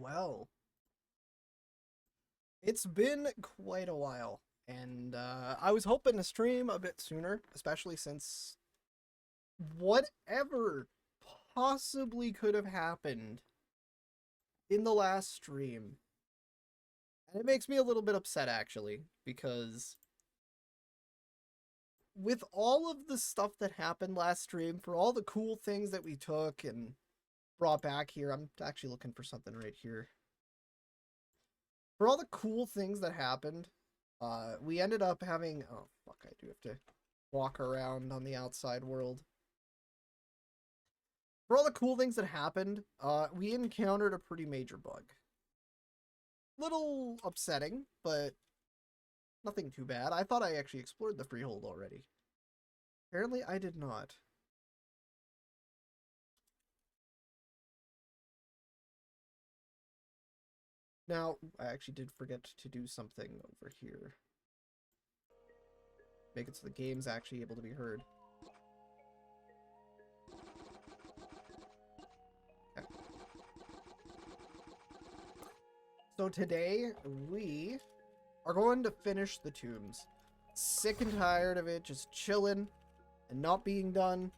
Well, it's been quite a while, and I was hoping to stream a bit sooner, especially since whatever possibly could have happened in the last stream. And it makes me a little bit upset, actually, because with all of the stuff that happened last stream, for all the cool things that we took and brought back here, I'm actually looking for something right here. For all the cool things that happened, we ended up having, oh fuck, I do have to walk around on the outside world. For all the cool things that happened, we encountered a pretty major bug. Little upsetting, but nothing too bad. I thought I actually explored the freehold already. Apparently I did not. Now, I actually did forget to do something over here. Make it so the game's actually able to be heard. Okay. So today, we are going to finish the tombs. Sick and tired of it just chilling and not being done.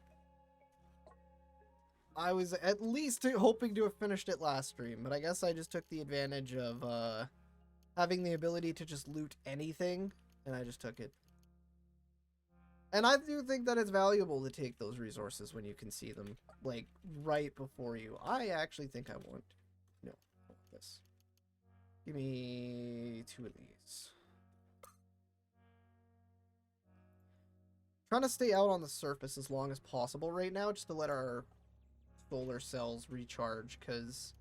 I was at least hoping to have finished it last stream, but I guess I just took the advantage of having the ability to just loot anything, and I just took it. And I do think that it's valuable to take those resources when you can see them, like, right before you. I actually think I want... No, I want this. Give me 2 of these. Trying to stay out on the surface as long as possible right now, just to let our solar cells recharge, because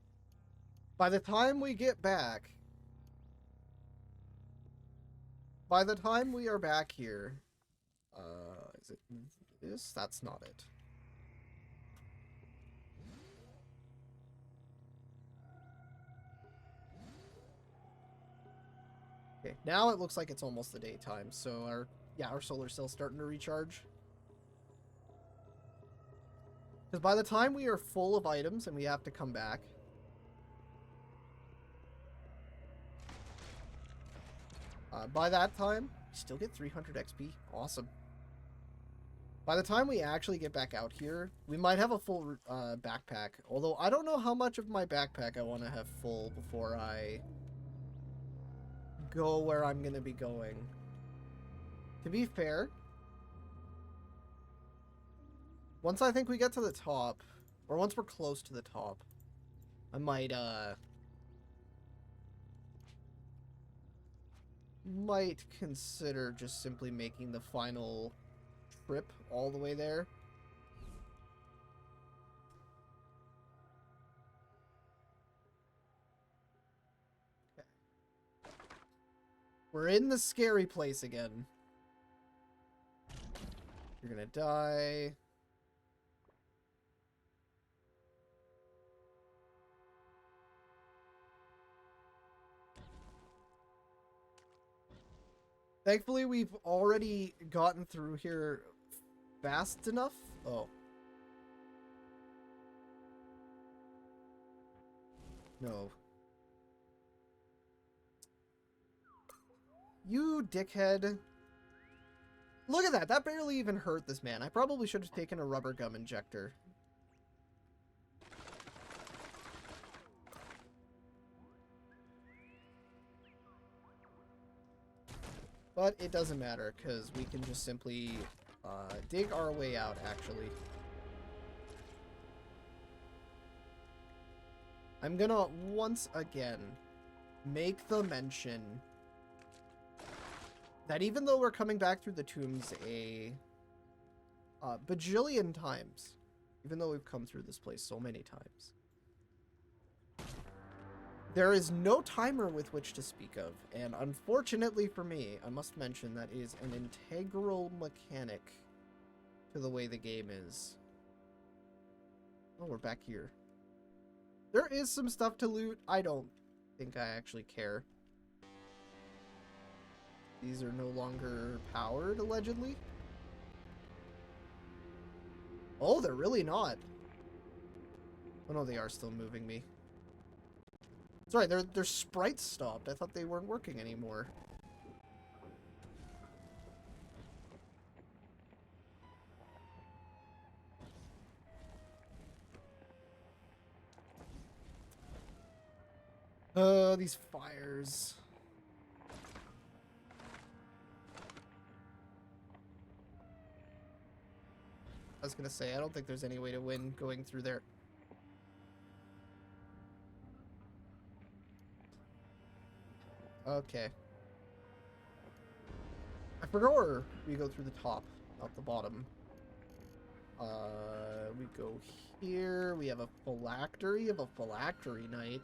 by the time we get back, by the time we are back here, is it this? That's not it. Okay, now it looks like it's almost the daytime, so our solar cell's starting to recharge. Because by the time we are full of items and we have to come back, by that time, we still get 300 XP. Awesome. By the time we actually get back out here, we might have a full backpack. Although I don't know how much of my backpack I want to have full before I go where I'm going to be going. To be fair, once I think we get to the top, or once we're close to the top, I might consider just simply making the final trip all the way there. Okay. We're in the scary place again. You're gonna die. Thankfully, we've already gotten through here fast enough. Oh. No. You dickhead. Look at that. That barely even hurt this man. I probably should have taken a rubber gum injector. But it doesn't matter, because we can just simply dig our way out, actually. I'm gonna, once again, make the mention that even though we're coming back through the tombs a bajillion times, even though we've come through this place so many times, there is no timer with which to speak of, and unfortunately for me, I must mention that is an integral mechanic to the way the game is. Oh, we're back here. There is some stuff to loot. I don't think I actually care. These are no longer powered, allegedly. Oh, they're really not. Oh no, they are still moving me. Sorry, their sprites stopped. I thought they weren't working anymore. These fires. I was gonna say, I don't think there's any way to win going through there. Okay. I forgot where we go through the top, not the bottom. We go here. We have a phylactery of a phylactery knight.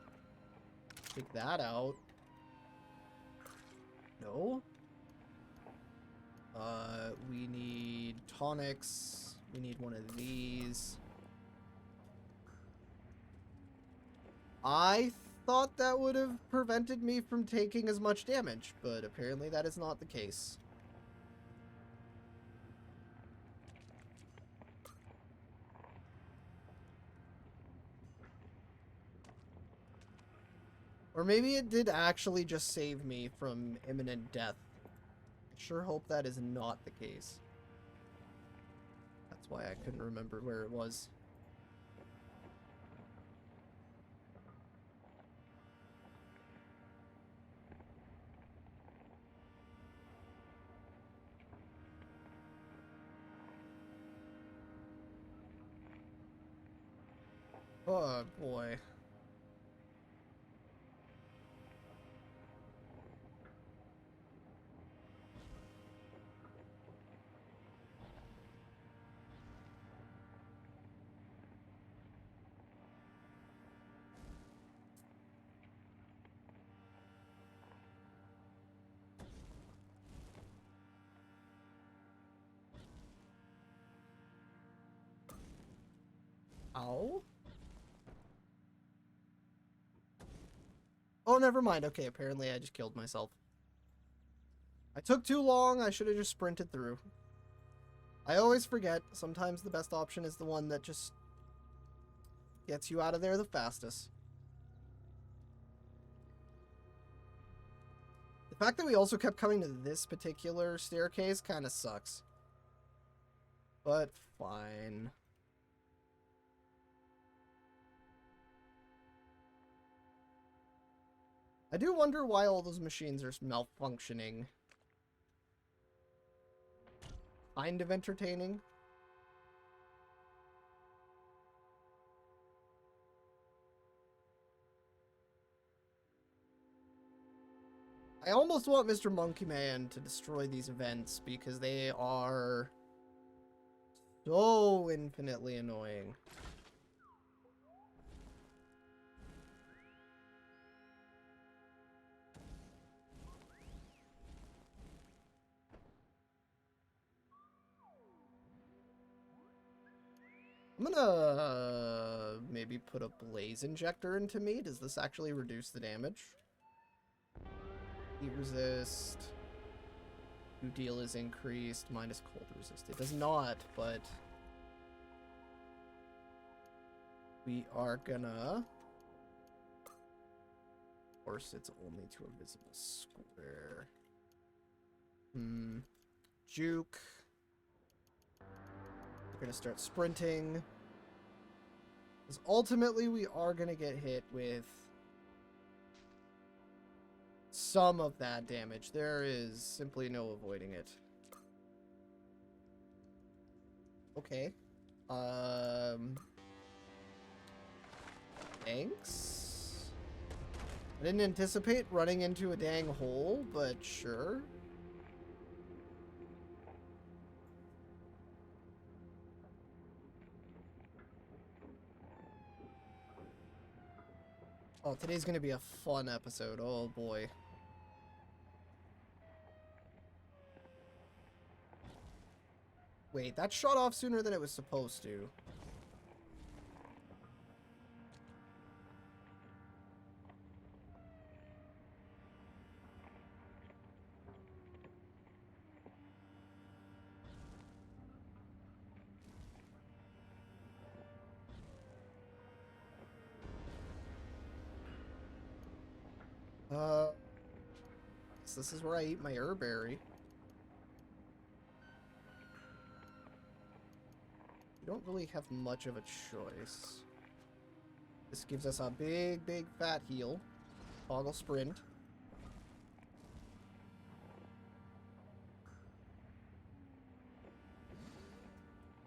Take that out. No. We need tonics. We need one of these. I thought that would have prevented me from taking as much damage, but apparently that is not the case. Or maybe it did actually just save me from imminent death. I sure hope that is not the case. That's why I couldn't remember where it was. Oh boy. Ow. Oh, never mind. Okay, apparently I just killed myself. I took too long. I should have just sprinted through. I always forget. Sometimes the best option is the one that just gets you out of there the fastest. The fact that we also kept coming to this particular staircase kind of sucks. But fine. I do wonder why all those machines are malfunctioning. Kind of entertaining. I almost want Mr. Monkey Man to destroy these events because they are so infinitely annoying. I'm gonna maybe put a blaze injector into me. Does this actually reduce the damage? Heat resist. New deal is increased. Minus cold resist. It does not, but we are gonna force it's only to a visible square. Juke. We're gonna start sprinting. Because ultimately we are gonna get hit with some of that damage. There is simply no avoiding it. Okay. Thanks. I didn't anticipate running into a dang hole, but sure. Oh, today's gonna be a fun episode. Oh boy. Wait, that shot off sooner than it was supposed to. carrots. This is where I eat my herberry. We don't really have much of a choice. This gives us a big, big fat heal. Toggle sprint.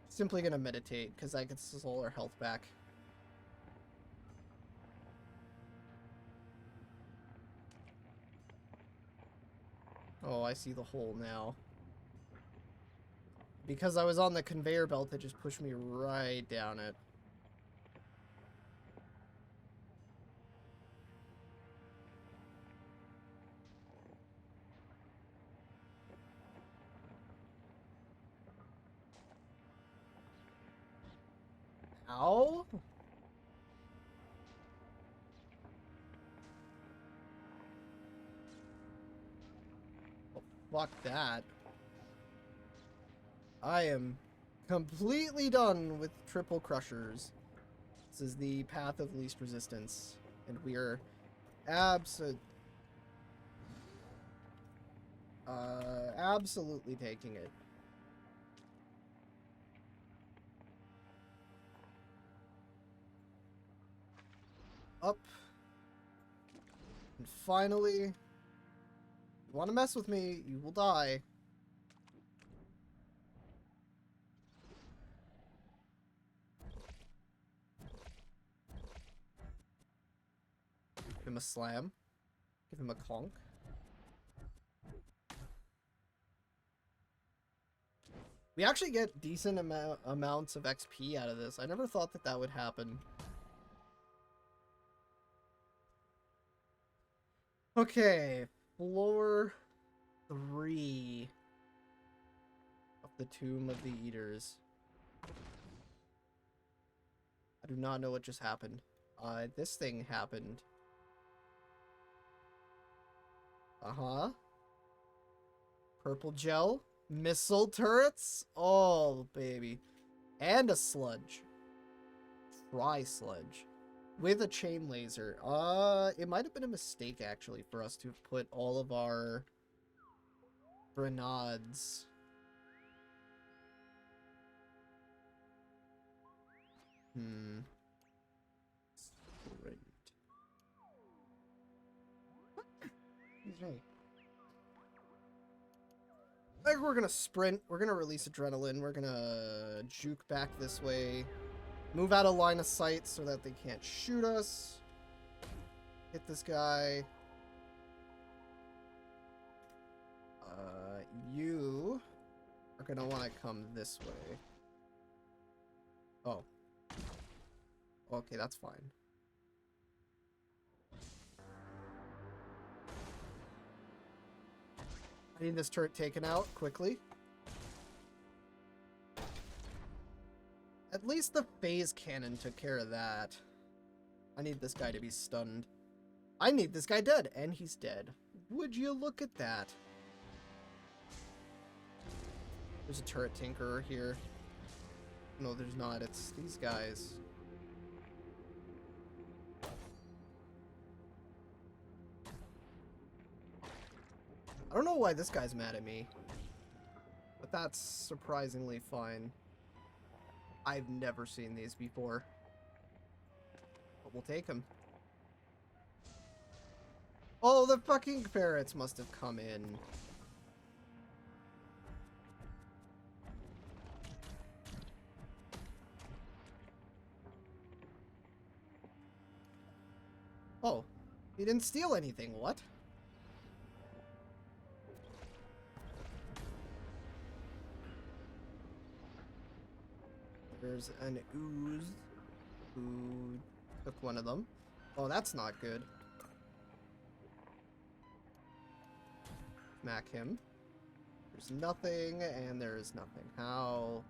Simply gonna meditate, because I can soul our health back. Oh, I see the hole now. Because I was on the conveyor belt, it just pushed me right down it. Ow? Oh, fuck that. I am completely done with triple crushers. This is the path of least resistance. And we are absolutely taking it. Up. And finally, you want to mess with me, you will die. Give him a slam. Give him a conk. We actually get decent amounts of XP out of this. I never thought that that would happen. Okay, floor 3 of the Tomb of the Eaters. I do not know what just happened. This thing happened. Uh-huh. Purple gel. Missile turrets. Oh, baby. And a sludge. Tri-sludge. With a chain laser. It might have been a mistake, actually, for us to have put all of our grenades. Sprint. Excuse me. I think we're gonna sprint. We're gonna release adrenaline. We're gonna juke back this way. Move out of line of sight so that they can't shoot us. Hit this guy. You are gonna want to come this way. Oh. Okay, that's fine. I need this turret taken out quickly. At least the phase cannon took care of that. I need this guy to be stunned. I need this guy dead, and he's dead. Would you look at that? There's a turret tinkerer here. No, there's not. It's these guys. I don't know why this guy's mad at me. But that's surprisingly fine. I've never seen these before. But we'll take them. Oh, the fucking ferrets must have come in. Oh, he didn't steal anything. What? There's an ooze who took one of them. Oh, that's not good. Smack him. There's nothing, and there's nothing. How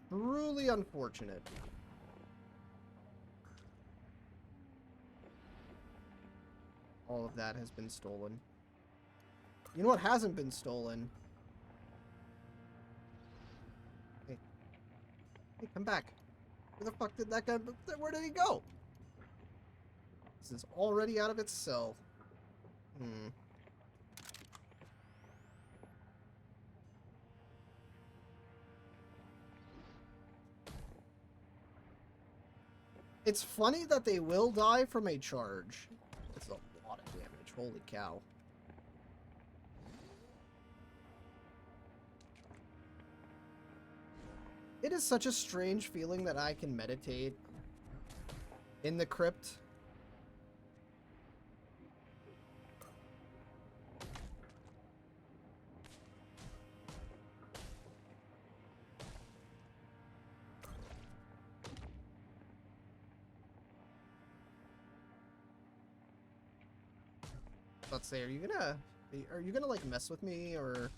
truly unfortunate. All of that has been stolen. You know what hasn't been stolen? Hey. Hey, come back. Where the fuck did that guy... Where did he go? This is already out of its cell. It's funny that they will die from a charge. It's a lot of damage. Holy cow. It is such a strange feeling that I can meditate in the crypt. Let's say, are you gonna like mess with me, or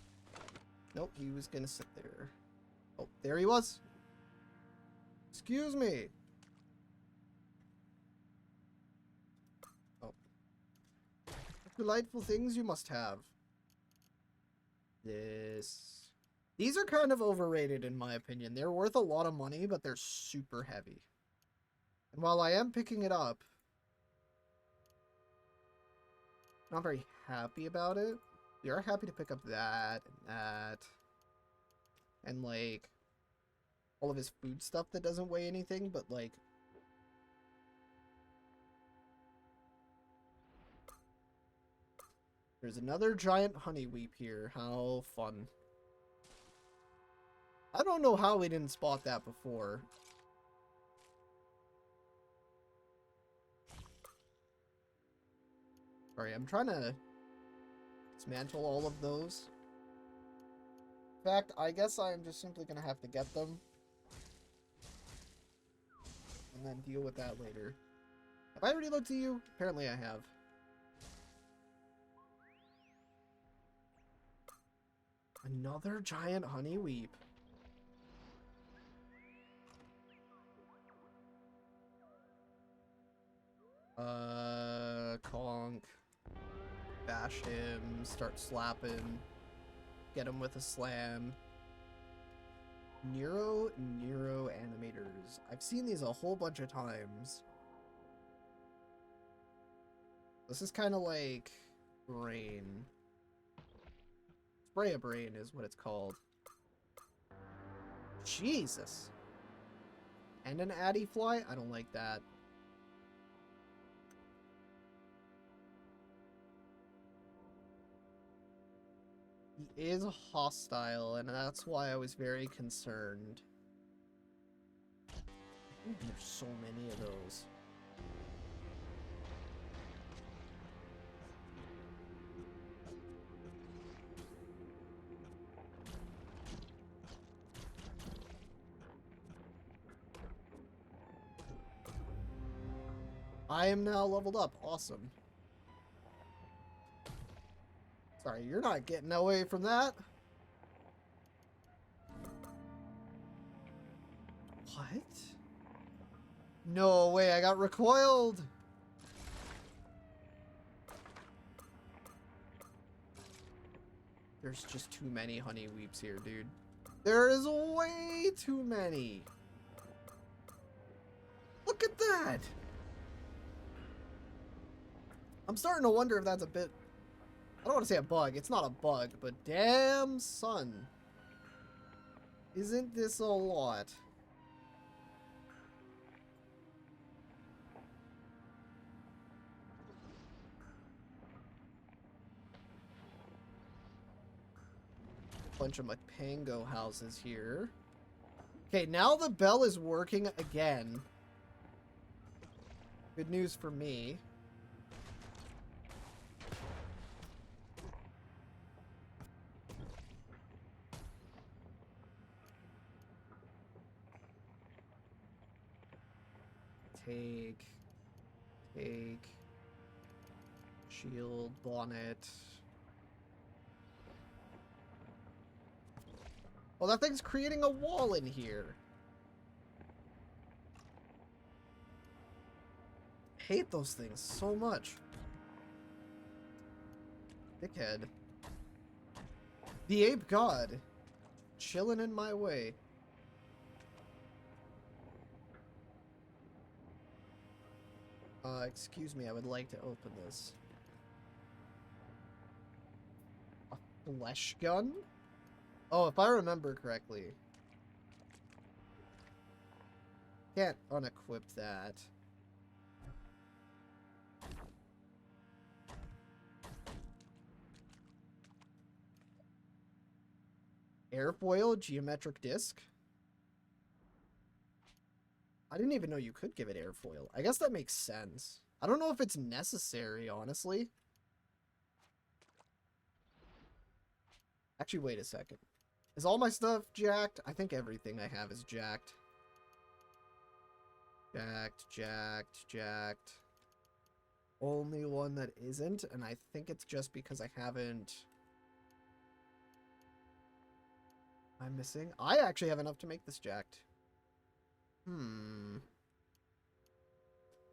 nope, he was gonna sit there. Oh, there he was. Excuse me. Oh, delightful things you must have. This. These are kind of overrated in my opinion. They're worth a lot of money, but they're super heavy. And while I am picking it up, not very happy about it. We are happy to pick up that and that. And like all of his food stuff that doesn't weigh anything, but like there's another giant honeyweep here. How fun. I don't know how we didn't spot that before. Sorry, I'm trying to dismantle all of those. In fact, I guess I'm just simply going to have to get them. And then deal with that later. Have I already looked at you? Apparently I have. Another giant honeyweep. Conk. Bash him, start slapping, get him with a slam. Neuro animators. I've seen these a whole bunch of times. This is kind of like brain. Spray a brain is what it's called. Jesus. And an addy fly? I don't like that. He is hostile, and that's why I was very concerned. There's so many of those. I am now leveled up. Awesome. Sorry, you're not getting away from that. What? No way, I got recoiled. There's just too many honeyweeps here, dude. There is way too many. Look at that. I'm starting to wonder if that's a bit... I don't want to say a bug. It's not a bug, but damn, son. Isn't this a lot? Bunch of Mapango houses here. Okay, now the bell is working again. Good news for me. Take. Shield, bonnet. Oh, that thing's creating a wall in here. I hate those things so much. Dickhead. The ape god. Chilling in my way. Excuse me, I would like to open this. A flesh gun? Oh, if I remember correctly. Can't unequip that. Airfoil, geometric disc. I didn't even know you could give it airfoil. I guess that makes sense. I don't know if it's necessary, honestly. Actually, wait a second. Is all my stuff jacked? I think everything I have is jacked. Jacked. Only one that isn't, and I think it's just because I haven't... I'm missing? I actually have enough to make this jacked.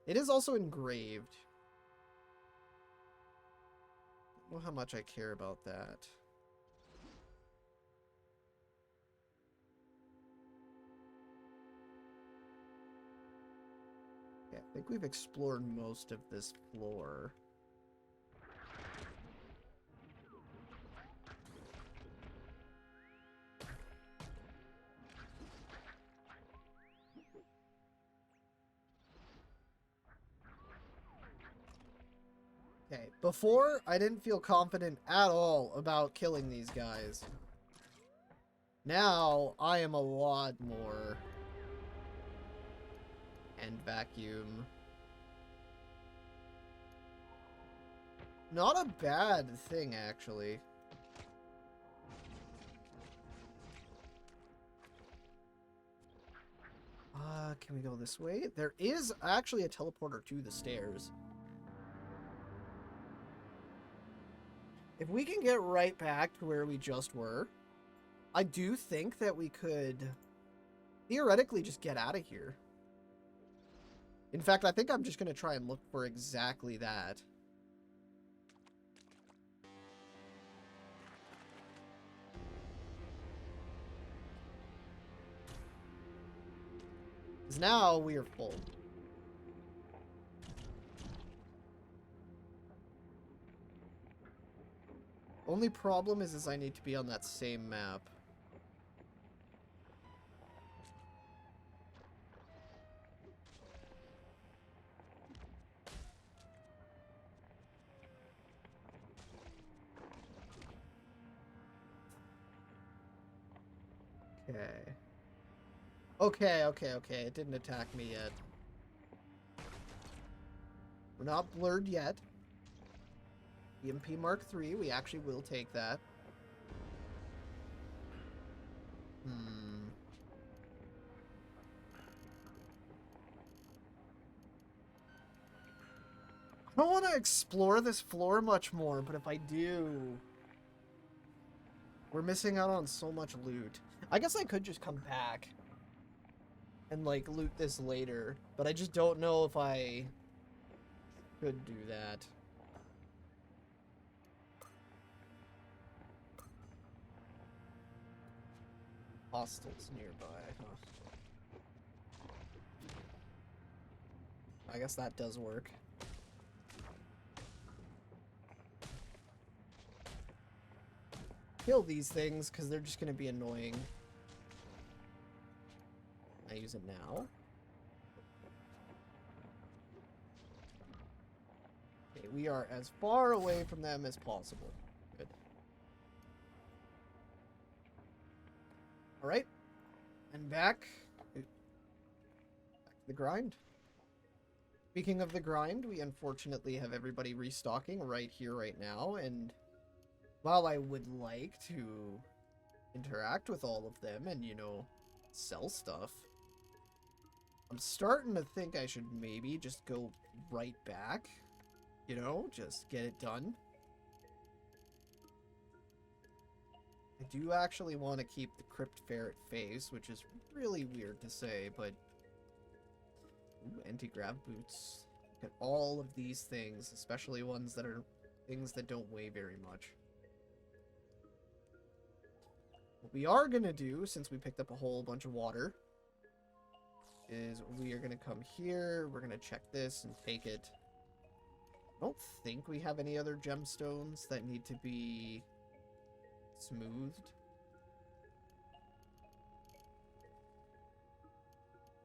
It is also engraved. I don't know how much I care about that. Yeah, I think we've explored most of this floor. Okay, before, I didn't feel confident at all about killing these guys. Now, I am a lot more. And vacuum. Not a bad thing, actually. Can we go this way? There is actually a teleporter to the stairs. If we can get right back to where we just were, I do think that we could theoretically just get out of here. In fact, I think I'm just going to try and look for exactly that. Because now we are full. Only problem is I need to be on that same map. Okay. It didn't attack me yet. We're not blurred yet. EMP Mark III, we actually will take that. I don't want to explore this floor much more, but if I do... We're missing out on so much loot. I guess I could just come back and, like, loot this later, but I just don't know if I could do that. Hostiles nearby, huh? I guess that does work. Kill these things, because they're just going to be annoying. I use it now. Okay, we are as far away from them as possible. Good. Alright. And back to the grind. Speaking of the grind, we unfortunately have everybody restocking right here, right now, and while I would like to interact with all of them and, you know, sell stuff, I'm starting to think I should maybe just go right back, you know, just get it done. I do actually want to keep the Crypt Ferret face, which is really weird to say, but... Ooh, anti-grav boots. Look at all of these things, especially ones that are things that don't weigh very much. What we are going to do, since we picked up a whole bunch of water, is we are going to come here, we're going to check this and take it. I don't think we have any other gemstones that need to be smoothed.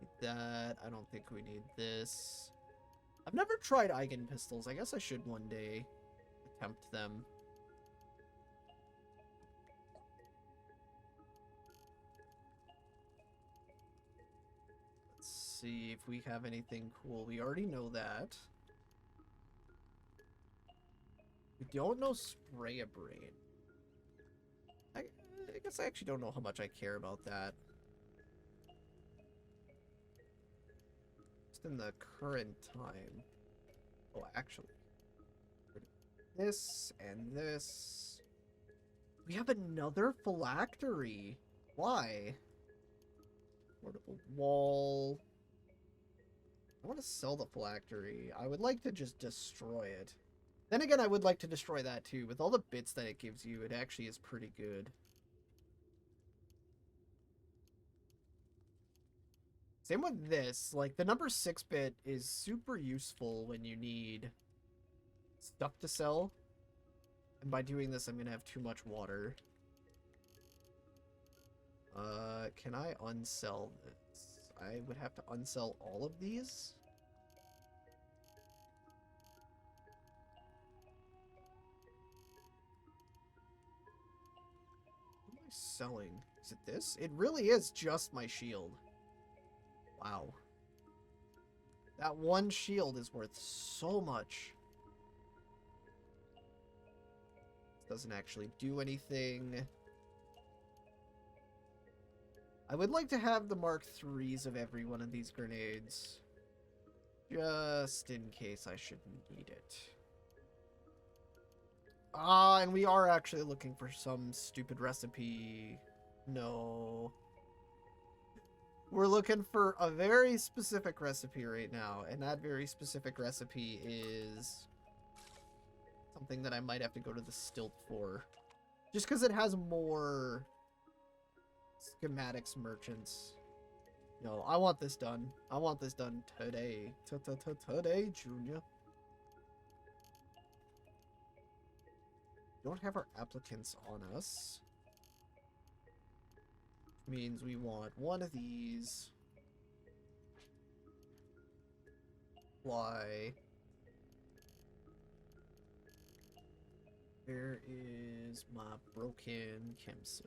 Need that. I don't think we need this. I've never tried Eigen pistols. I guess I should one day attempt them. see if we have anything cool. We already know that. We don't know Spray a Brain. I guess I actually don't know how much I care about that. Just in the current time. Oh, actually. This and this. We have another phylactery. Why? Portable wall. I want to sell the phylactery. I would like to just destroy it. Then again, I would like to destroy that too. With all the bits that it gives you, it actually is pretty good. Same with this. Like, the number 6 bit is super useful when you need stuff to sell. And by doing this, I'm going to have too much water. Can I unsell this? I would have to unsell all of these. What am I selling? Is it this? It really is just my shield. Wow. That one shield is worth so much. This doesn't actually do anything. I would like to have the Mark IIIs of every one of these grenades. Just in case I should need it. Ah, and we are actually looking for some stupid recipe. No. We're looking for a very specific recipe right now, and that very specific recipe is something that I might have to go to the stilt for. Just because it has more schematics merchants. No, I want this done. I want this done today. Today, Junior. Don't have our applicants on us. Means we want one of these. Why? Where is my broken chemsil?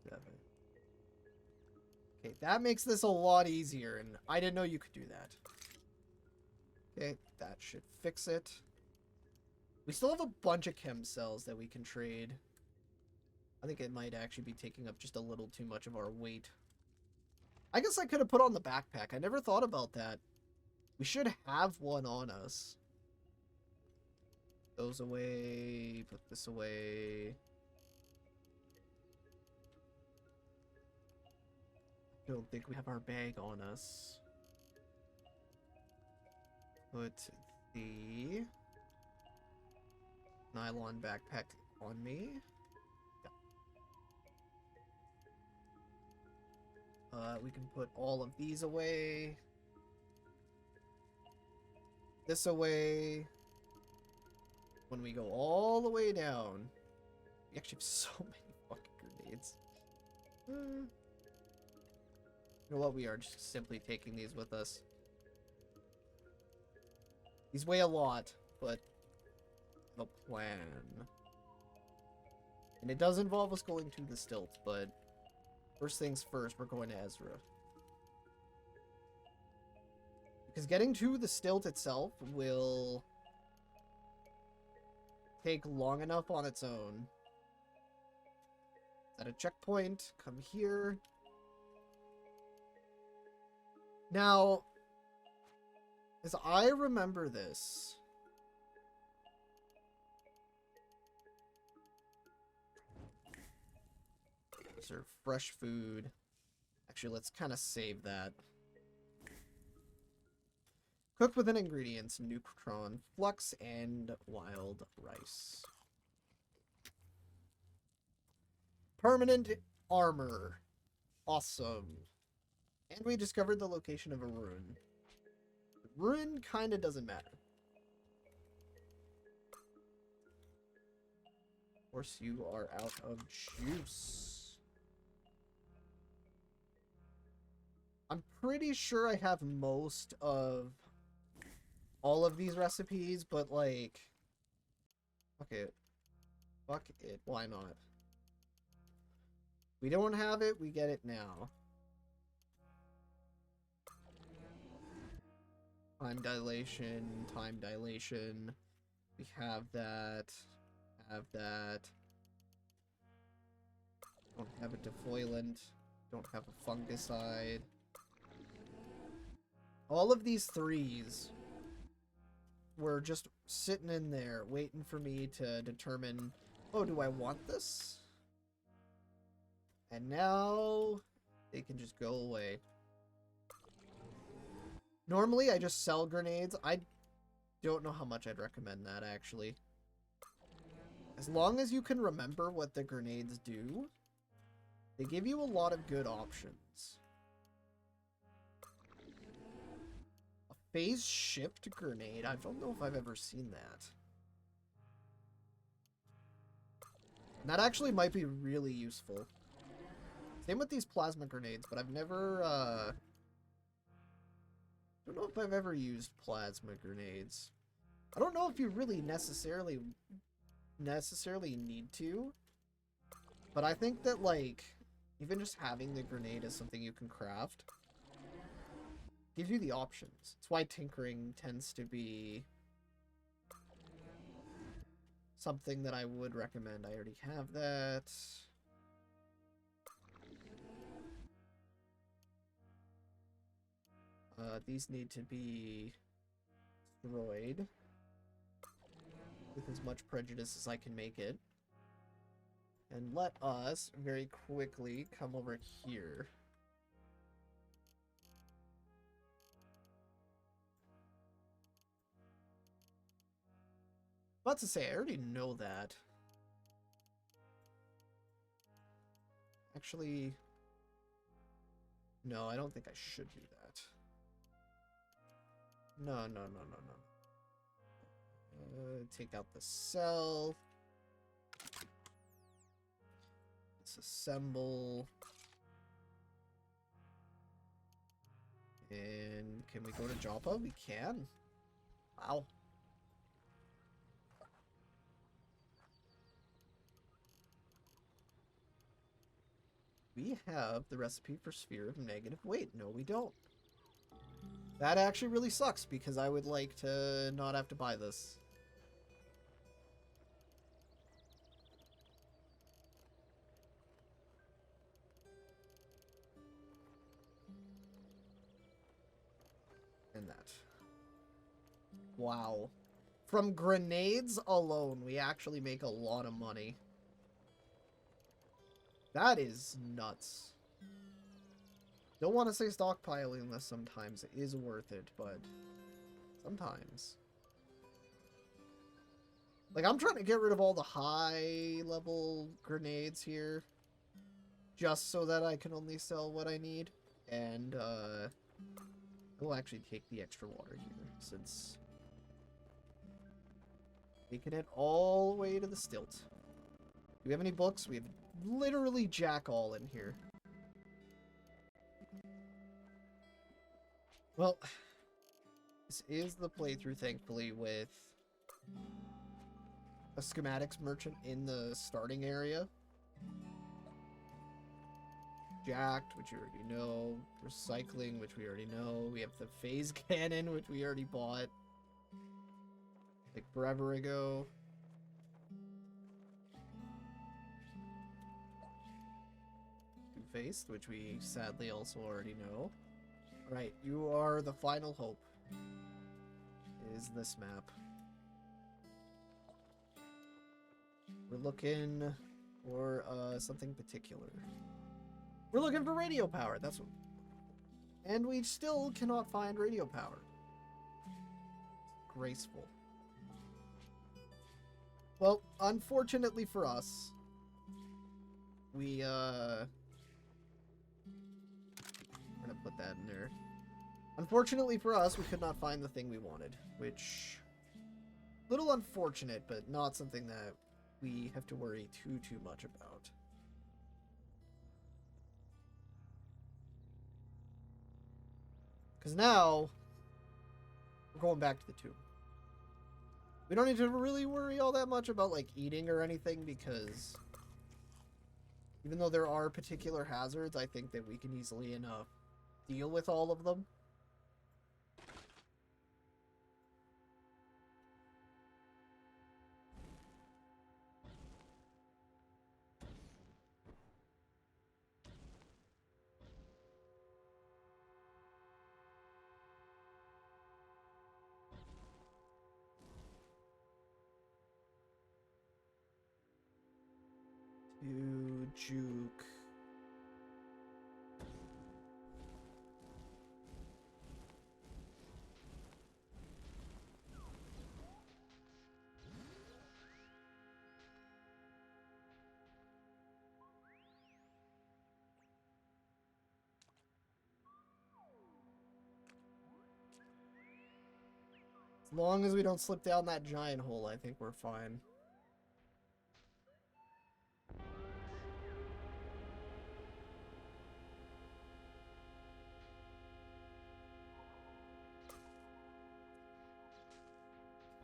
7. Okay, that makes this a lot easier, and I didn't know you could do that. Okay, that should fix it. We still have a bunch of chem cells that we can trade. I think it might actually be taking up just a little too much of our weight. I guess I could have put on the backpack. I never thought about that. We should have one on us. Those away. Put this away. I don't think we have our bag on us. Put the nylon backpack on me. We can put all of these away. This away. When we go all the way down, we actually have so many fucking grenades. You know what? We are just simply taking these with us. These weigh a lot, but the plan. And it does involve us going to the stilt, but first things first, we're going to Ezra. Because getting to the stilt itself will take long enough on its own. At a checkpoint, come here. Now, as I remember this, serve fresh food. Actually, let's kind of save that. Cook with an ingredients, neutron flux, and wild rice. Permanent armor. Awesome. And we discovered the location of a ruin. The ruin kind of doesn't matter. Of course, you are out of juice. I'm pretty sure I have most of all of these recipes, but like, okay, Fuck it. Why not? We don't have it, we get it now. Time dilation, time dilation. We have that. Have that. Don't have a defoliant. Don't have a fungicide. All of these threes were just sitting in there waiting for me to determine, oh, do I want this? And now they can just go away. Normally I just sell grenades. I don't know how much I'd recommend that, actually. As long as you can remember what the grenades do, they give you a lot of good options. A phase shift grenade? I don't know if I've ever seen that. And that actually might be really useful. Same with these plasma grenades, but I've never, don't know if I've ever used plasma grenades. I don't know if you really necessarily need to, but I think that, like, even just having the grenade as something you can craft gives you the options. It's why tinkering tends to be something that I would recommend. I already have that. These need to be destroyed with as much prejudice as I can make it. And let us very quickly come over here. About to say, I already know that. Actually, no, I don't think I should do that. No. Take out the cell. Disassemble. And can we go to Joppa? We can. Wow. We have the recipe for Sphere of Negative Weight. No, we don't. That actually really sucks, because I would like to not have to buy this. And that. Wow. From grenades alone, we actually make a lot of money. That is nuts. Don't want to say stockpiling this sometimes. It is worth it, but sometimes. Like, I'm trying to get rid of all the high-level grenades here, just so that I can only sell what I need. And, we'll actually take the extra water here, since taking it all the way to the stilt. Do we have any books? We have literally jack all in here. Well, this is the playthrough, thankfully, with a schematics merchant in the starting area. Jacked, which you already know. Recycling, which we already know. We have the phase cannon, which we already bought like forever ago. Two-faced, which we sadly also already know. Right, you are the final hope. Is this map. We're looking for something particular. We're looking for radio power. That's what. And we still cannot find radio power. Graceful. Well, unfortunately for us, we we're gonna put that in there. Unfortunately for us, we could not find the thing we wanted, which little unfortunate, but not something that we have to worry too much about. Because now we're going back to the tomb. We don't need to really worry all that much about, like, eating or anything, because even though there are particular hazards, I think that we can easily enough deal with all of them. To juke. As long as we don't slip down that giant hole, I think we're fine.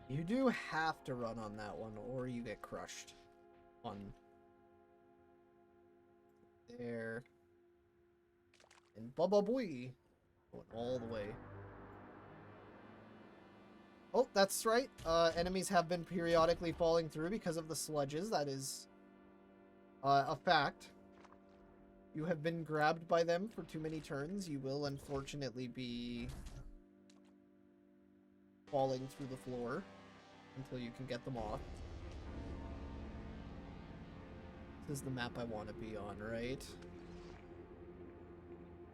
You do have to run on that one, or you get crushed. On there. And Bubba Boy. Going all the way. Oh, that's right. Enemies have been periodically falling through because of the sludges. That is a fact. You have been grabbed by them for too many turns. You will unfortunately be falling through the floor until you can get them off. This is the map I want to be on, right?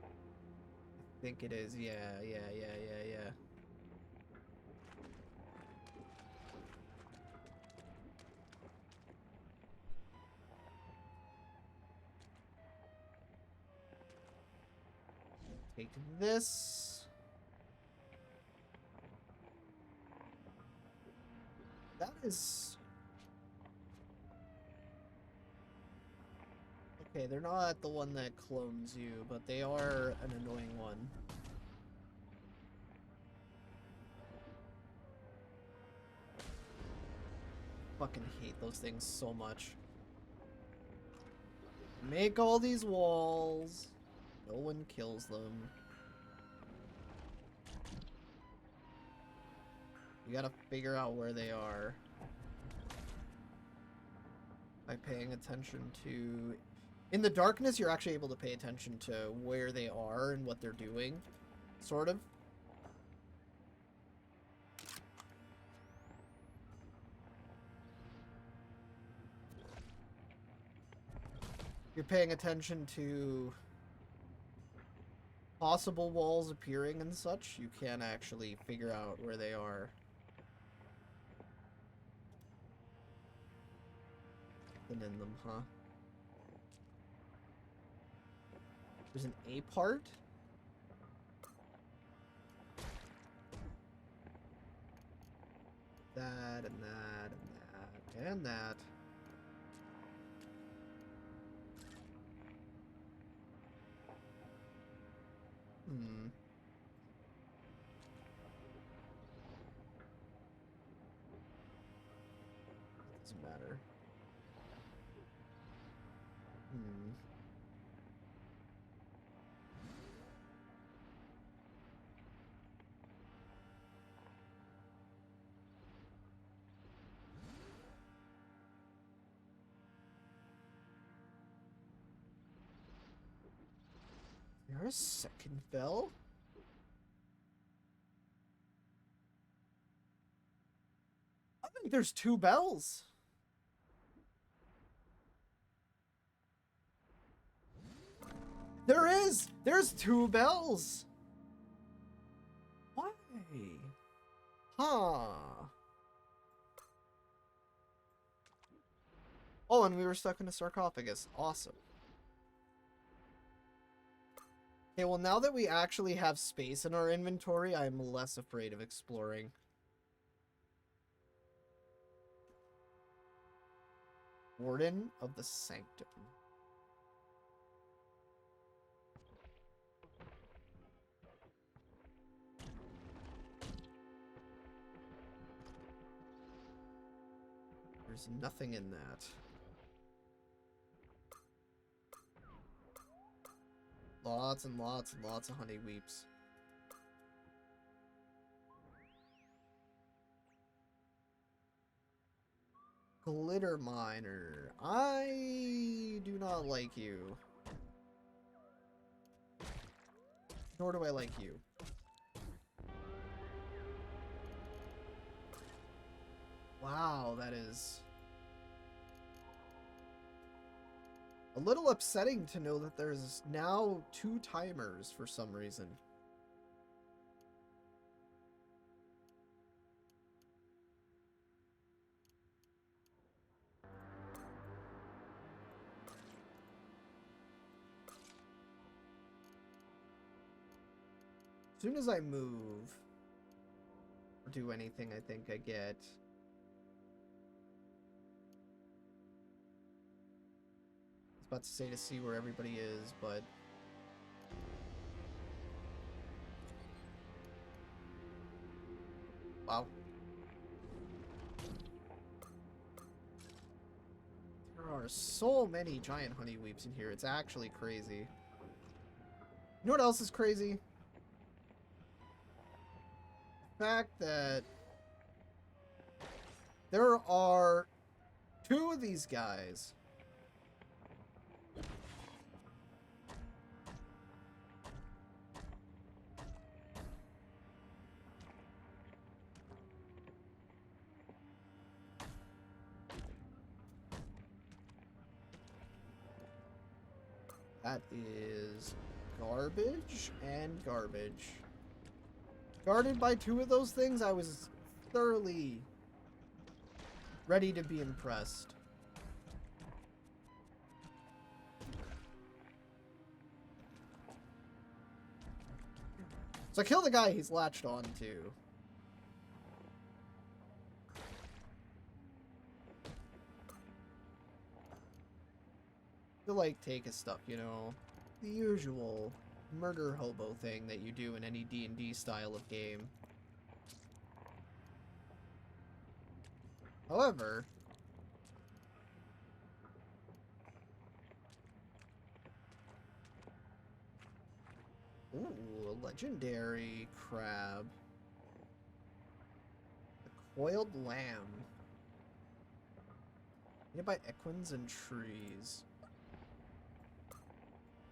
I think it is. Yeah. Take this. That is... Okay, they're not the one that clones you, but they are an annoying one. Fucking hate those things so much. Make all these walls. No one kills them. You gotta figure out where they are by paying attention to... In the darkness, you're actually able to pay attention to where they are and what they're doing, sort of. You're paying attention to possible walls appearing and such. You can actually figure out where they are. And in them, huh? There's an A part? That, and that, and that, and that. Doesn't matter. There's a second bell? I think there's 2 bells. There is! There's 2 bells! Why? Huh. Oh, and we were stuck in a sarcophagus. Awesome. Okay, well, now that we actually have space in our inventory, I'm less afraid of exploring. Warden of the Sanctum. There's nothing in that. Lots and lots and lots of honey weeps. Glitter miner. I do not like you. Nor do I like you. Wow, that is a little upsetting to know that there's now 2 timers for some reason. As soon as I move or do anything, I think I get... I was about to say to see where everybody is, but... Wow. There are so many giant honey weeps in here. It's actually crazy. You know what else is crazy? The fact that there are 2 of these guys. That is garbage and garbage. Guarded by 2 of those things, I was thoroughly ready to be impressed. So I kill the guy he's latched on to. To, like, take his stuff, you know? The usual murder hobo thing that you do in any D&D style of game. However... Ooh, a legendary crab. The coiled lamb. Made by equins and trees.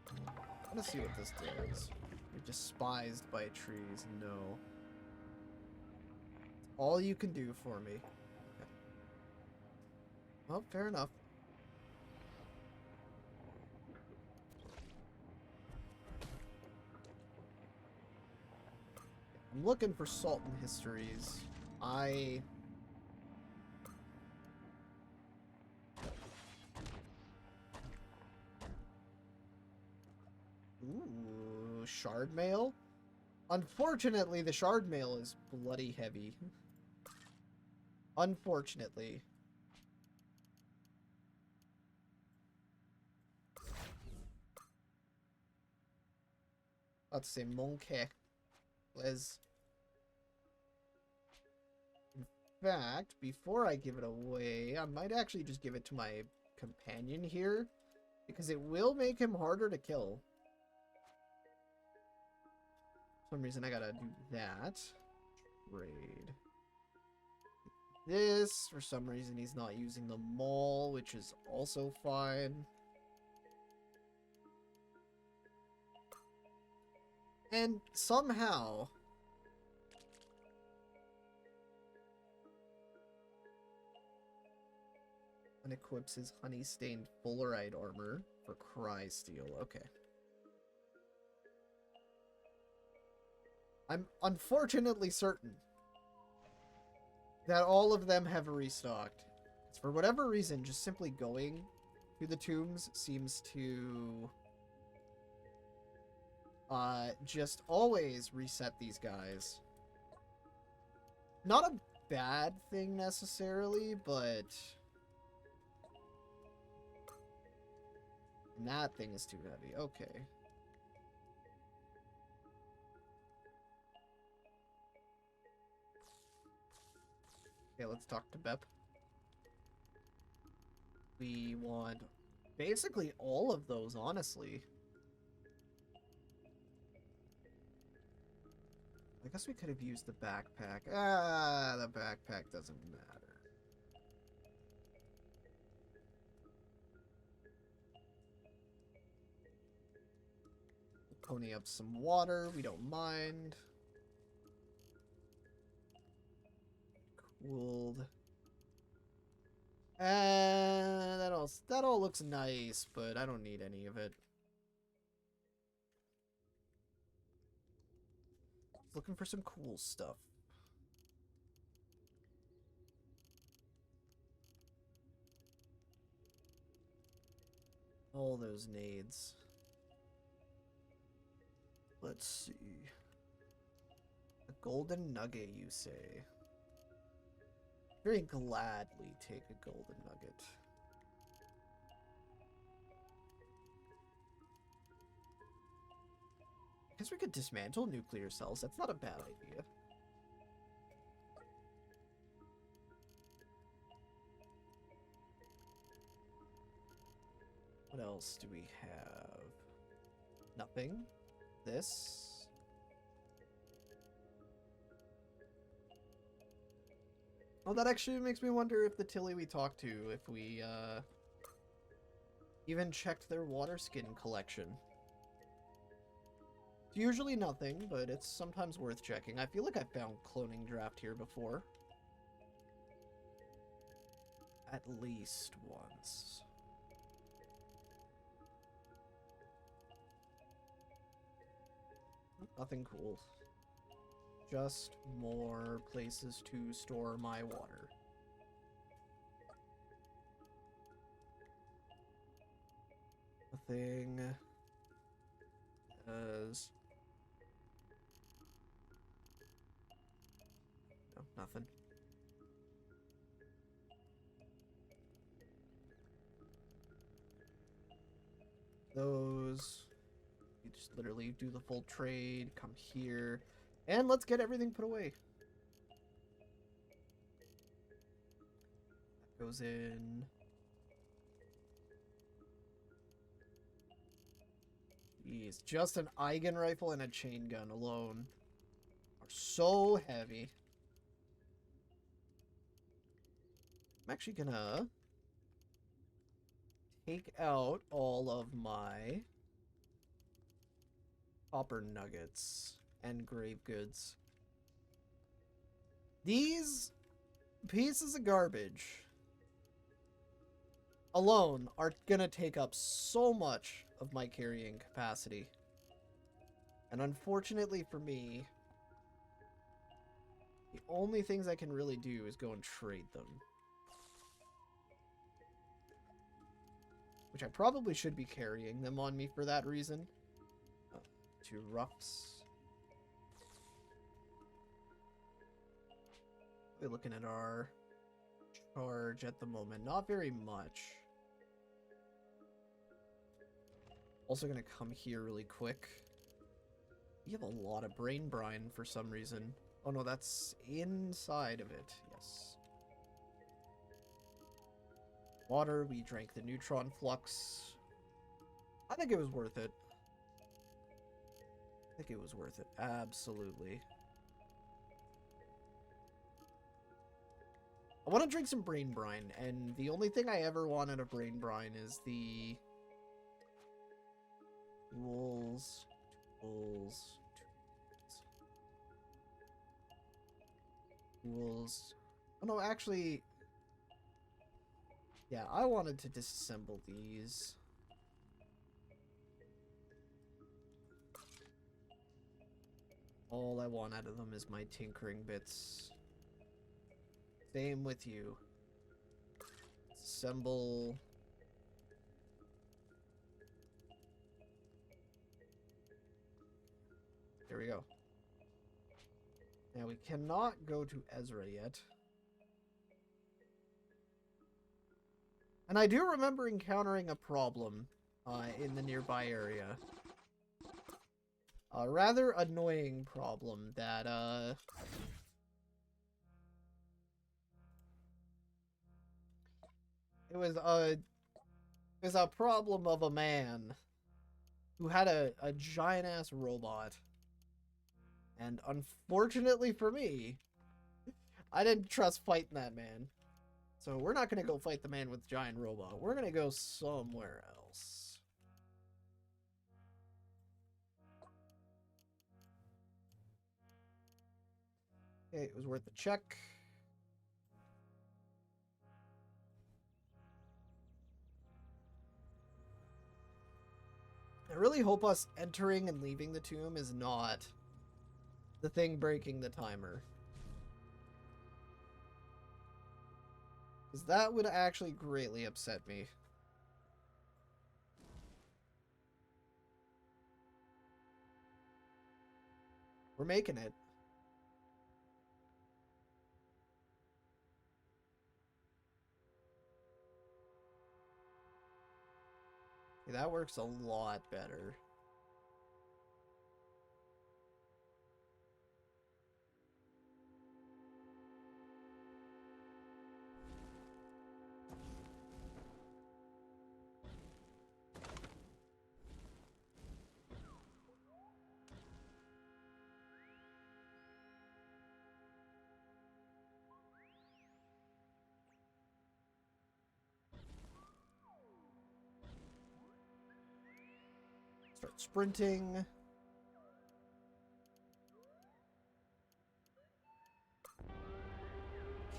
I want to see what this does. You're despised by trees. No. All you can do for me. Okay. Well, fair enough. I'm looking for salt and histories. Ooh, shard mail? Unfortunately, the shard mail is bloody heavy. Unfortunately. Let's say monkey. Les. In fact, before I give it away, I might actually just give it to my companion here, because it will make him harder to kill. For some reason I gotta do that. Trade. This, for some reason he's not using the maul, which is also fine. And somehow... unequips his honey-stained fullerite armor for Cry Steel. Okay. I'm unfortunately certain that all of them have restocked. It's for whatever reason, just simply going to the tombs seems to just always reset these guys. Not a bad thing necessarily, but that thing is too heavy. Okay. Okay, let's talk to Bep. We want basically all of those, honestly. I guess we could have used the backpack. Ah, the backpack doesn't matter. Pony up some water. We don't mind. Cooled. That all looks nice, but I don't need any of it. Looking for some cool stuff. All those nades. Let's see. A golden nugget, you say? Very gladly take a golden nugget. I guess we could dismantle nuclear cells. That's not a bad idea. What else do we have? Nothing. This. Oh, that actually makes me wonder if the Tilly we talked to, if we, even checked their water skin collection. It's usually nothing, but it's sometimes worth checking. I feel like I found cloning draft here before. At least once. Nothing cool. Just more places to store my water. Nothing. As... No, nothing. Those... You just literally do the full trade, come here, and let's get everything put away. That goes in. Jeez, just an Eigen rifle and a chain gun alone are so heavy. I'm actually gonna take out all of my copper nuggets and grave goods. These pieces of garbage alone are gonna take up so much of my carrying capacity. And unfortunately for me, the only things I can really do is go and trade them. Which I probably should be carrying them on me for that reason. Oh, 2 roughs. We're looking at our charge at the moment. Not very much. Also gonna come here really quick. We have a lot of brain brine for some reason. Oh no, that's inside of it. Yes. Water, we drank the neutron flux. I think it was worth it. I think it was worth it. Absolutely. I want to drink some brain brine, and the only thing I ever want out of brain brine is the tools. Oh no, actually, yeah, I wanted to disassemble these. All I want out of them is my tinkering bits. Same with you. Assemble. There we go. Now we cannot go to Ezra yet. And I do remember encountering a problem in the nearby area. A rather annoying problem that It was a problem of a man who had a giant ass robot. And unfortunately for me, I didn't trust fighting that man. So we're not going to go fight the man with the giant robot. We're going to go somewhere else. Okay, it was worth a check. I really hope us entering and leaving the tomb is not the thing breaking the timer. Because that would actually greatly upset me. We're making it. Okay, that works a lot better. Start sprinting.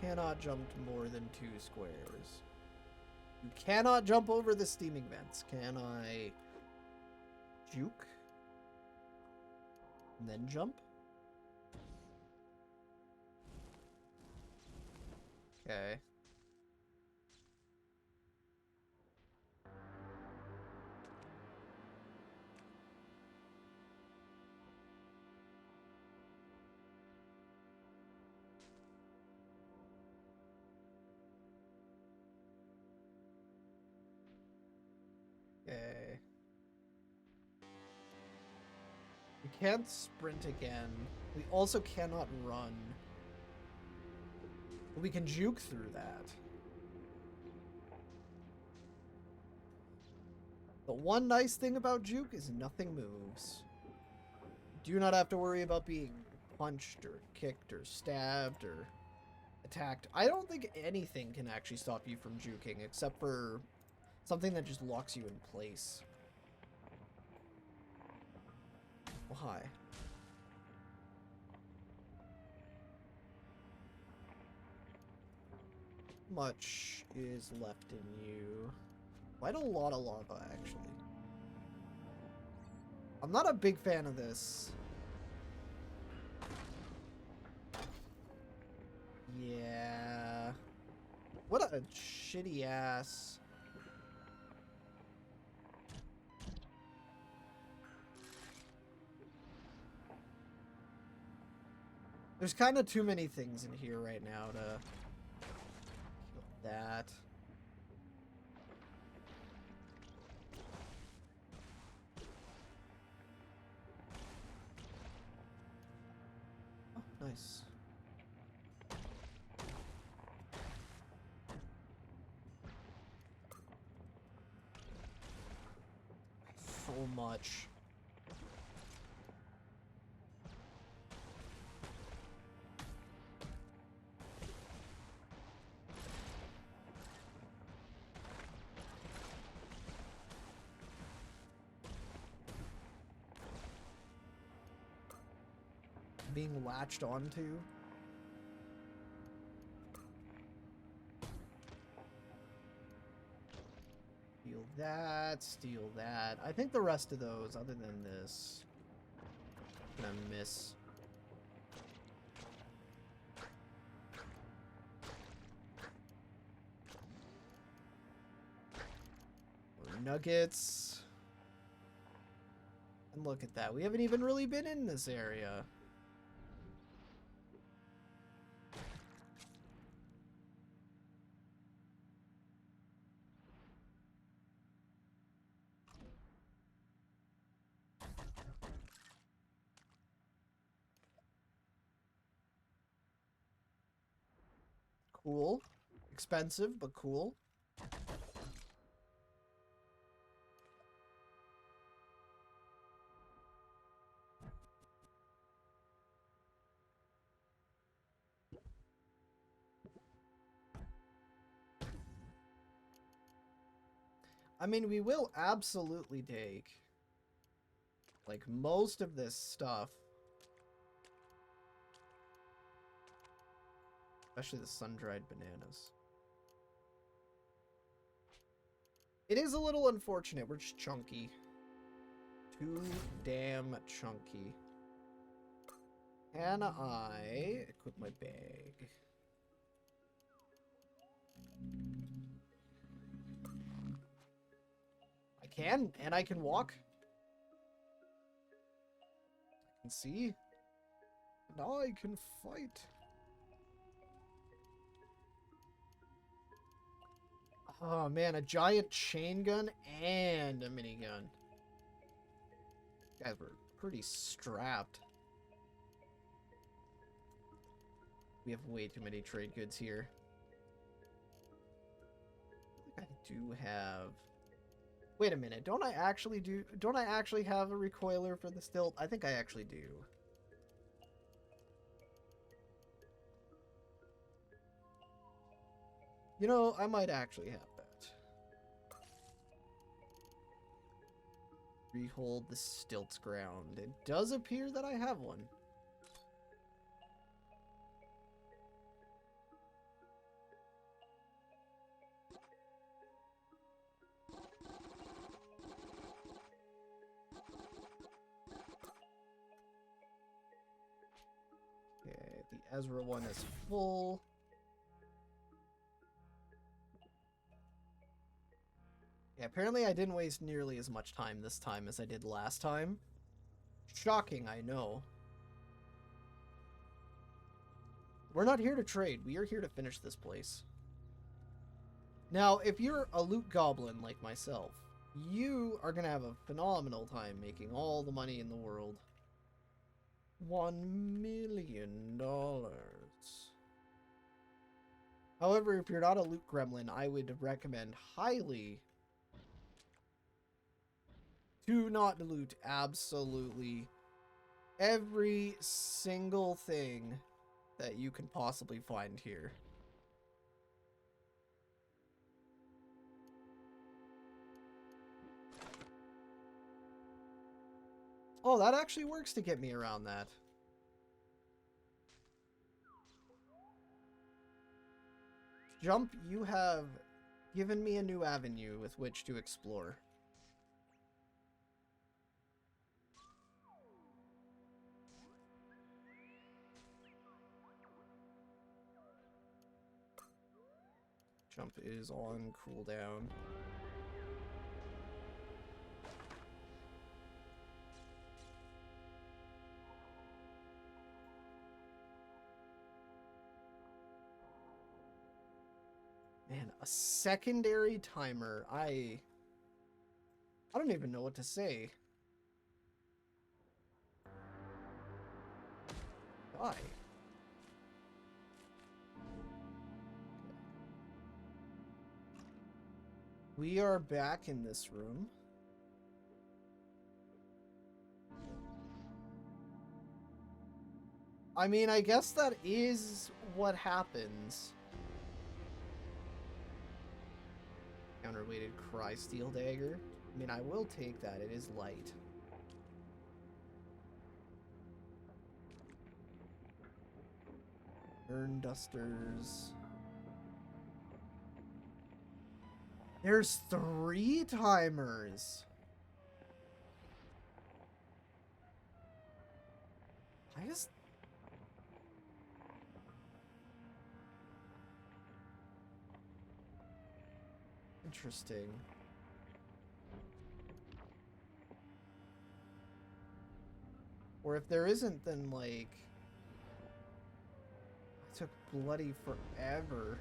Cannot jump more than 2 squares. You cannot jump over the steaming vents. Can I juke? And then jump? Okay. Okay. We can't sprint again. We also cannot run. But we can juke through that. The one nice thing about juke is nothing moves. You do not have to worry about being punched or kicked or stabbed or attacked. I don't think anything can actually stop you from juking except for something that just locks you in place. Oh, hi. Much is left in you. Quite a lot of lava, actually. I'm not a big fan of this. Yeah. What a shitty ass. There's kind of too many things in here right now to kill that. Oh, nice. So much. Being latched onto. Steal that, steal that. I think the rest of those, other than this, I'm gonna miss. More nuggets. And look at that. We haven't even really been in this area. Cool. Expensive, but cool. I mean, we will absolutely take, like, most of this stuff. Especially the sun-dried bananas. It is a little unfortunate. We're just chunky. Too damn chunky. Can I equip my bag? I can, and I can walk. I can see. Now I can fight. Oh man, a giant chain gun and a minigun. Guys were pretty strapped. We have way too many trade goods here. I do have... Wait a minute, don't I actually have a recoiler for the stilt? I think I actually do. You know, I might actually have that. Rehold the stilt's ground. It does appear that I have one. Okay, the Ezra one is full. Yeah, apparently I didn't waste nearly as much time this time as I did last time. Shocking, I know. We're not here to trade. We are here to finish this place. Now, if you're a loot goblin like myself, you are going to have a phenomenal time making all the money in the world. $1 million. However, if you're not a loot gremlin, I would recommend highly do not loot absolutely every single thing that you can possibly find here. Oh, that actually works to get me around that. Jump, you have given me a new avenue with which to explore. Jump is on cooldown. Man, a secondary timer. I don't even know what to say. Die. We are back in this room. I mean, I guess that is what happens. Counterweighted Cry Steel Dagger. I mean, I will take that. It is light. Urn Dusters. There's 3 timers. I just... Interesting. Or if there isn't, then like... It took bloody forever.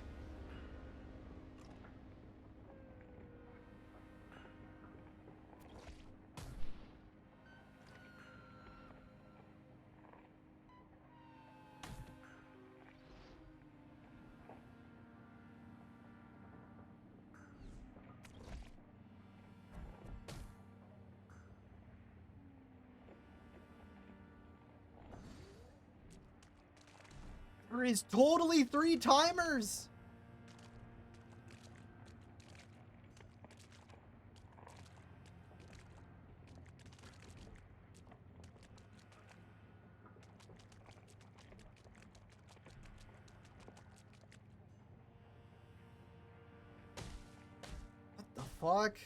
There is totally 3 timers! fuck?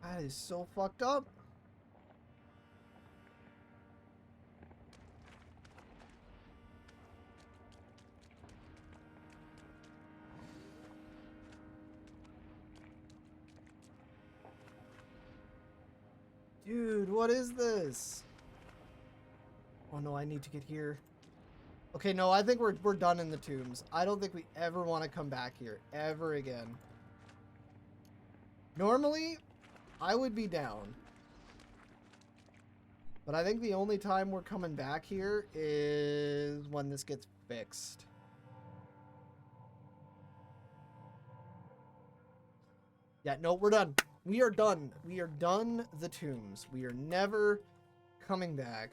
That is so fucked up. Dude, what is this? Oh no, I need to get here. Okay, no, I think we're done in the tombs. I don't think we ever want to come back here ever again. Normally, I would be down. But I think the only time we're coming back here is when this gets fixed. Yeah, no, we're done. We are done. We are done the tombs. We are never coming back.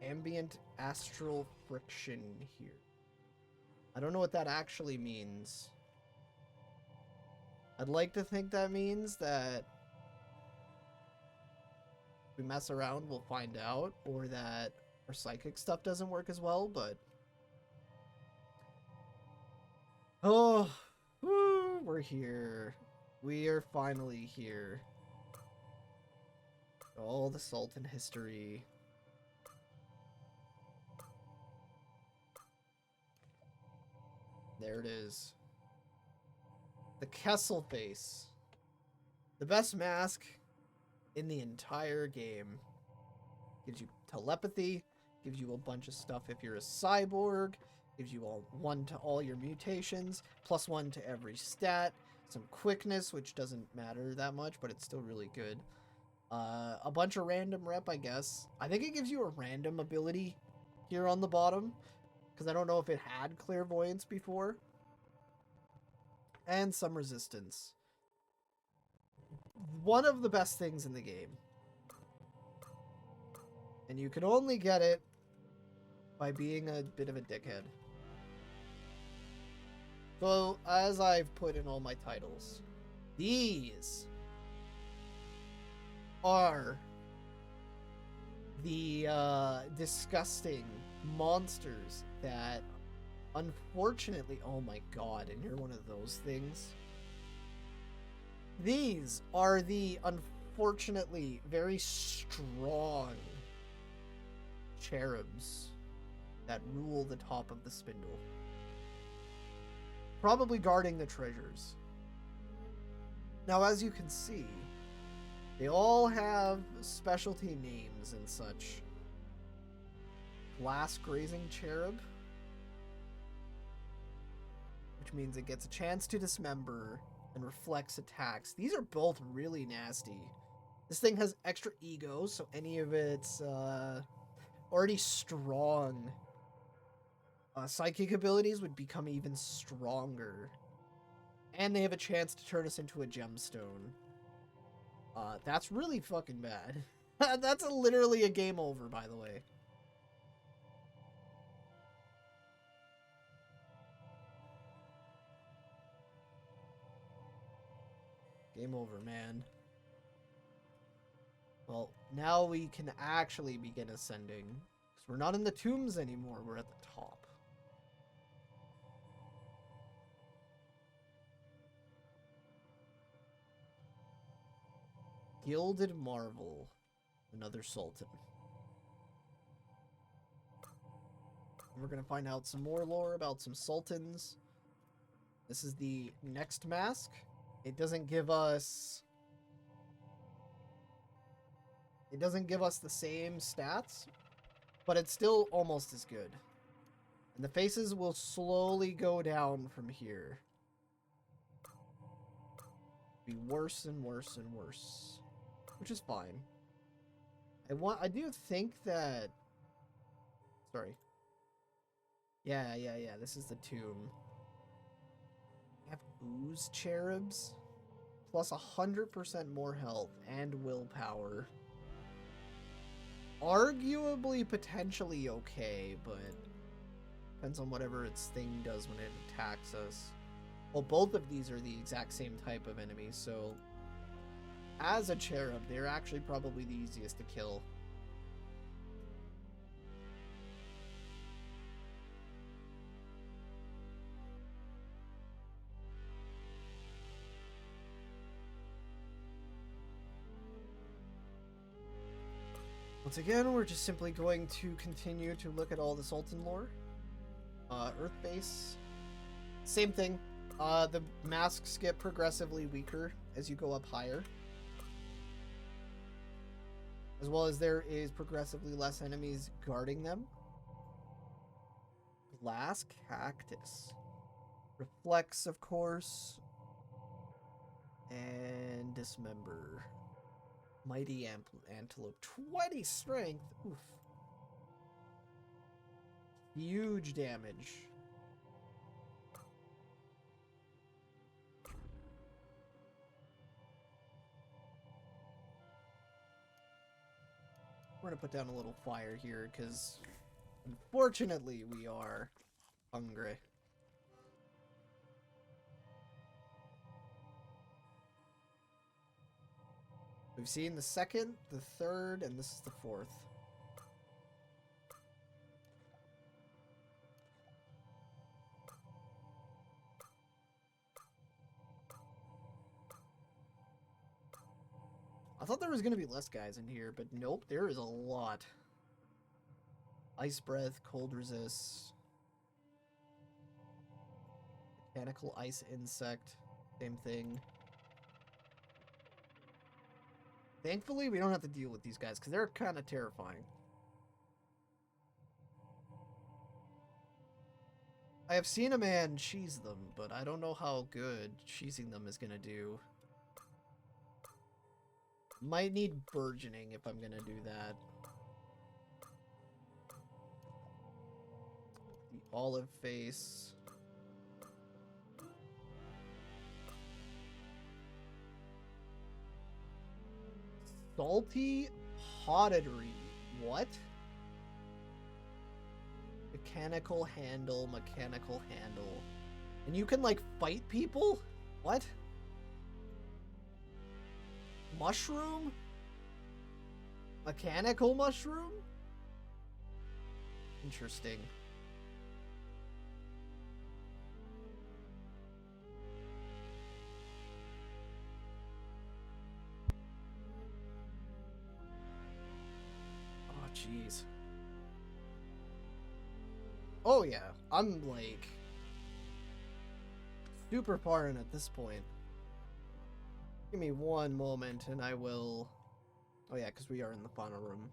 Ambient astral friction here. I don't know what that actually means. I'd like to think that means that if we mess around, we'll find out, or that our psychic stuff doesn't work as well, but... Oh, woo, we're here. We are finally here. All the Sultan history. There it is. The Kessel face. The best mask in the entire game. Gives you telepathy. Gives you a bunch of stuff if you're a cyborg. Gives you one to all your mutations. +1 to every stat. Some quickness, which doesn't matter that much, but it's still really good. A bunch of random rep, I guess. I think it gives you a random ability here on the bottom, because I don't know if it had clairvoyance before. And some resistance. One of the best things in the game. And you can only get it by being a bit of a dickhead. So, as I've put in all my titles, these are the disgusting monsters that unfortunately, oh my god, and you're one of those things. These are the unfortunately very strong cherubs that rule the top of the spindle. Probably guarding the treasures. Now, as you can see, they all have specialty names and such. Glass grazing cherub, which means it gets a chance to dismember and reflects attacks. These are both really nasty. This thing has extra ego, so any of its already strong psychic abilities would become even stronger. And they have a chance to turn us into a gemstone. That's really fucking bad. That's literally a game over, by the way. Game over, man. Well, now we can actually begin ascending. Because we're not in the tombs anymore, we're at the top. Gilded Marvel. Another Sultan. We're going to find out some more lore about some Sultans. This is the next mask. It doesn't give us... It doesn't give us the same stats, but it's still almost as good. And the faces will slowly go down from here. Be worse and worse and worse. Which is fine. I do think that... Sorry. Yeah, this is the tomb. We have ooze cherubs. Plus 100% more health and willpower. Arguably, potentially okay, but depends on whatever its thing does when it attacks us. Well, both of these are the exact same type of enemy, so as a cherub, they're actually probably the easiest to kill. Once again, we're just simply going to continue to look at all the Sultan lore. Earth base. Same thing. The masks get progressively weaker as you go up higher. As well as there is progressively less enemies guarding them. Glass cactus. Reflex, of course. And dismember. Mighty antelope. 20 strength. Oof. Huge damage. We're gonna put down a little fire here because unfortunately we are hungry. We've seen the second, the third, and this is the fourth. I thought there was going to be less guys in here, but nope, there is a lot. Ice breath, cold resist. Mechanical ice insect, same thing. Thankfully, we don't have to deal with these guys because they're kind of terrifying. I have seen a man cheese them, but I don't know how good cheesing them is going to do. Might need burgeoning if I'm going to do that. The olive face. Salty Pottery. What? Mechanical handle, mechanical handle. And you can, like, fight people? What? Mushroom? Mechanical mushroom? Interesting. Oh, jeez. Oh, yeah. I'm, like, super far in at this point. Give me one moment and I will... Oh, yeah, because we are in the final room.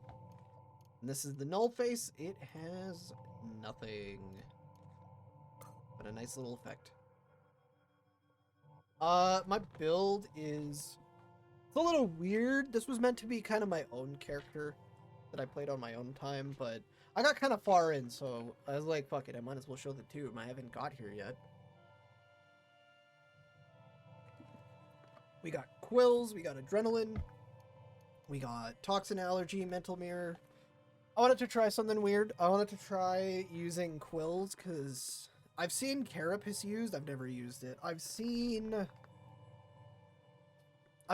And this is the null face. It has nothing. But a nice little effect. My build is... It's a little weird. This was meant to be kind of my own character that I played on my own time, but I got kind of far in, so I was like, fuck it, I might as well show the tomb. I haven't got here yet. We got quills, we got adrenaline, we got toxin allergy, mental mirror. I wanted to try something weird. I wanted to try using quills, because I've seen carapace used, I've never used it. I've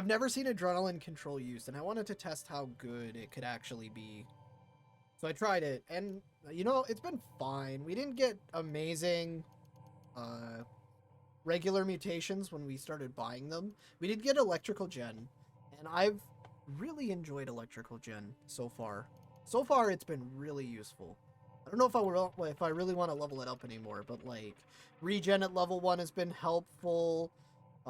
never seen adrenaline control used, and I wanted to test how good it could actually be. So I tried it, and, you know, it's been fine. We didn't get amazing, regular mutations when we started buying them. We did get electrical gen, and I've really enjoyed electrical gen so far. So far, it's been really useful. I don't know if I really want to level it up anymore, but, like, regen at level 1 has been helpful.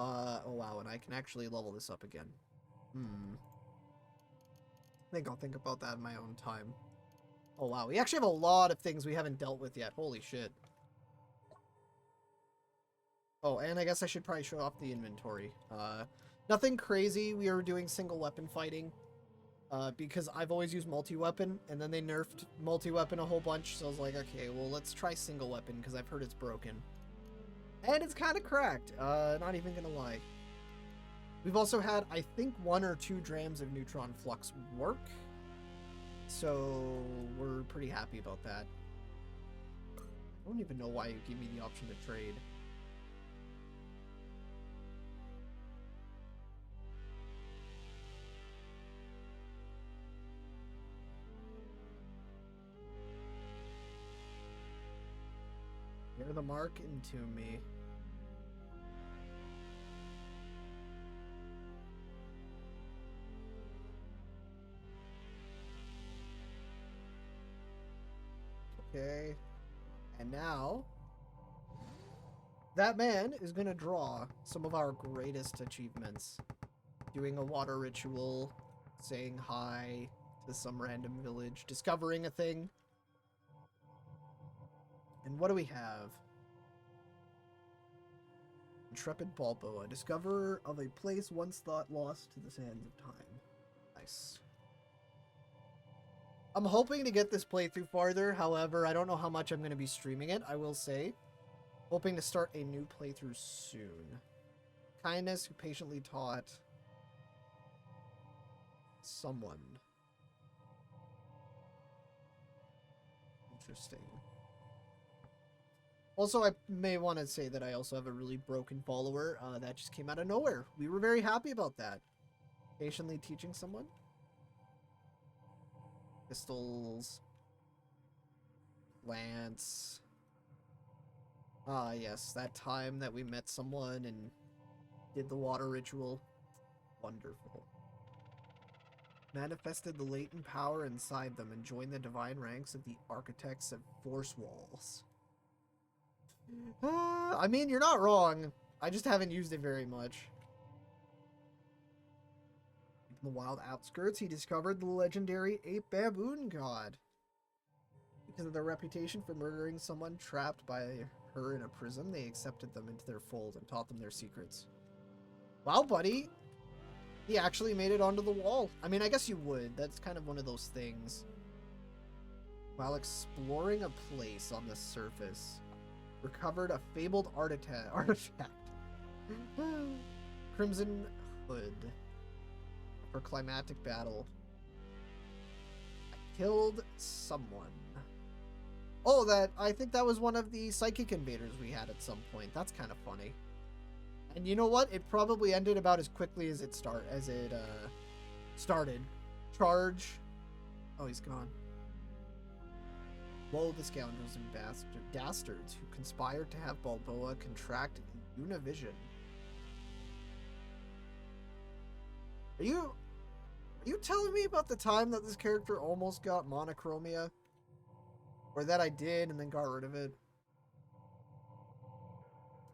Oh wow, and I can actually level this up again. I think I'll think about that in my own time. Oh wow, we actually have a lot of things we haven't dealt with yet. Holy shit. Oh, and I guess I should probably show off the inventory. Nothing crazy. We are doing single weapon fighting. Because I've always used multi-weapon, and then they nerfed multi-weapon a whole bunch, so I was like, okay, well, let's try single weapon, because I've heard it's broken. And it's kind of cracked, not even gonna lie. We've also had, I think, 1 or 2 drams of neutron flux work. So, we're pretty happy about that. I don't even know why you give me the option to trade. Bear the mark into me. And now, that man is going to draw some of our greatest achievements. Doing a water ritual, saying hi to some random village, discovering a thing. And what do we have? Intrepid Balboa, discoverer of a place once thought lost to the sands of time. Nice. I'm hoping to get this playthrough farther. However, I don't know how much I'm going to be streaming it, I will say. Hoping to start a new playthrough soon. Kindness who patiently taught someone. Interesting. Also, I may want to say that I also have a really broken follower that just came out of nowhere. We were very happy about that. Patiently teaching someone. Pistols. Lance. Ah, yes. That time that we met someone and did the water ritual. Wonderful. Manifested the latent power inside them and joined the divine ranks of the architects of Force Walls. I mean, you're not wrong. I just haven't used it very much. In the wild outskirts, he discovered the legendary ape baboon god. Because of their reputation for murdering someone trapped by her in a prison, they accepted them into their fold and taught them their secrets. Wow, buddy. He actually made it onto the wall. I mean, I guess you would. That's kind of one of those things. While exploring a place on the surface, recovered a fabled artifact. Crimson Hood. For climatic battle. I killed someone. Oh, I think that was one of the psychic invaders we had at some point. That's kind of funny. And you know what? It probably ended about as quickly as it started. Charge. Oh, he's gone. Woe the scoundrels and dastards who conspired to have Balboa contract Univision. Are you telling me about the time that this character almost got monochromia? Or that I did and then got rid of it?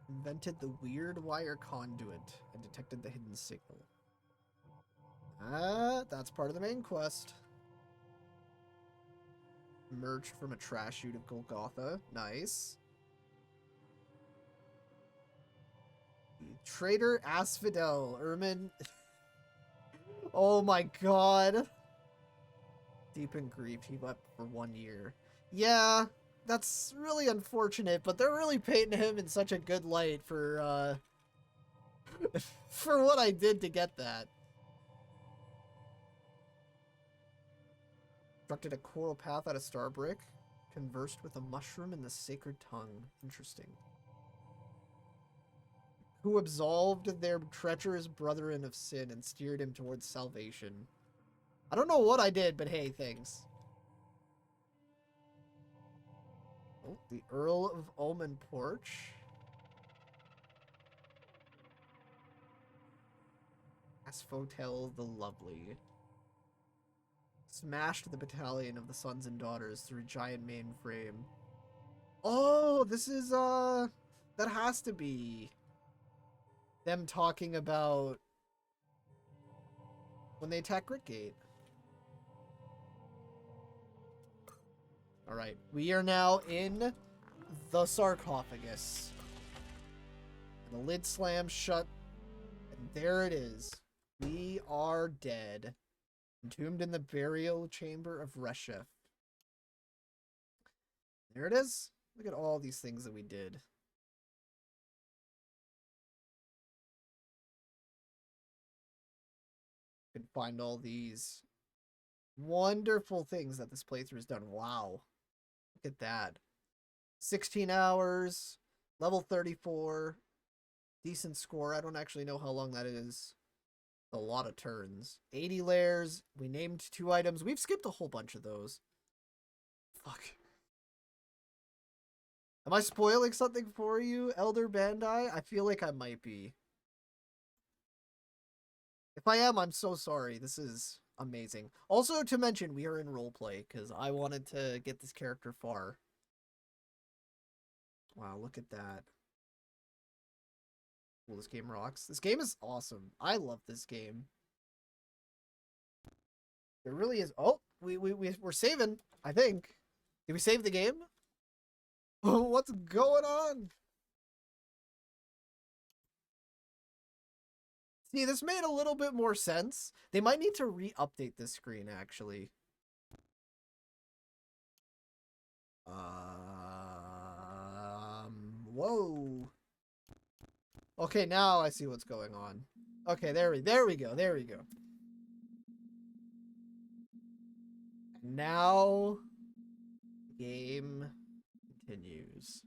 Invented the weird wire conduit and detected the hidden signal. That's part of the main quest. Emerged from a trash chute of Golgotha. Nice. Traitor Asphodel. Ermin. Oh my god. Deep in grief, he wept for 1 year. Yeah, that's really unfortunate, but they're really painting him in such a good light for for what I did to get that. Constructed a coral path out of Starbrick. Conversed with a mushroom in the sacred tongue. Interesting. Who absolved their treacherous brethren of sin and steered him towards salvation. I don't know what I did, but hey, thanks. Oh, the Earl of Omen Porch. Asphodel the Lovely. Smashed the battalion of the sons and daughters through a giant mainframe. Oh, this is, that has to be them talking about when they attack Gritgate. Alright, we are now in the sarcophagus. The lid slams shut, and there it is. We are dead. Entombed in the burial chamber of Reshef. There it is. Look at all these things that we did. You can find all these wonderful things that this playthrough has done. Wow. Look at that. 16 hours. Level 34. Decent score. I don't actually know how long that is. A lot of turns. 80 layers. We named 2 items. We've skipped a whole bunch of those. Fuck. Am I spoiling something for you, Elder Bandai? I feel like I might be. If I am, I'm so sorry. This is amazing. Also, to mention, we are in roleplay, because I wanted to get this character far. Wow, look at that. Well, this game rocks. This game is awesome. I love this game. It really is. Oh, we're saving, I think. Did we save the game? Oh, what's going on? See, this made a little bit more sense. They might need to re-update this screen, actually. Whoa. Okay, now I see what's going on. Okay, there we go. There we go. Now, game continues.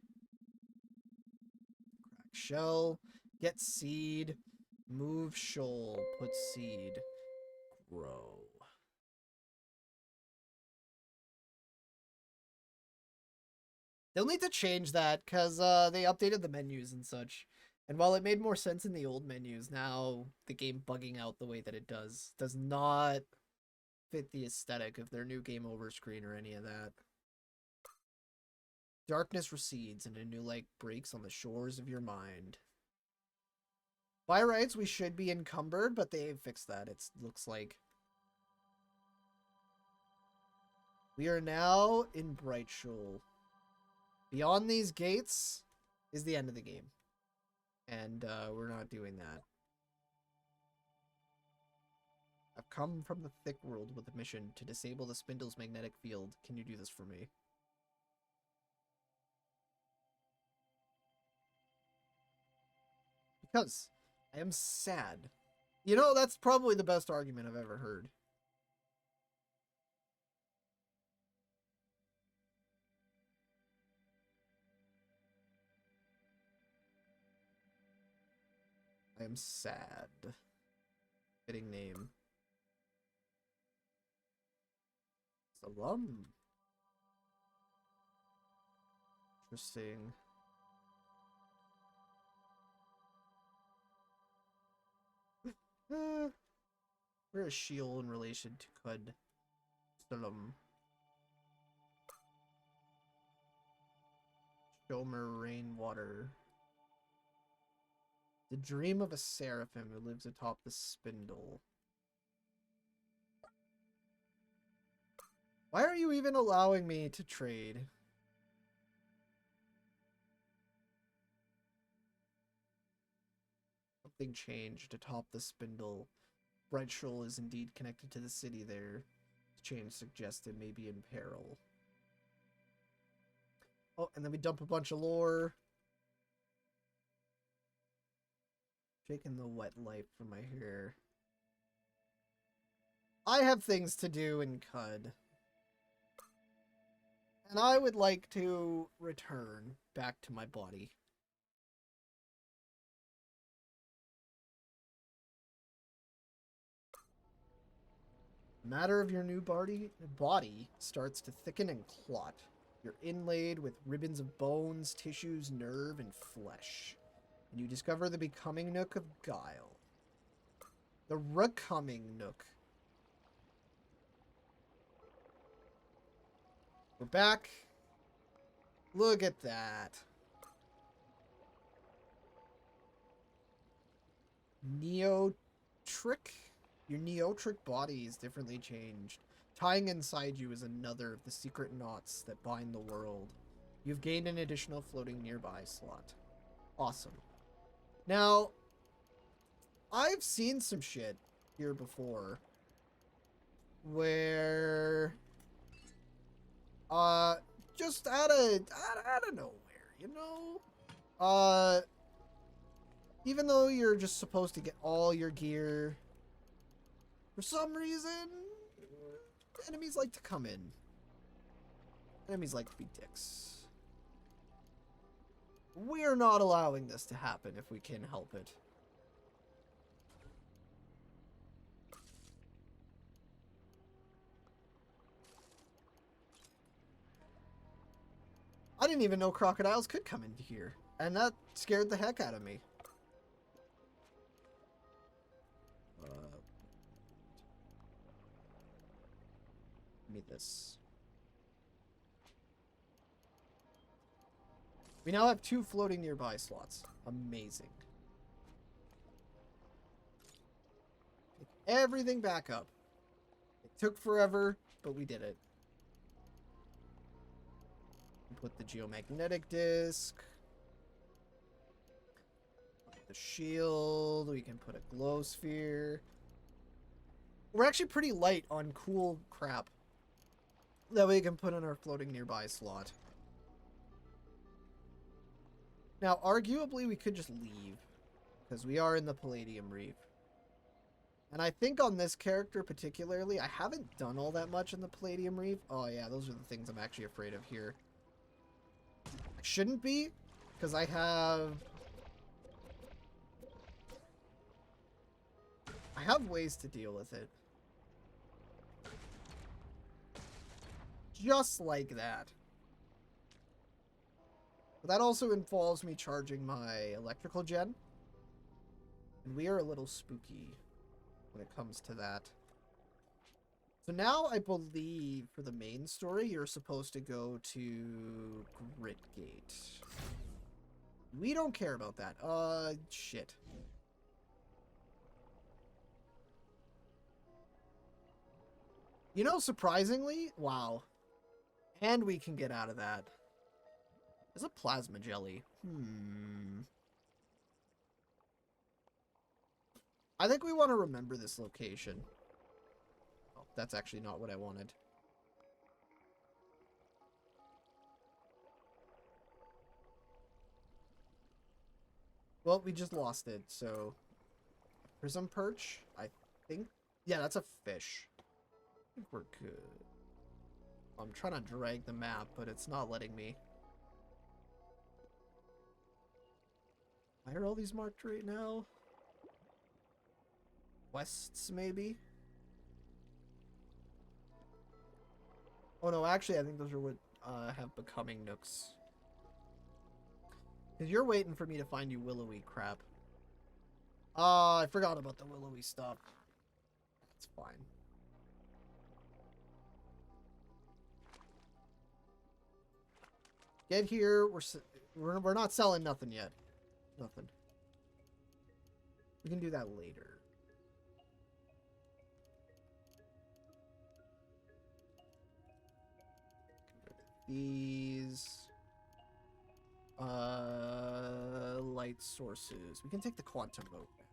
Crack shell, get seed, move shoal, put seed, grow. They'll need to change that because they updated the menus and such. And while it made more sense in the old menus, now the game bugging out the way that it does not fit the aesthetic of their new game over screen or any of that. Darkness recedes and a new light breaks on the shores of your mind. By rights, we should be encumbered, but they fixed that, it looks like. We are now in Bright Shoal. Beyond these gates is the end of the game. And we're not doing that. I've come from the thick world with a mission to disable the spindle's magnetic field. Can you do this for me? Because I am sad. You know, that's probably the best argument I've ever heard. I am sad. Fitting name. Salum. Interesting. Where is Sheol in relation to Qud? Salum. Shomer Rainwater. The dream of a seraphim who lives atop the spindle. Why are you even allowing me to trade? Something changed atop the spindle. Bright Shoal is indeed connected to the city there. The change suggests it may be in peril. Oh, and then we dump a bunch of lore. Shaking the wet life from my hair. I have things to do in Qud. And I would like to return back to my body. Matter of your new body starts to thicken and clot. You're inlaid with ribbons of bones, tissues, nerve, and flesh. And you discover the becoming nook of guile. The recoming nook. We're back. Look at that. Neotric? Your neotric body is differently changed. Tying inside you is another of the secret knots that bind the world. You've gained an additional floating nearby slot. Awesome. Now, I've seen some shit here before where just out of nowhere, you know? Even though you're just supposed to get all your gear, for some reason, enemies like to come in. Enemies like to be dicks. We're not allowing this to happen if we can help it. I didn't even know crocodiles could come into here, and that scared the heck out of me. Give me this. We now have 2 floating nearby slots. Amazing. Pick everything back up. It took forever, but we did it. Put the geomagnetic disc. Put the shield. We can put a glow sphere. We're actually pretty light on cool crap that we can put in our floating nearby slot. Now, arguably, we could just leave, because we are in the Palladium Reef. And I think on this character particularly, I haven't done all that much in the Palladium Reef. Oh yeah, those are the things I'm actually afraid of here. I shouldn't be, because I have ways to deal with it. Just like that. But that also involves me charging my electrical gen. And we are a little spooky when it comes to that. So now I believe for the main story, you're supposed to go to Gritgate. We don't care about that. Shit. You know, surprisingly, wow. And we can get out of that. There's a plasma jelly. I think we want to remember this location. Oh, that's actually not what I wanted. Well, we just lost it, so... Prism perch, I think... Yeah, that's a fish. I think we're good. I'm trying to drag the map, but it's not letting me. Why are all these marked right now? Quests, maybe? Oh no, actually, I think those are what have becoming nooks. Because you're waiting for me to find you willowy crap. I forgot about the willowy stuff. That's fine. Get here. We're not selling nothing yet. Nothing. We can do that later. These light sources. We can take the quantum mode now.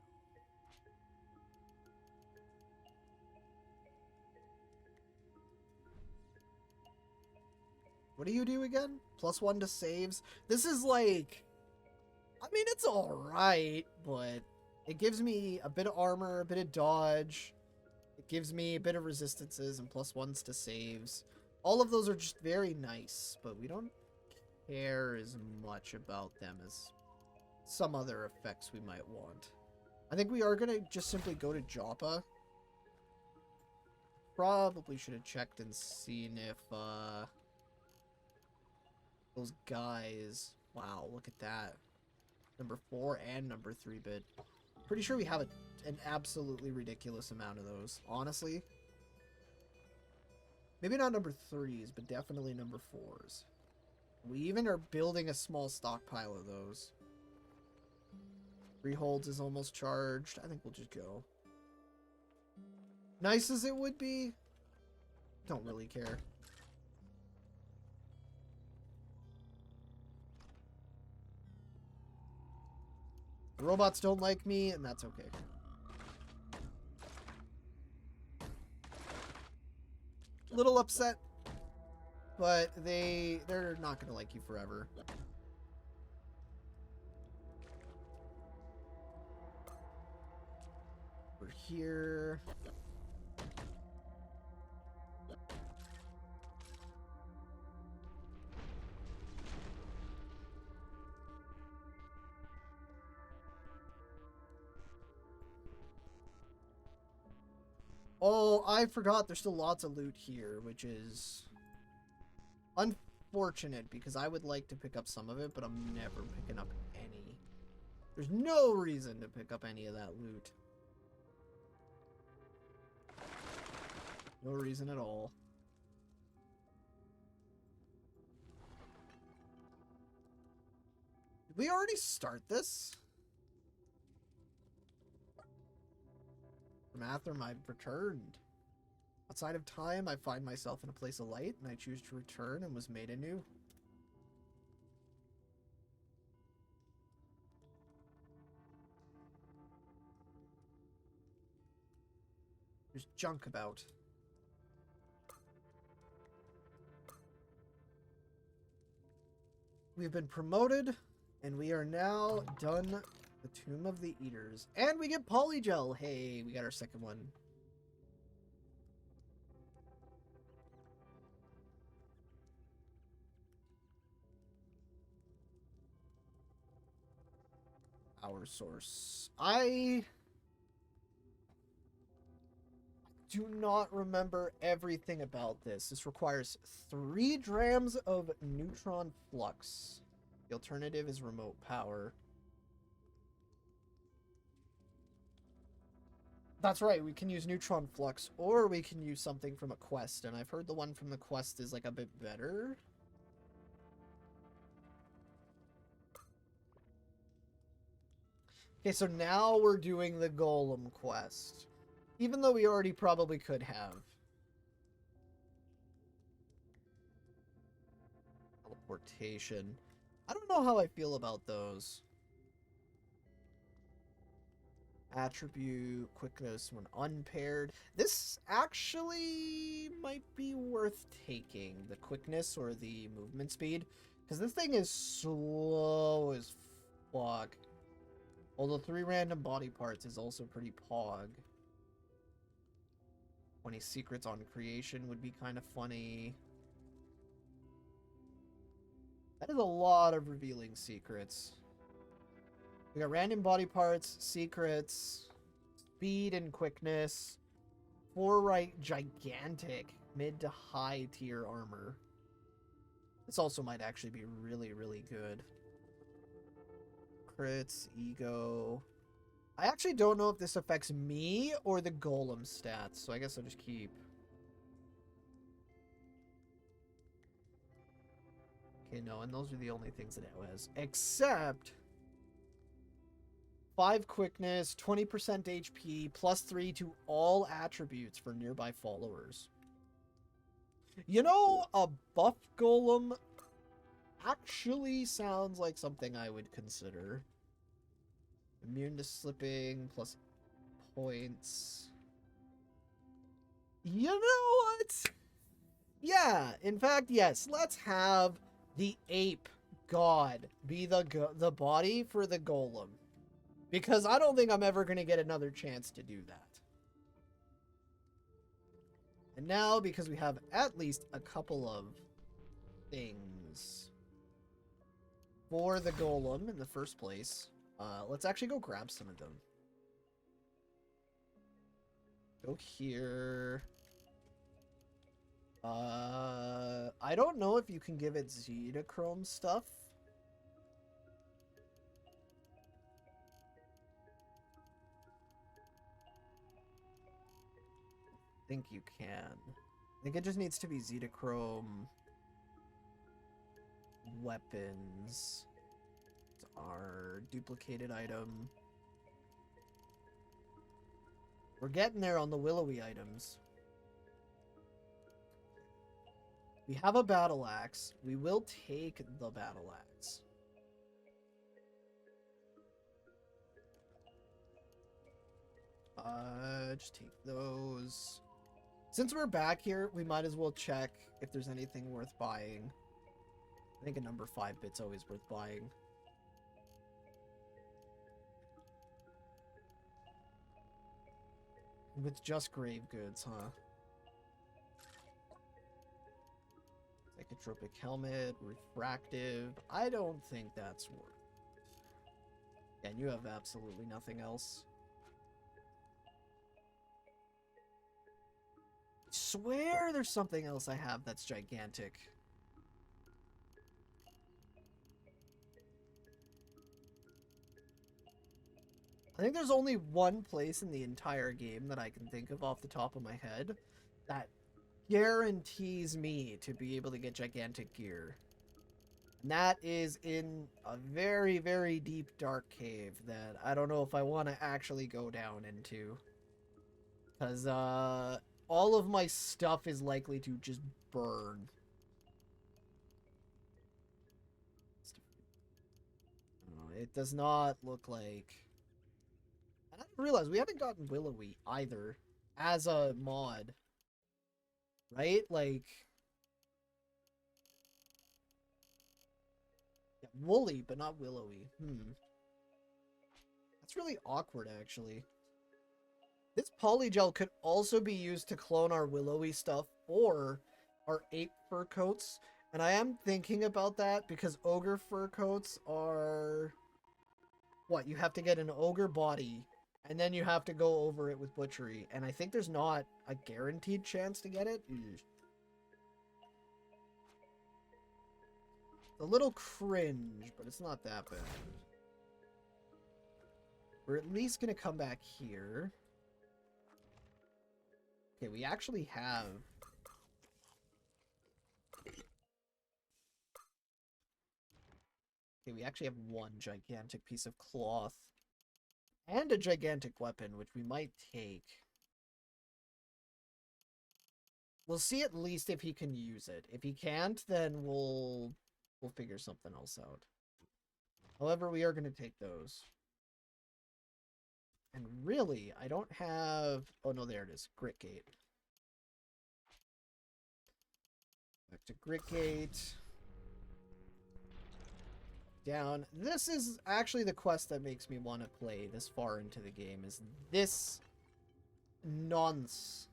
What do you do again? +1 to saves. This is like, I mean, it's alright, but it gives me a bit of armor, a bit of dodge. It gives me a bit of resistances and +1s to saves. All of those are just very nice, but we don't care as much about them as some other effects we might want. I think we are going to just simply go to Joppa. Probably should have checked and seen if those guys... Wow, look at that. Number 4 and number 3-bit. Pretty sure we have an absolutely ridiculous amount of those, honestly. Maybe not number 3s, but definitely number 4s. We even are building a small stockpile of those. 3 holds is almost charged. I think we'll just go. Nice as it would be, don't really care. The robots don't like me, and that's okay. Little upset, but they're not gonna like you forever. We're here. Oh, I forgot there's still lots of loot here, which is unfortunate because I would like to pick up some of it, but I'm never picking up any. There's no reason to pick up any of that loot. No reason at all. Did we already start this? From Atherim, I've returned. Outside of time, I find myself in a place of light, and I choose to return and was made anew. There's junk about. We've been promoted, and we are now done the Tomb of the Eaters. And we get Polygel! Hey, we got our second one. Our source. I do not remember everything about this. This requires 3 drams of neutron flux. The alternative is remote power. That's right, we can use neutron flux, or we can use something from a quest, and I've heard the one from the quest is like a bit better. Okay, so now we're doing the Golem quest. Even though we already probably could have. Teleportation. I don't know how I feel about those. Attribute, quickness when unpaired. This actually might be worth taking. The quickness or the movement speed. Because this thing is slow as fuck. Although 3 random body parts is also pretty pog. 20 secrets on creation would be kind of funny. That is a lot of revealing secrets. We got random body parts, secrets, speed and quickness, 4 right gigantic mid to high tier armor. This also might actually be really, really good. Crits, ego. I actually don't know if this affects me or the golem stats, so I guess I'll just keep. Okay, no, and those are the only things that it has. Except 5 quickness, 20% HP, plus 3 to all attributes for nearby followers. You know, a buff golem actually sounds like something I would consider. Immune to slipping, plus points. You know what? Yeah, in fact, yes. Let's have the ape god be the body for the golem. Because I don't think I'm ever going to get another chance to do that. And now, because we have at least a couple of things for the golem in the first place, let's actually go grab some of them. Go here. I don't know if you can give it Zetachrome stuff. I think you can. I think it just needs to be Zetachrome weapons. It's our duplicated item. We're getting there on the willowy items. We have a battle axe. We will take the battle axe. Just take those. Since we're back here, we might as well check if there's anything worth buying. I think a number 5 bit's always worth buying. With just grave goods, huh? Psychotropic helmet, refractive. I don't think that's worth. Yeah, and you have absolutely nothing else. I swear there's something else I have that's gigantic. I think there's only one place in the entire game that I can think of off the top of my head that guarantees me to be able to get gigantic gear. And that is in a very, very deep, dark cave that I don't know if I want to actually go down into. Because, all of my stuff is likely to just burn. It does not look like... I didn't realize we haven't gotten Willowy either as a mod. Right? Like... Yeah, woolly, but not willowy. That's really awkward, actually. This polygel could also be used to clone our willowy stuff or our ape fur coats. And I am thinking about that because ogre fur coats are... What? You have to get an ogre body and then you have to go over it with butchery. And I think there's not a guaranteed chance to get it. A little cringe, but it's not that bad. We're at least going to come back here. Okay, we actually have... Okay, we actually have one gigantic piece of cloth. And a gigantic weapon, which we might take. We'll see at least if he can use it. If he can't, then we'll figure something else out. However, we are going to take those. And really, I don't have... Oh, no, there it is. Grit Gate. Back to Grit Gate. Down. This is actually the quest that makes me want to play this far into the game. Is this nonce,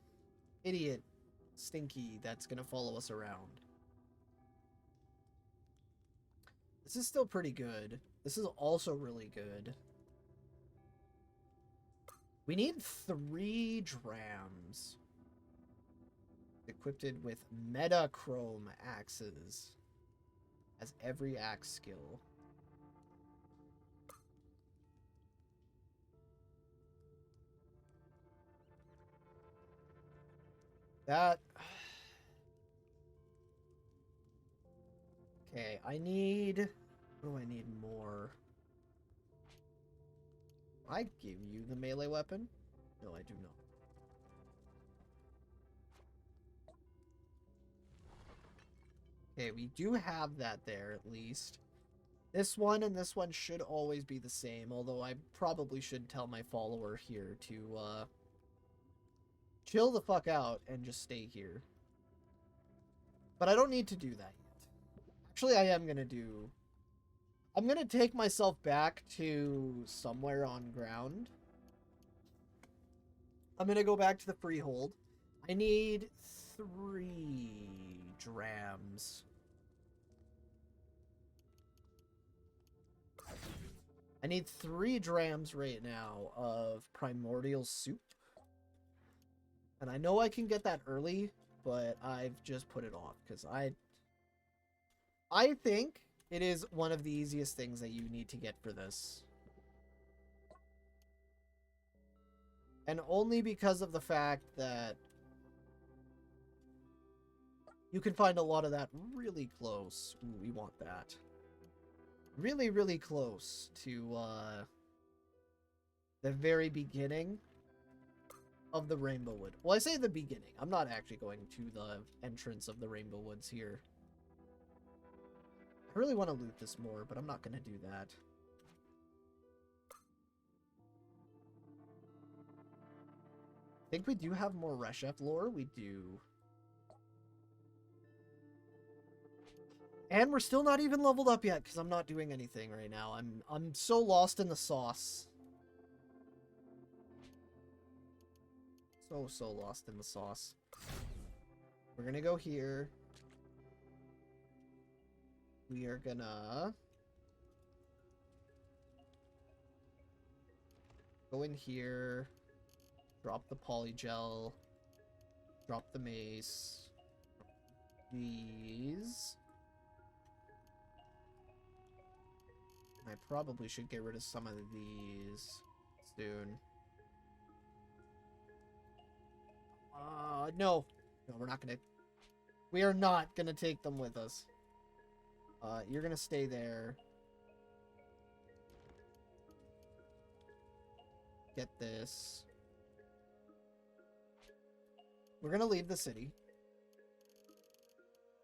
idiot, stinky that's going to follow us around. This is still pretty good. This is also really good. We need 3 drams. Equipped with metachrome axes. As every axe skill. That... Okay, I need... What do I need more? I give you the melee weapon? No, I do not. Okay, we do have that there at least. This one and this one should always be the same, although I probably should tell my follower here to chill the fuck out and just stay here. But I don't need to do that yet. Actually, I am gonna do... I'm gonna take myself back to somewhere on ground. I'm gonna go back to the freehold. I need 3 drams. I need 3 drams right now of primordial soup. And I know I can get that early, but I've just put it off because I think it is one of the easiest things that you need to get for this. And only because of the fact that you can find a lot of that really close. Ooh, we want that. Really, really close to the very beginning of the Rainbow Wood. Well, I say the beginning. I'm not actually going to the entrance of the Rainbow Woods here. I really want to loot this more, but I'm not going to do that. I think we do have more Reshef lore. We do. And we're still not even leveled up yet because I'm not doing anything right now. I'm so lost in the sauce. So lost in the sauce. We're gonna go here. We are gonna go in here. Drop the polygel. Drop the mace. These. I probably should get rid of some of these soon. No. No, we're not gonna... We are not gonna take them with us. You're gonna stay there. Get this. We're gonna leave the city.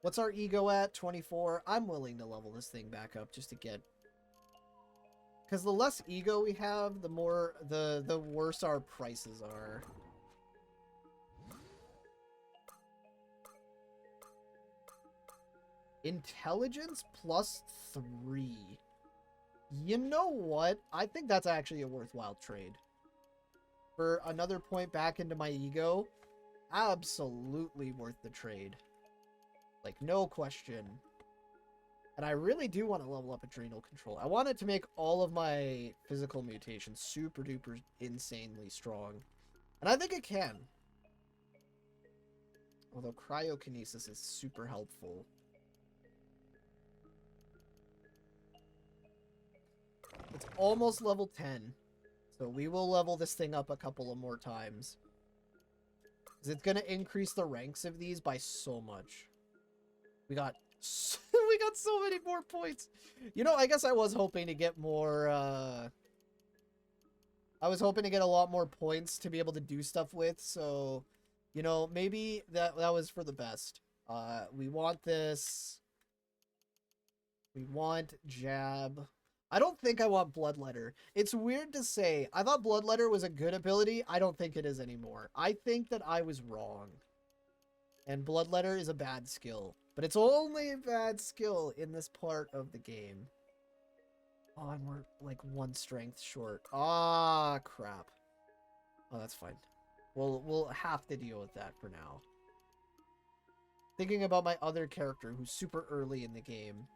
What's our ego at? 24. I'm willing to level this thing back up just to get... Because the less ego we have, the more... the worse our prices are. Intelligence plus 3. You know what? I think that's actually a worthwhile trade. For another point back into my ego, absolutely worth the trade. Like, no question. And I really do want to level up adrenal control. I want it to make all of my physical mutations super duper insanely strong. And I think it can. Although cryokinesis is super helpful. It's almost level 10. So we will level this thing up a couple of more times. Because it's going to increase the ranks of these by so much. We got so many more points. You know, I guess I was hoping to get more... I was hoping to get a lot more points to be able to do stuff with. So, you know, maybe that was for the best. We want this. We want jab. I don't think I want Bloodletter. It's weird to say. I thought Bloodletter was a good ability. I don't think it is anymore. I think that I was wrong. And Bloodletter is a bad skill. But it's only a bad skill in this part of the game. Oh, and we're like 1 strength short. Ah, crap. Oh, that's fine. We'll have to deal with that for now. Thinking about my other character who's super early in the game.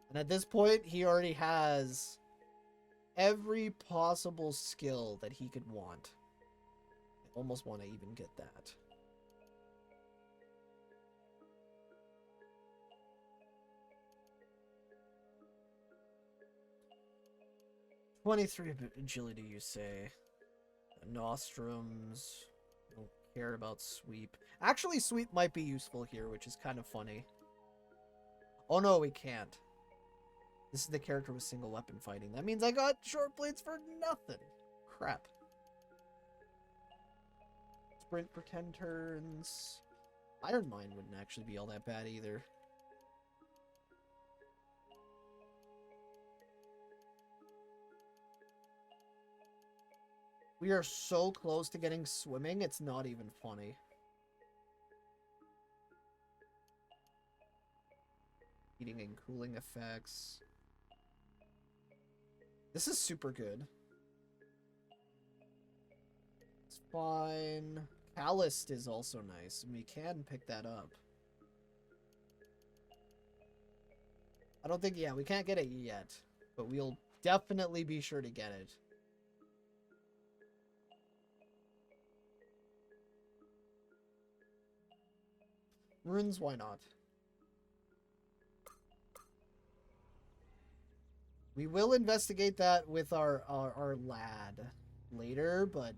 And at this point, he already has every possible skill that he could want. I almost want to even get that. (23) agility, you say. Nostrums. Don't care about sweep. Actually, sweep might be useful here, which is kind of funny. Oh no, we can't. This is the character with single weapon fighting. That means I got short blades for nothing. Crap. Sprint for 10 turns. Iron Mine wouldn't actually be all that bad either. We are so close to getting swimming, it's not even funny. Heating and cooling effects. This is super good. It's fine. Calloused is also nice, and we can pick that up. I don't think, yeah, we can't get it yet, but we'll definitely be sure to get it. Runes, why not? We will investigate that with our lad later, but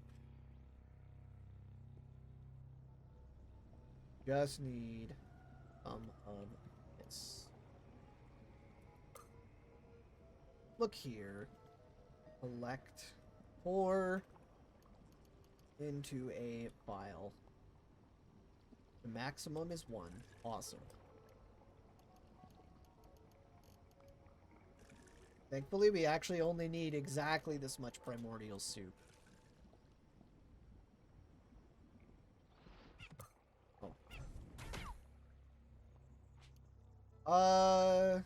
just need some of this. Look here. Collect, pour into a vial. The maximum is 1. Awesome. Thankfully, we actually only need exactly this much primordial soup. Oh.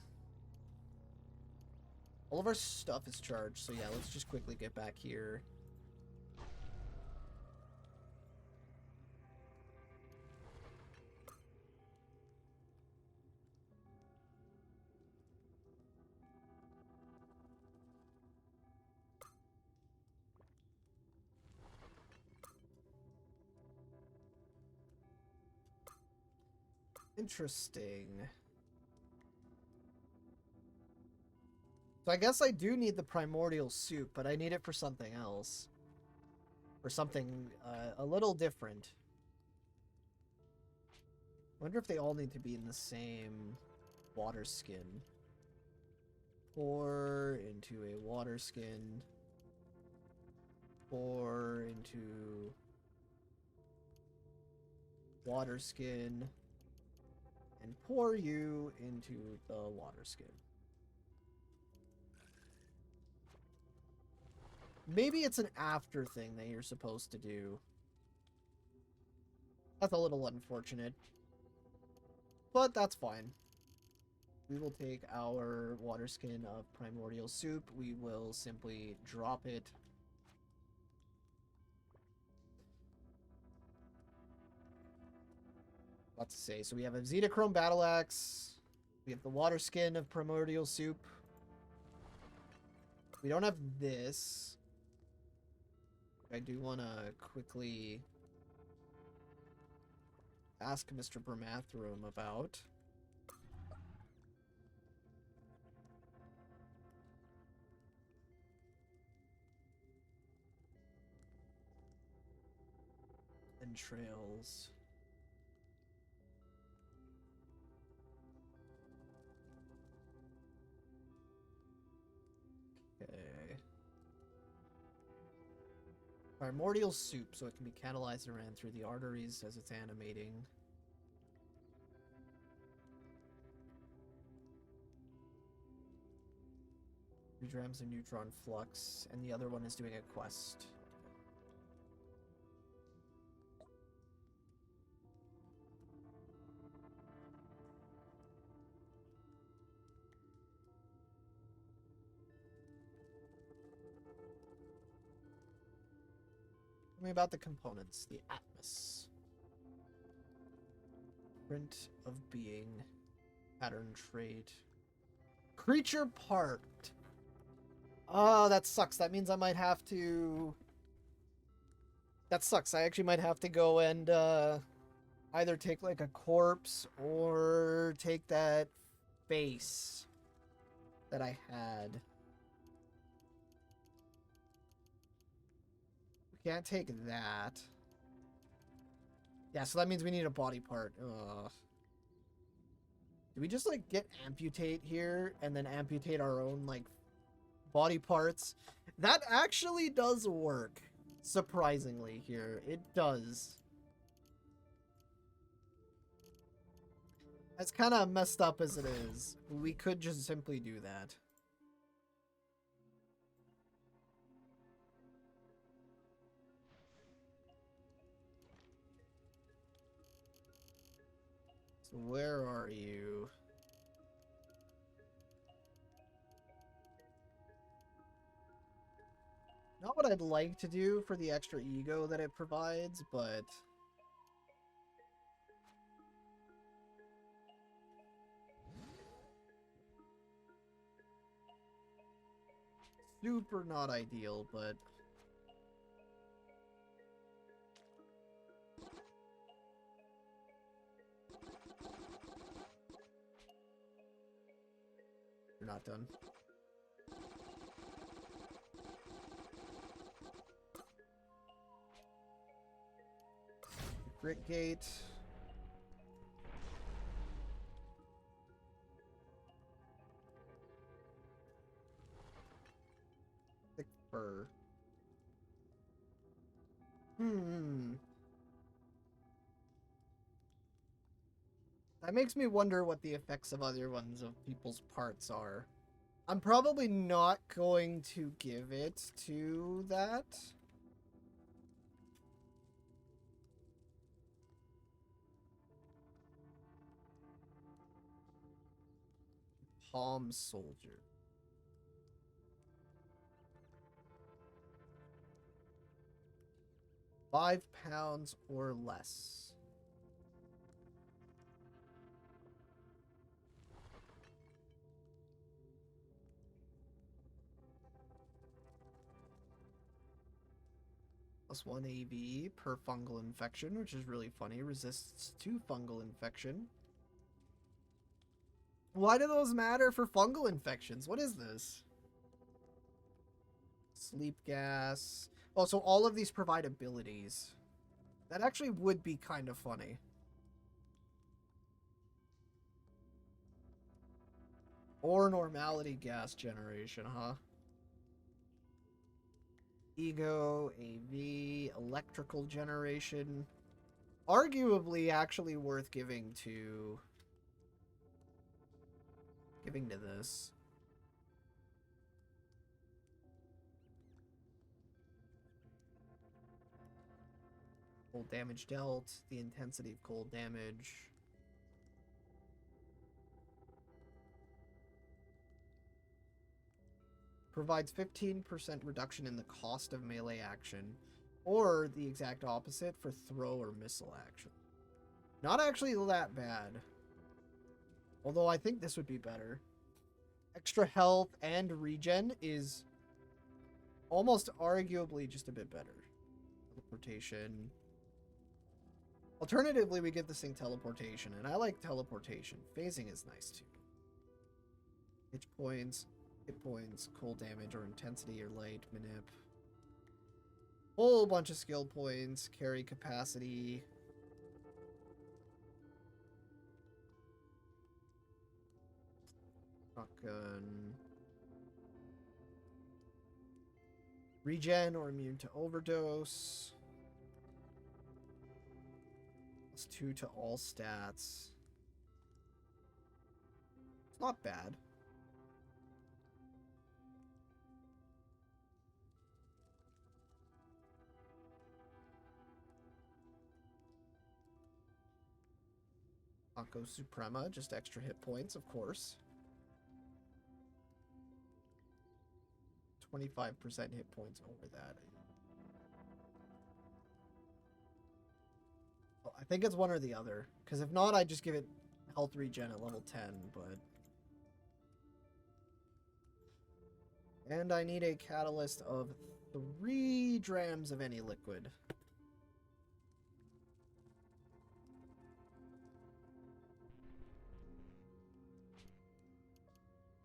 All of our stuff is charged, so yeah, let's just quickly get back here. Interesting. So I guess I do need the primordial soup, but I need it for something else. For something a little different. I wonder if they all need to be in the same water skin. Pour into a water skin. Pour into water skin. And pour you into the water skin. Maybe it's an after thing that you're supposed to do. That's a little unfortunate. But that's fine. We will take our water skin of primordial soup. We will simply drop it. What to say? So we have a Zetachrome Battle Axe. We have the water skin of primordial soup. We don't have this. I do want to quickly ask Mr. Bermathrum about. Entrails. Okay. Primordial soup, so it can be catalyzed and ran through the arteries as it's animating. 3 grams of neutron flux, and the other one is doing a quest. Tell me about the components. The Atmos. Print of being. Pattern trait. Creature part. Oh, that sucks. That means I might have to... That sucks. I actually might have to go and either take like a corpse or take that face that I had. We can't take that. Yeah, so that means we need a body part. Ugh. Do we just like get amputate here and then amputate our own like body parts? That actually does work. Surprisingly here. It does. As kind of messed up as it is, we could just simply do that. So where are you? Not what I'd like to do for the extra ego that it provides, but... super not ideal, but... You're not done. Brick gate. Thick fur. That makes me wonder what the effects of other ones of people's parts are. I'm probably not going to give it to that. Palm soldier. £5 or less. +1 AV per fungal infection, which is really funny. Resists to fungal infection. Why do those matter for fungal infections? What is this? Sleep gas. Oh, so all of these provide abilities. That actually would be kind of funny. Or normality gas generation, huh? Ego, AV, electrical generation. Arguably actually worth giving to this. Cold damage dealt, the intensity of cold damage. Provides 15% reduction in the cost of melee action, or the exact opposite for throw or missile action. Not actually that bad. Although I think this would be better. Extra health and regen is almost arguably just a bit better. Teleportation. Alternatively, we get this thing teleportation, and I like teleportation. Phasing is nice too. Hit points, cold damage, or intensity, or light, manip. Whole bunch of skill points, carry capacity. Shotgun. Regen or immune to overdose. +2 to all stats. It's not bad. Taco Suprema, just extra hit points, of course. 25% hit points over that. Well, I think it's one or the other. Because if not, I'd just give it health regen at level 10, but... And I need a catalyst of 3 drams of any liquid.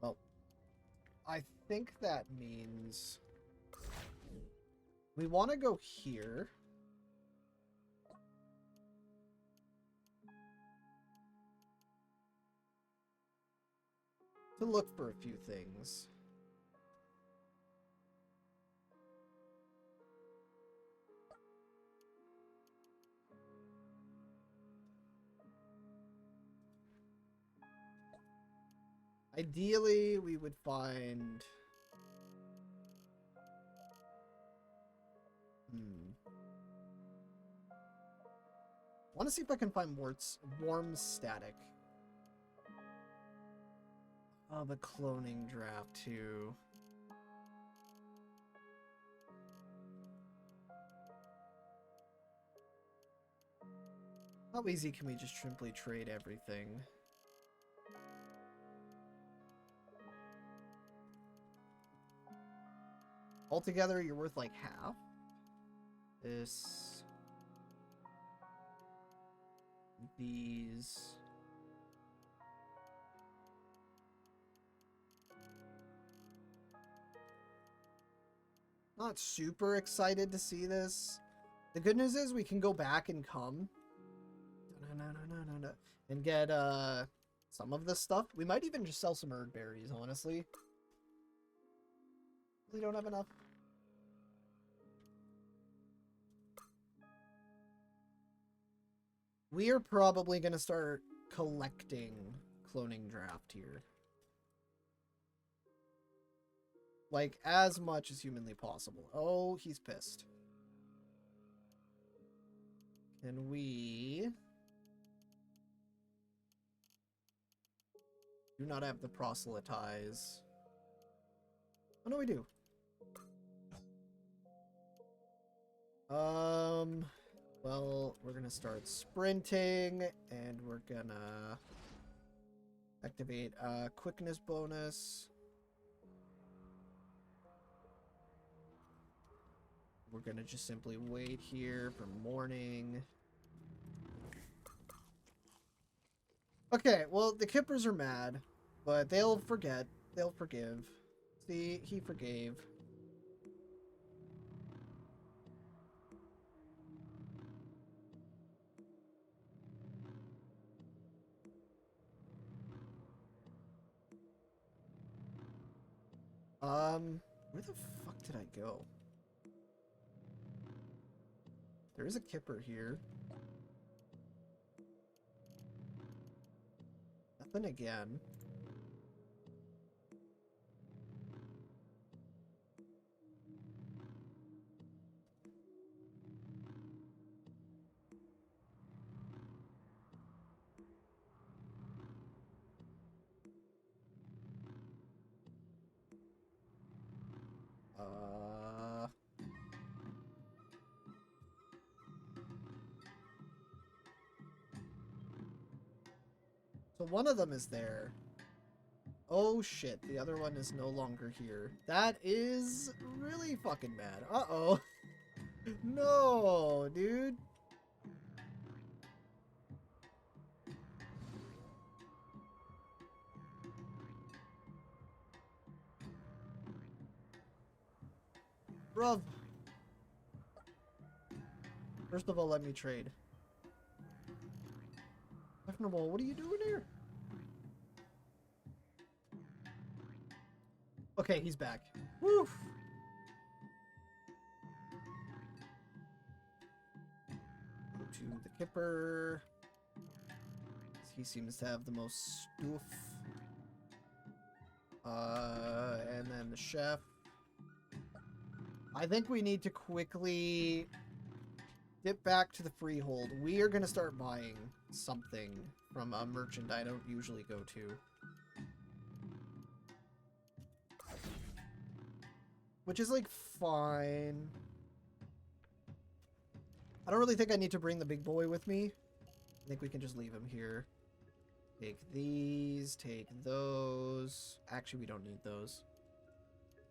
Well, I think that means we want to go here. To look for a few things. Ideally, we would find... I want to see if I can find warm static. Oh, the cloning draft, too. How easy can we just simply trade everything? Altogether, you're worth like half. This. These. Not super excited to see this. The good news is we can go back and come. And get some of this stuff. We might even just sell some Erd berries, honestly. We don't have enough. We are probably going to start collecting cloning draft here. Like, as much as humanly possible. Oh, he's pissed. Can we... do not have the proselytize. Oh, no, we do. Well, we're gonna start sprinting, and we're gonna activate a quickness bonus. We're gonna just simply wait here for morning. Okay, well, the Kippers are mad, but they'll forget. They'll forgive. See, he forgave. Where the fuck did I go? There is a kipper here. Nothing again. So one of them is there. Oh shit, the other one is no longer here. That is really fucking bad. Uh-oh. No, dude. Bruv. First of all, let me trade. Second of all, what are you doing here? Okay, he's back. Woo! Go to the Kipper. He seems to have the most stuff. And then the chef. I think we need to quickly dip back to the freehold. We are going to start buying something from a merchant I don't usually go to. Which is, like, fine. I don't really think I need to bring the big boy with me. I think we can just leave him here. Take these, take those. Actually, we don't need those.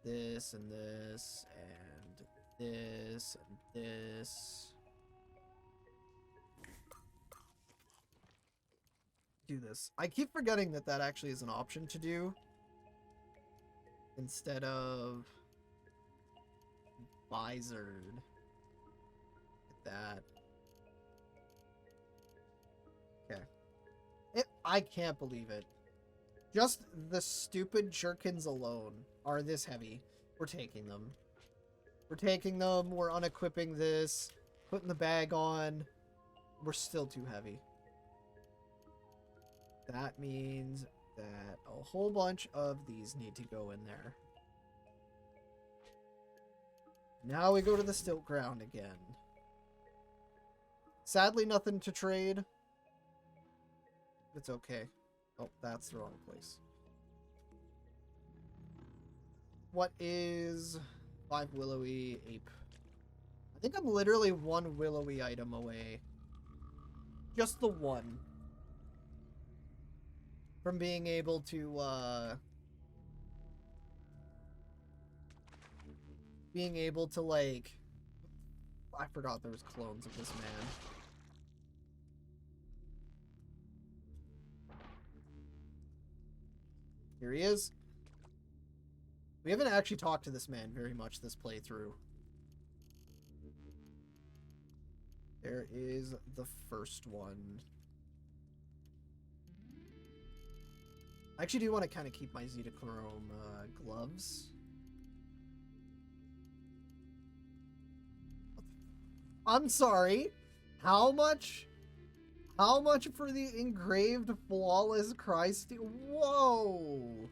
This and this and this and this. Do this. I keep forgetting that that actually is an option to do. Instead of Bizard. Like that. Okay. I can't believe it. Just the stupid jerkins alone are this heavy. We're taking them. We're taking them. We're unequipping this. Putting the bag on. We're still too heavy. That means that a whole bunch of these need to go in there. Now we go to the stilt ground again. Sadly, nothing to trade. It's okay. Oh, that's the wrong place. What is 5 willowy ape? I think I'm literally 1 willowy item away. Just the one. From being able to, being able to, like... I forgot there was clones of this man. Here he is. We haven't actually talked to this man very much this playthrough. There is the first one. I actually do want to kind of keep my Zetachrome gloves. I'm sorry. How much? How much for the engraved flawless Christ? Whoa!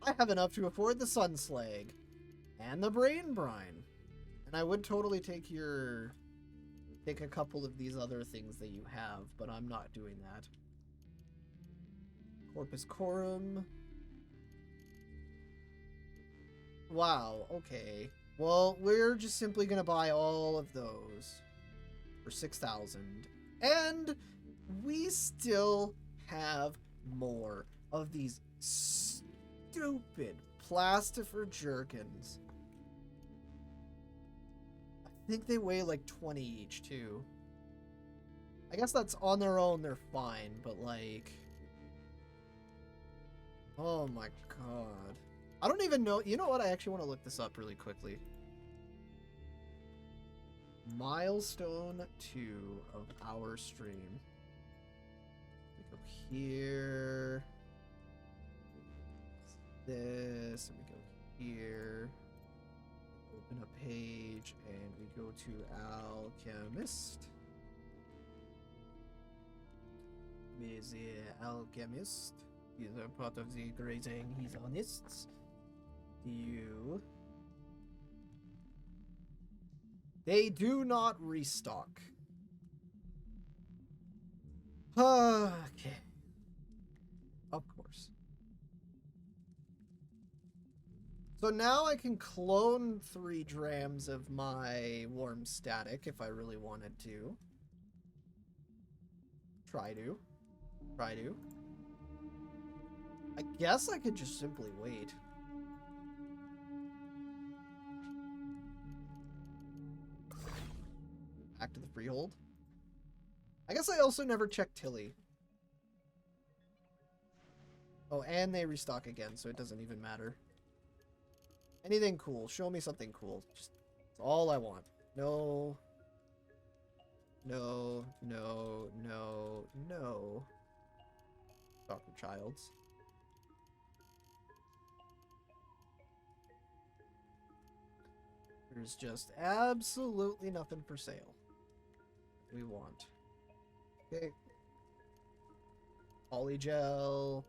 I have enough to afford the Sun Slag and the Brain Brine. And I would totally take your... take a couple of these other things that you have, but I'm not doing that. Corpus Corum. Wow, okay. Well, we're just simply gonna buy all of those for 6,000. And we still have more of these stupid plastifer jerkins. I think they weigh like 20 each, too. I guess that's on their own, they're fine, but like... oh my god. I don't even know... you know what? I actually want to look this up really quickly. Milestone 2 of our stream. We go here. this, and we go here. Open a page, and we go to Alchemist. Is the Alchemist. He's a part of the grazing. He's honest. They do not restock. Okay. Of course. So now I can clone 3 drams of my warm static if I really wanted to. Try to. I guess I could just simply wait. Back to the freehold. I guess I also never checked Tilly. Oh, and they restock again, so it doesn't even matter. Anything cool. Show me something cool. Just, that's all I want. No. No. No. No. No. Dr. Childs. There's just absolutely nothing for sale. We want. Okay. Polygel.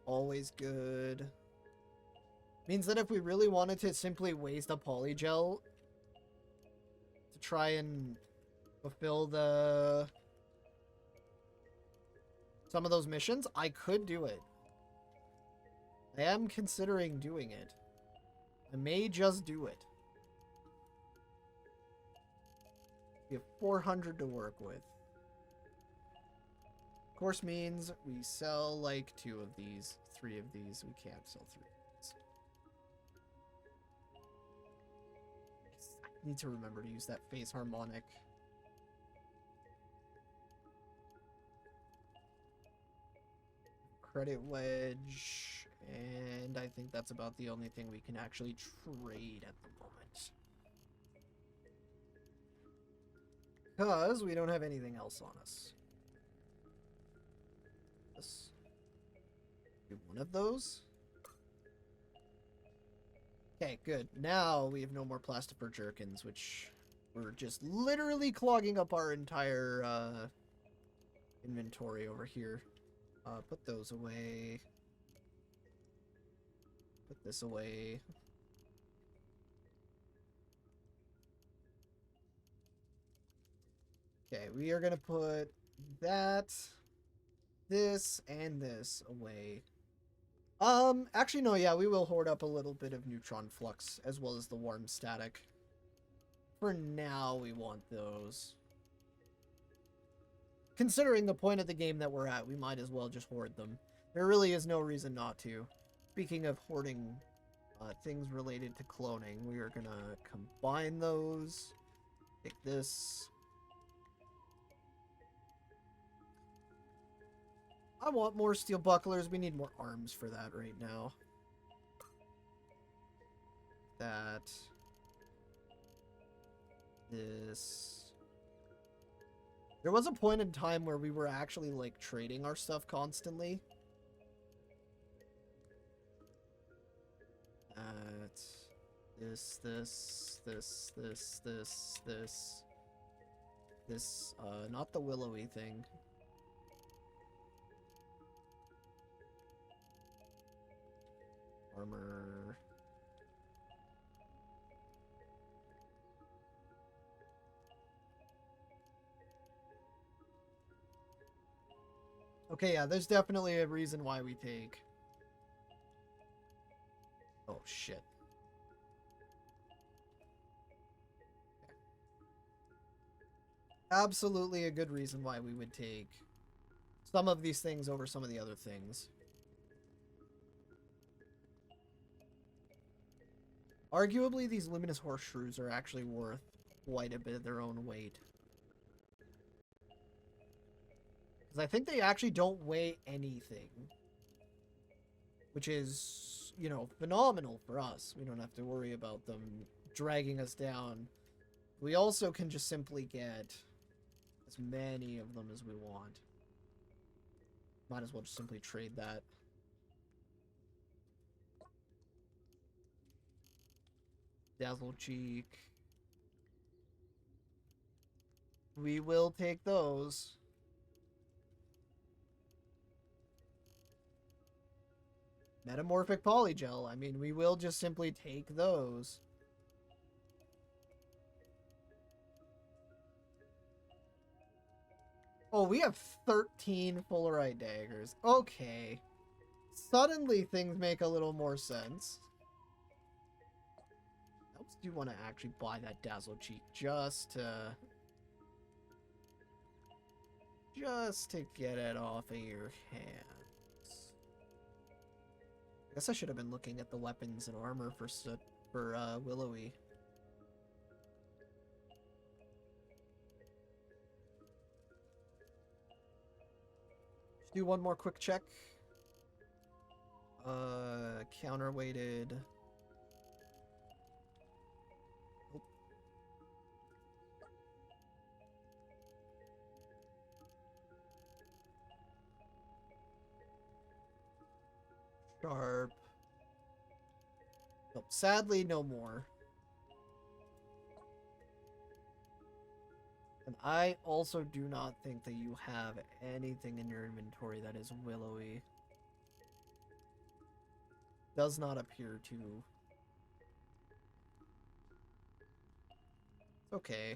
Always good. Means that if we really wanted to simply waste a polygel to try and fulfill some of those missions, I could do it. I am considering doing it. I may just do it. We have 400 to work with. Of course means we sell like 2 of these, 3 of these. We can't sell 3 of these. I need to remember to use that phase harmonic. Credit wedge. And I think that's about the only thing we can actually trade at the moment. Because we don't have anything else on us. Let's do one of those. Okay, good. Now we have no more plastifer jerkins, which we're just literally clogging up our entire inventory over here. Put those away. Put this away. Okay, we are going to put that, this, and this away. Actually, no, yeah, we will hoard up a little bit of neutron flux as well as the warm static. For now, we want those. Considering the point of the game that we're at, we might as well just hoard them. There really is no reason not to. Speaking of hoarding things related to cloning, we are gonna combine those. Take this. I want more steel bucklers. We need more arms for that right now. That. This. There was a point in time where we were actually, like, trading our stuff constantly. This, not the willowy thing. Armor. Okay, yeah, there's definitely a reason why we take. Oh, shit. Absolutely a good reason why we would take some of these things over some of the other things. Arguably, these luminous horseshoes are actually worth quite a bit of their own weight. Because I think they actually don't weigh anything. Which is, you know, phenomenal for us. We don't have to worry about them dragging us down. We also can just simply get as many of them as we want. Might as well just simply trade that. Dazzle Cheek. We will take those. Metamorphic Polygel. I mean, we will just simply take those. Oh, we have 13 Fullerite daggers. Okay. Suddenly things make a little more sense. I do want to actually buy that Dazzle Cheek just to get it off of your hands. I guess I should have been looking at the weapons and armor for Willowy. Just do one more quick check. Counterweighted. Oh. Sharp. Nope, sadly, no more. And I also do not think that you have anything in your inventory that is willowy. Does not appear to. Okay.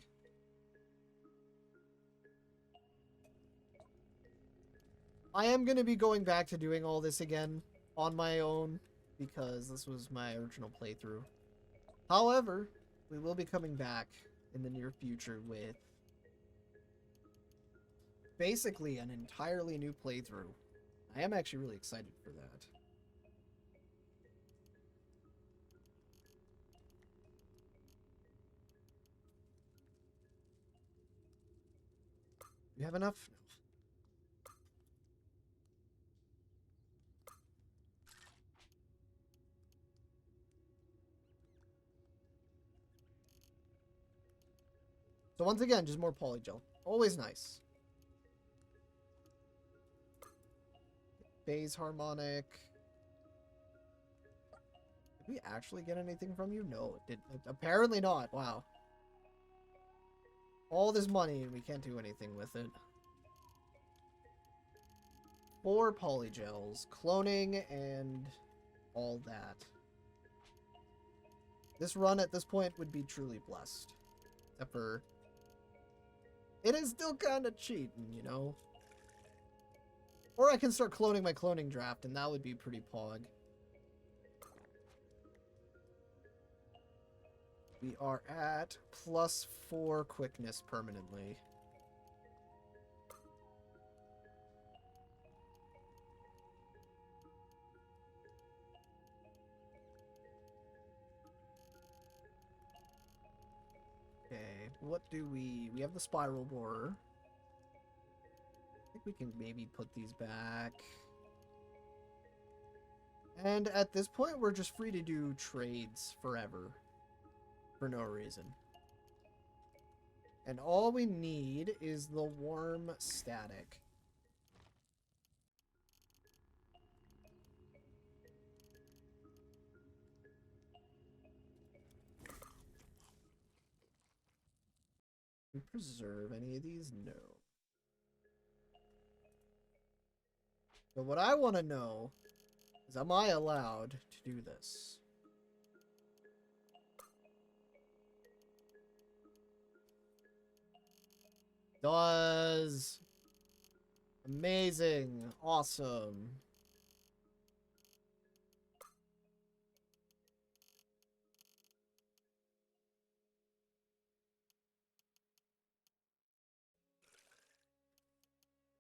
I am going to be going back to doing all this again on my own because this was my original playthrough. However, we will be coming back in the near future with basically an entirely new playthrough. I am actually really excited for that. You have enough? No. So once again, just more polygel. Always nice. Phase harmonic. Did we actually get anything from you? No, it didn't. Apparently not. Wow. All this money and we can't do anything with it. 4 polygels, cloning, and all that. This run at this point would be truly blessed. Except for it is still kind of cheating, you know? Or I can start cloning my cloning draft, and that would be pretty pog. We are at +4 quickness permanently. Okay, what do we have the spiral borer. I think we can maybe put these back. And at this point, we're just free to do trades forever. For no reason. And all we need is the worm static. Can we preserve any of these? No. But what I want to know is, am I allowed to do this? Does. Amazing. Awesome.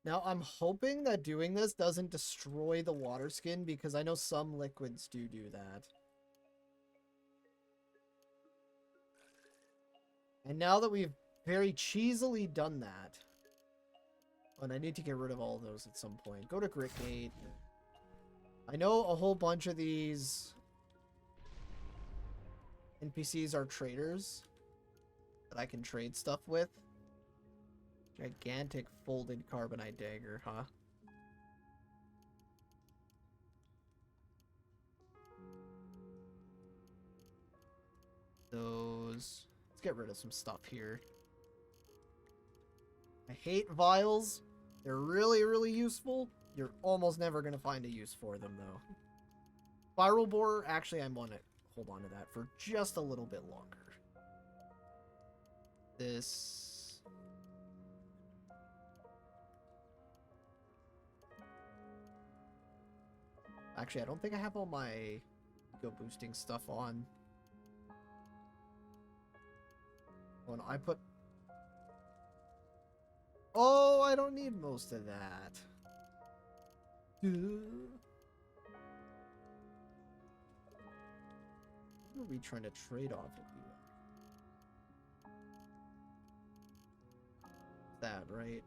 Now, I'm hoping that doing this doesn't destroy the water skin, because I know some liquids do that. And now that we've very cheesily done that, and I need to get rid of all of those at some point. Go to Gritgate. I know a whole bunch of these NPCs are traders that I can trade stuff with. Gigantic folded carbonite dagger, huh? get rid of some stuff here. I hate vials. They're really, really useful. You're almost never going to find a use for them, though. Spiral borer, actually, I want to hold on to that for just a little bit longer. This... Actually, I don't think I have all my ego boosting stuff on. When I put... Oh, I don't need most of that. What are we trying to trade off of you? That, right?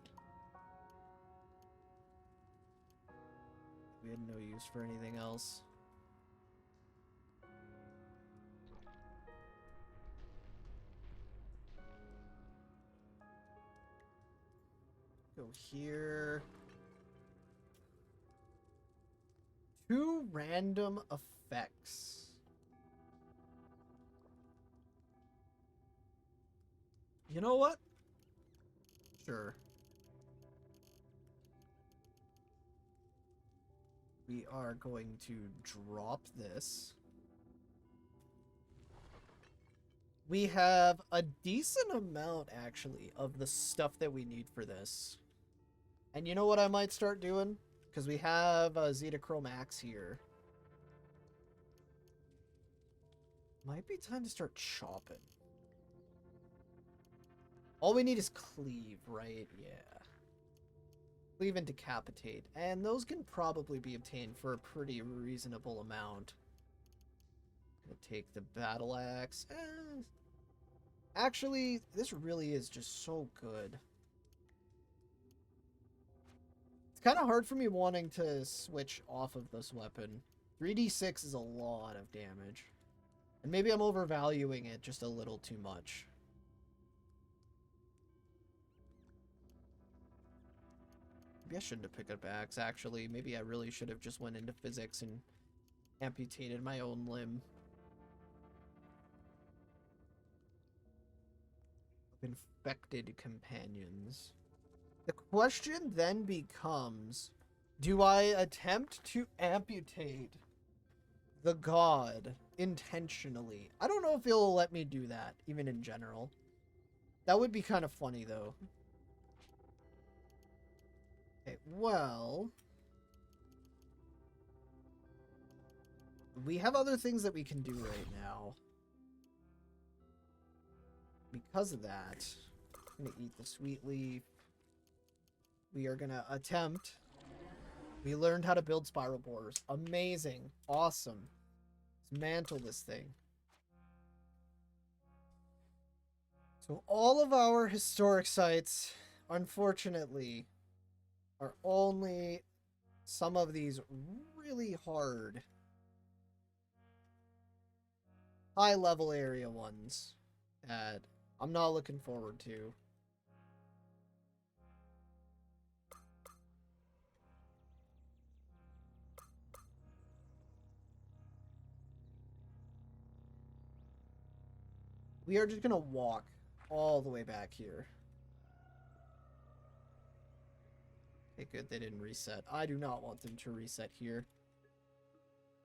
We had no use for anything else. Go here. 2 random effects. You know what? Sure. We are going to drop this. We have a decent amount, actually, of the stuff that we need for this. And you know what I might start doing? Because we have Zeta Chrome Axe here. Might be time to start chopping. All we need is cleave, right? Yeah. Cleave and decapitate. And those can probably be obtained for a pretty reasonable amount. Gonna take the battle axe. Actually, this really is just so good. It's kind of hard for me wanting to switch off of this weapon. 3d6 is a lot of damage. And maybe I'm overvaluing it just a little too much. Maybe I shouldn't have picked up axe, actually. Maybe I really should have just went into physics and amputated my own limb. Infected companions. The question then becomes, do I attempt to amputate the god intentionally? I don't know if it'll let me do that, even in general. That would be kind of funny, though. Okay, well... we have other things that we can do right now. Because of that, I'm gonna eat the sweet leaf. We are gonna attempt. We learned how to build spiral borers. Amazing. Awesome. Let's mantle this thing. So all of our historic sites, unfortunately, are only some of these really hard high-level area ones that I'm not looking forward to. We are just gonna walk all the way back here. Okay, good, they didn't reset. I do not want them to reset here.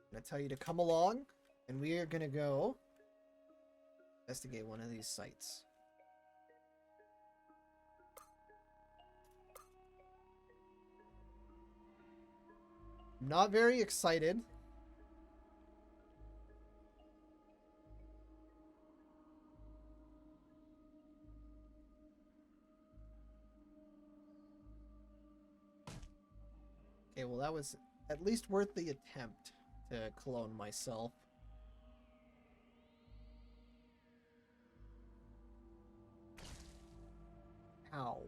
I'm gonna tell you to come along, and we are gonna go investigate one of these sites. Not very excited. Okay, well that was at least worth the attempt to clone myself. Ow.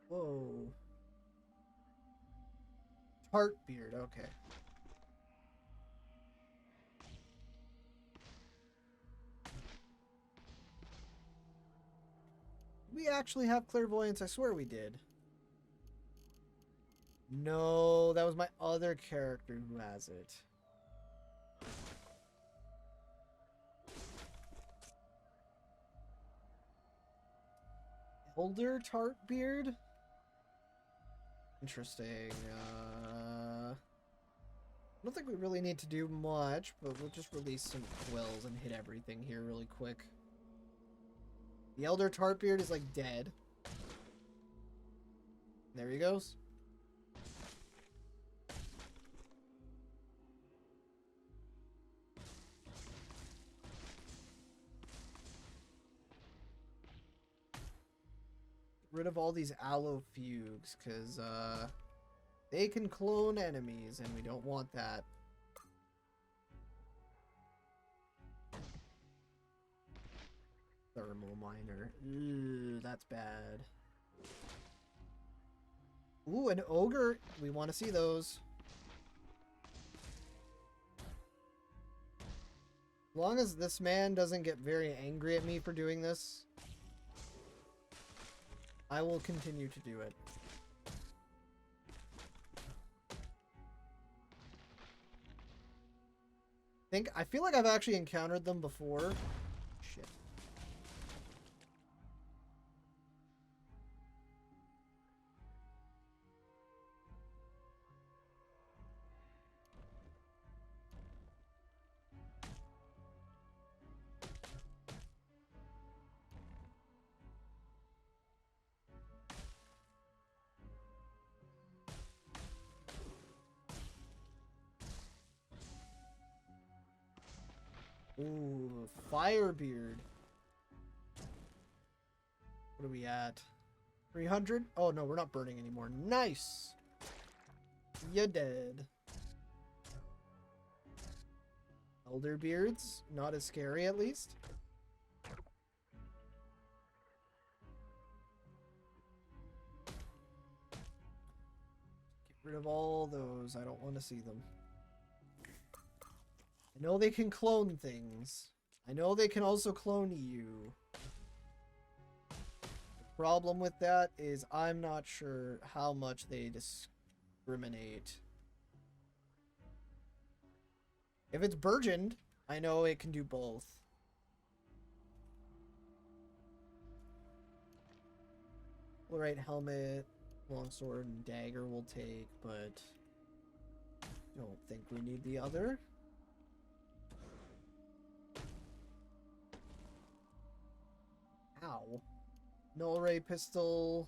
Whoa. Tart beard, okay. We actually have clairvoyance, I swear we did. No, that was my other character who has it. Elder Tartbeard? Interesting. I don't think we really need to do much, but we'll just release some quills and hit everything here really quick. The Elder Tartbeard is like dead. There he goes. Get rid of all these aloe fugues, because they can clone enemies, and we don't want that. Thermal miner. Ooh, that's bad. Ooh, an ogre. We want to see those. As long as this man doesn't get very angry at me for doing this, I will continue to do it. I feel like I've actually encountered them before. Shit. Ooh, Firebeard. What are we at? 300? Oh, no, we're not burning anymore. Nice! You're dead. Elderbeards. Not as scary, at least. Get rid of all those. I don't want to see them. I know they can clone things. I know they can also clone you. The problem with that is I'm not sure how much they discriminate. If it's burgeoned, I know it can do both. Alright, helmet, longsword, and dagger we'll take, but don't think we need the other. Ow. Null ray pistol.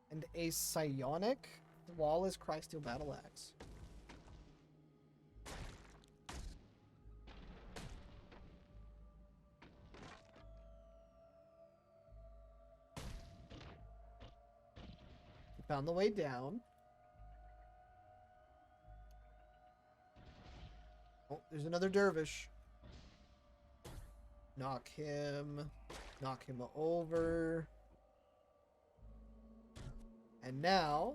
And a psionic flawless Crysteel battle axe. We found the way down. Oh, there's another dervish. Knock him over. And now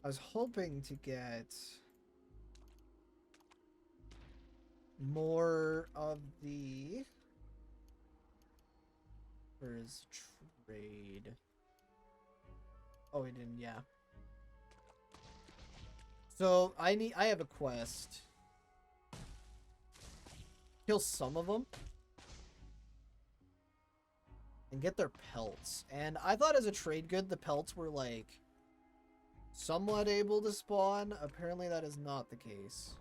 I was hoping to get more of the where is trade? Oh, he didn't, yeah. So I have a quest. Kill some of them and get their pelts. And I thought as a trade good, the pelts were like somewhat able to spawn. Apparently that is not the case.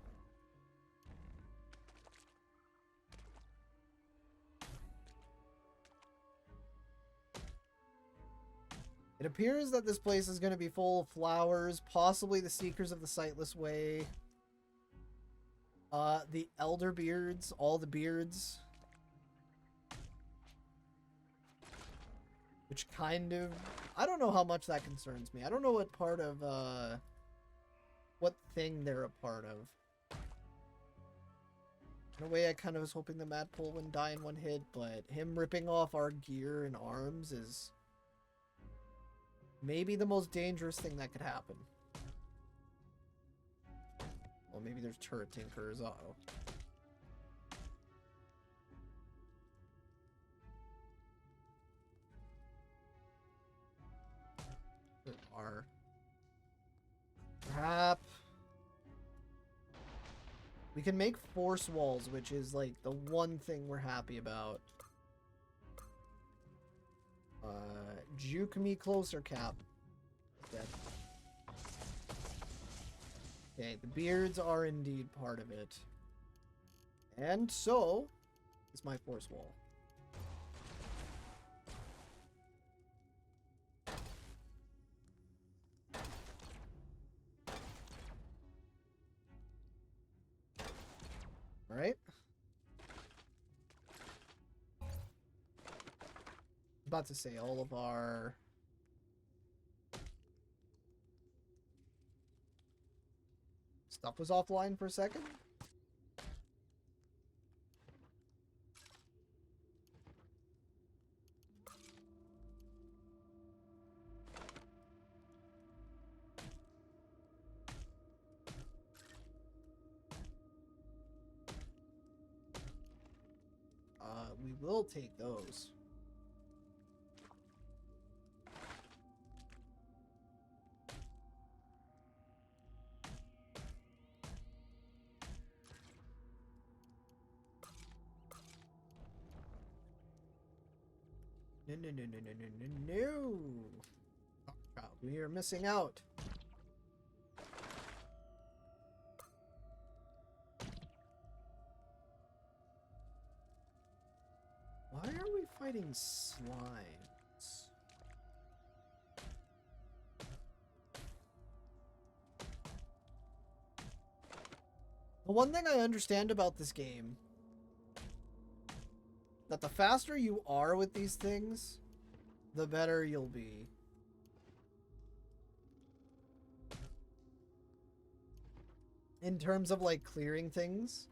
It appears that this place is going to be full of flowers, possibly the Seekers of the Sightless Way. The Elder Beards, all the beards. Which kind of, I don't know how much that concerns me. I don't know what part of, what thing they're a part of. In a way, I kind of was hoping the Madpole wouldn't die in one hit, but him ripping off our gear and arms is maybe the most dangerous thing that could happen. Well, maybe there's turret tinkers. Uh-oh. There are. Perhaps we can make force walls, which is like the one thing we're happy about. Juke me closer, Cap. Dead. Okay, the beards are indeed part of it. And so is my force wall. Alright. About to say all of our stuff was offline for a second. We will take those. No, no, no, no, no, no, no, no. Oh, God, we are missing out. Why are we fighting slimes? The one thing I understand about this game, that the faster you are with these things, the better you'll be. In terms of like clearing things,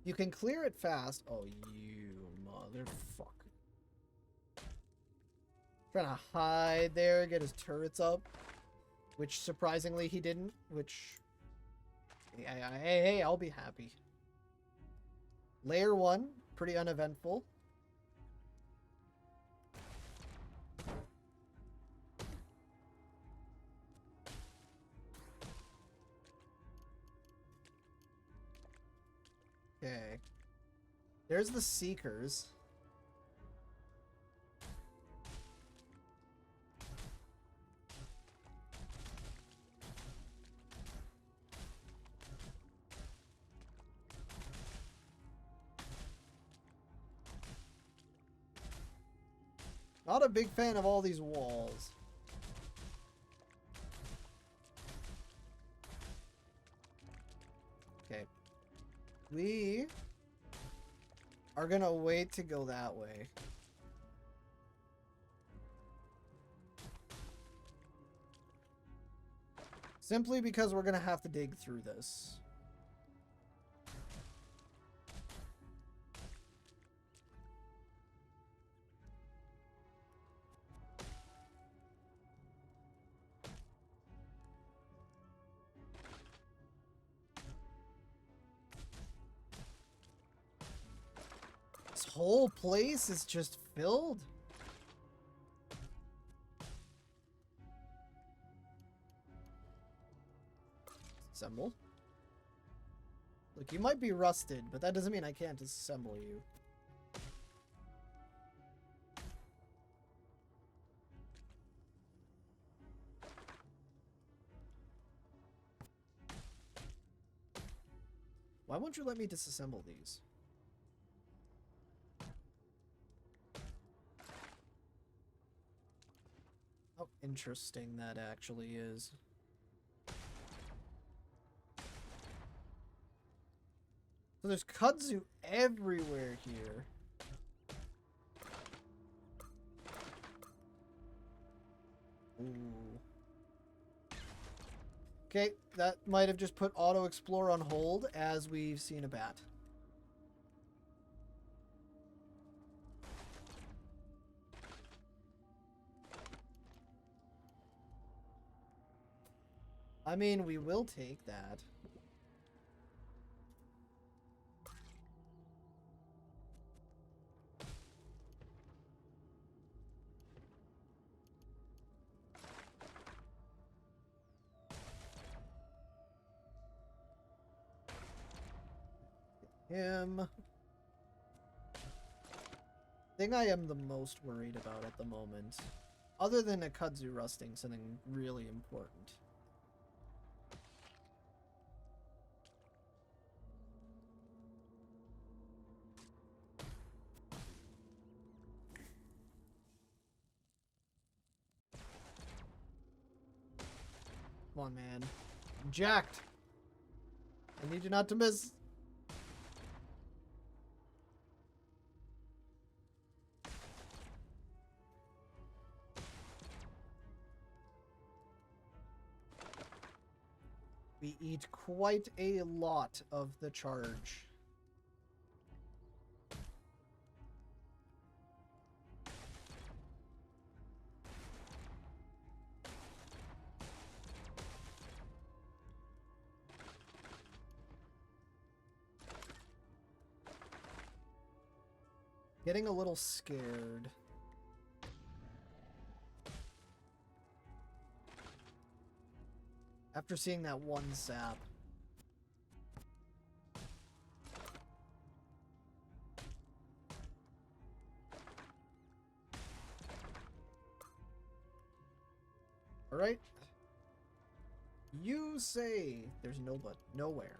you can clear it fast. Oh, you motherfucker. Trying to hide there, get his turrets up. Which surprisingly he didn't. Which, hey, I'll be happy. Layer 1, pretty uneventful. Okay. There's the Seekers. Not a big fan of all these walls. Okay. We are gonna wait to go that way. Simply because we're gonna have to dig through this. This whole place is just filled. Assemble. Look, you might be rusted, but that doesn't mean I can't disassemble you. Why won't you let me disassemble these? How interesting that actually is. So there's kudzu everywhere here. Ooh. Okay, that might have just put auto explore on hold as we've seen a bat. I mean, we will take that. him. Thing I am the most worried about at the moment, other than a kudzu rusting, something really important. Come on, man. I'm jacked. I need you not to miss. We eat quite a lot of the charge. Getting a little scared. After seeing that one sap. Alright. You say there's nowhere.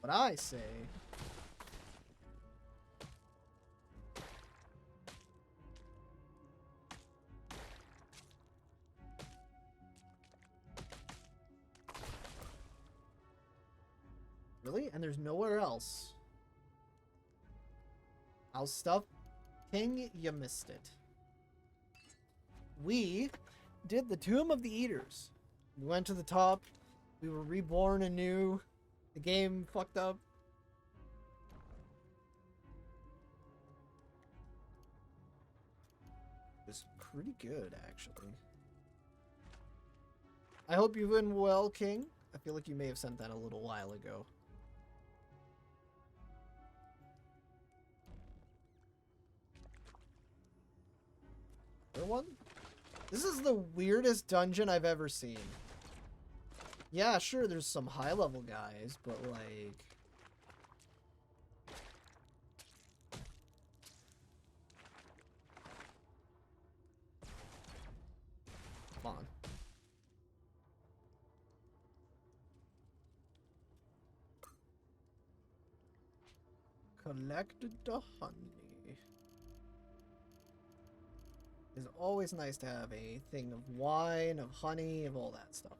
But I say really? And there's nowhere else. How's stuff? King, you missed it. We did the Tomb of the Eaters. We went to the top. We were reborn anew. The game fucked up. It was pretty good, actually. I hope you've been well, King. I feel like you may have sent that a little while ago. Another one? This is the weirdest dungeon I've ever seen. Yeah, sure, there's some high-level guys, but like... Come on. Collected the honey. It's always nice to have a thing of wine, of honey, of all that stuff.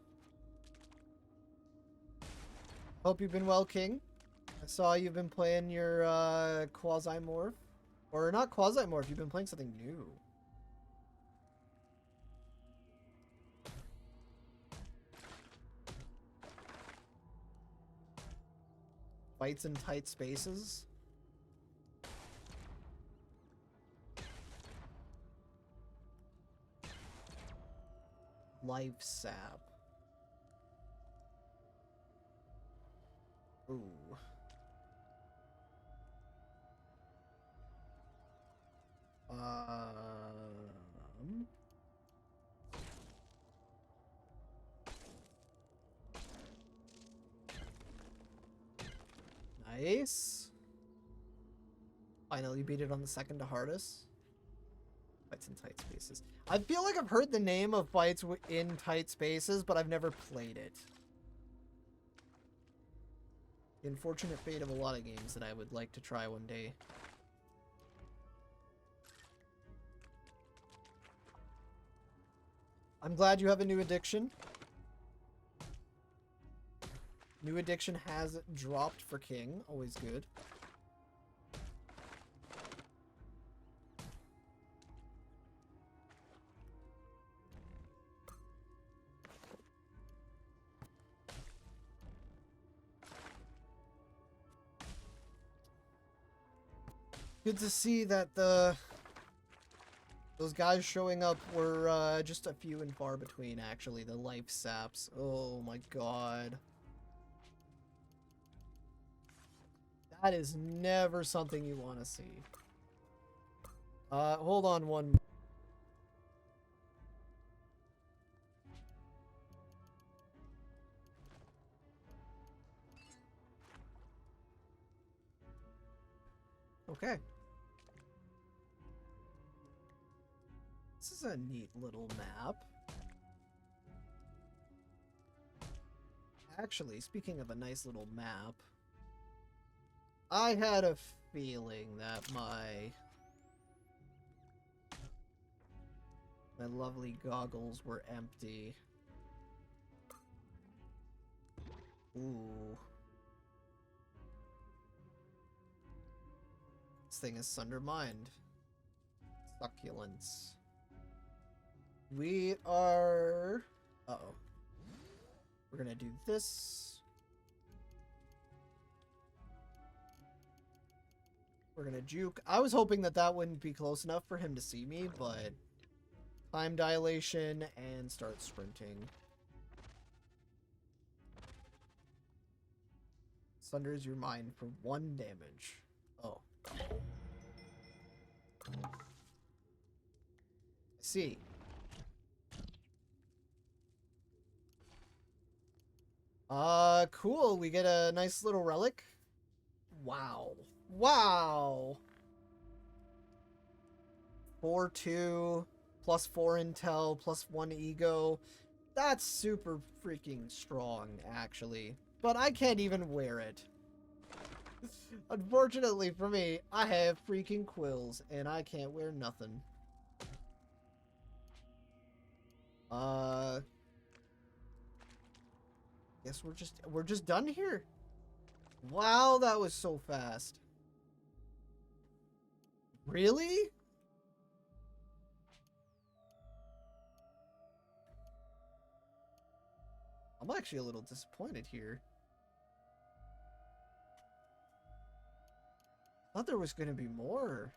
Hope you've been well, King. I saw you've been playing your quasi-morph. Or not quasi-morph, you've been playing something new. Fights in tight spaces. Life sap. Ooh. Nice. Finally beat it on the second to hardest. Fights in tight spaces. I feel like I've heard the name of fights in tight spaces, but I've never played it. The unfortunate fate of a lot of games that I would like to try one day. I'm glad you have a new addiction. New addiction has dropped for King. Always good. Good to see that those guys showing up were just a few and far between, actually. The life saps. Oh my god. That is never something you want to see. Hold on one. Okay. This is a neat little map. Actually, speaking of a nice little map, I had a feeling that my lovely goggles were empty. Ooh. This thing is undermined. Succulents. We are... Uh-oh. We're gonna do this. We're gonna juke. I was hoping that that wouldn't be close enough for him to see me, but... Time dilation and start sprinting. Sunders your mind for 1 damage. Oh. I see. Cool. We get a nice little relic. Wow. Wow. 4-2, plus 4 intel, plus 1 ego. That's super freaking strong, actually. But I can't even wear it. Unfortunately for me, I have freaking quills, and I can't wear nothing. Guess we're just done here. Wow, that was so fast. Really? I'm actually a little disappointed here. I thought there was going to be more.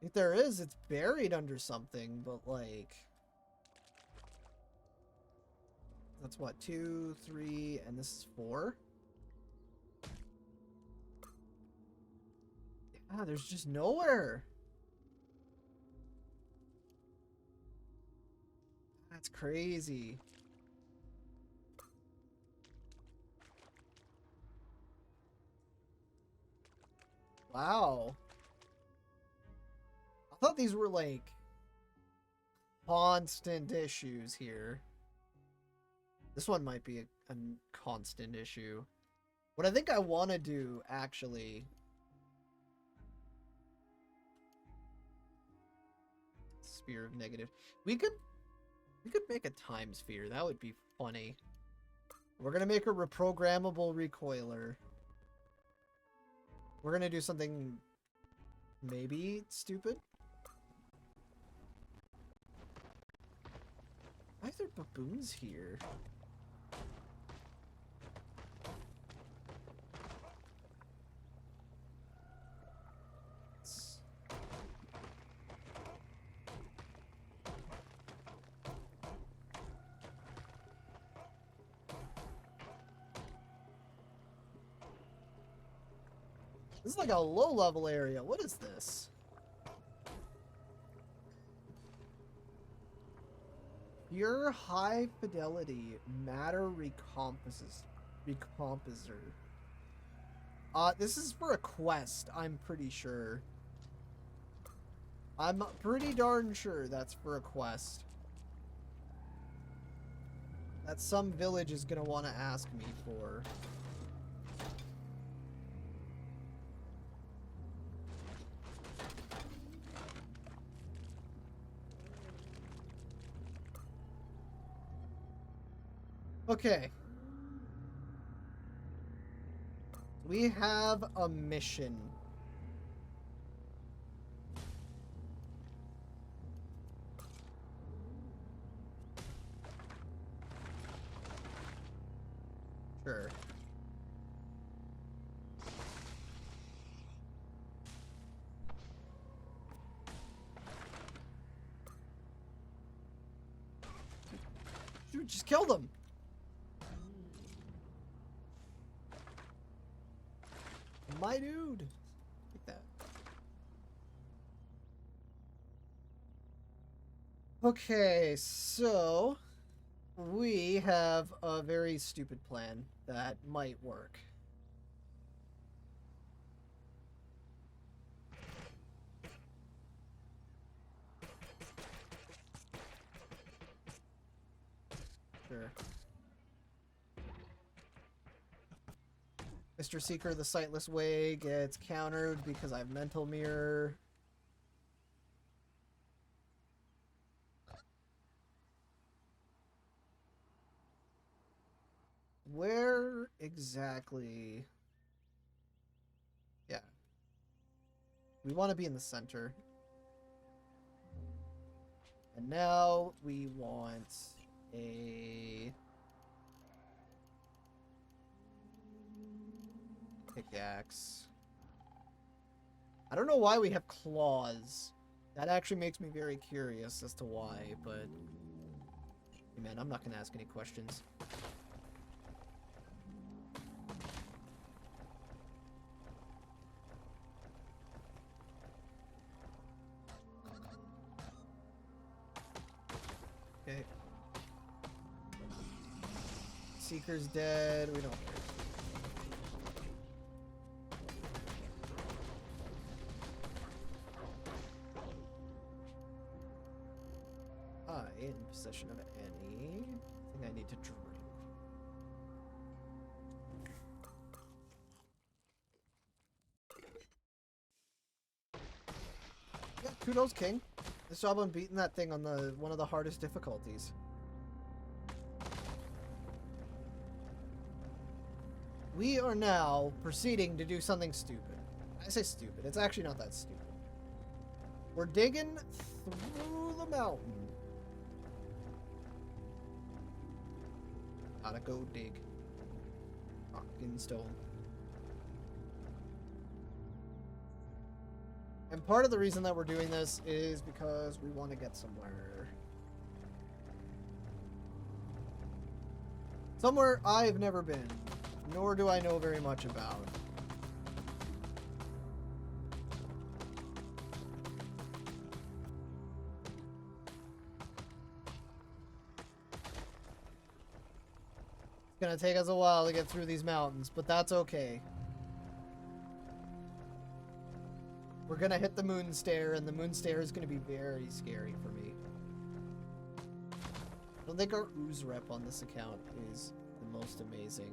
If there is, it's buried under something, but like... That's what, 2, 3, and this is 4? Yeah, there's just nowhere. That's crazy. Wow. I thought these were like constant issues here. This one might be a constant issue. What I think I want to do, actually... Sphere of negative. We could make a time sphere. That would be funny. We're going to make a reprogrammable recoiler. We're going to do something maybe stupid. Why are there baboons here? This is like a low-level area. What is this? Pure high-fidelity matter recomposer. This is for a quest, I'm pretty sure. I'm pretty darn sure that's for a quest. That some village is gonna want to ask me for. Okay. We have a mission. Sure. Dude, just killed him. My dude. Take that. Okay, so we have a very stupid plan that might work. Sure. Mr. Seeker, the Sightless Way gets countered because I have Mental Mirror. Where exactly? Yeah. We want to be in the center. And now we want a pickaxe. I don't know why we have claws. That actually makes me very curious as to why, but hey man, I'm not gonna ask any questions. Okay. Seeker's dead. We don't care. In possession of any. I think I need to drink. Yeah, kudos, King. Nice job on beating that thing on the one of the hardest difficulties. We are now proceeding to do something stupid. I say stupid. It's actually not that stupid. We're digging through the mountain. Gotta go dig. Fucking stone. And part of the reason that we're doing this is because we want to get somewhere. Somewhere I've never been, nor do I know very much about. It's gonna take us a while to get through these mountains, but that's okay. We're gonna hit the Moon Stair, and the Moon Stair is gonna be very scary for me. I don't think our ooze rep on this account is the most amazing.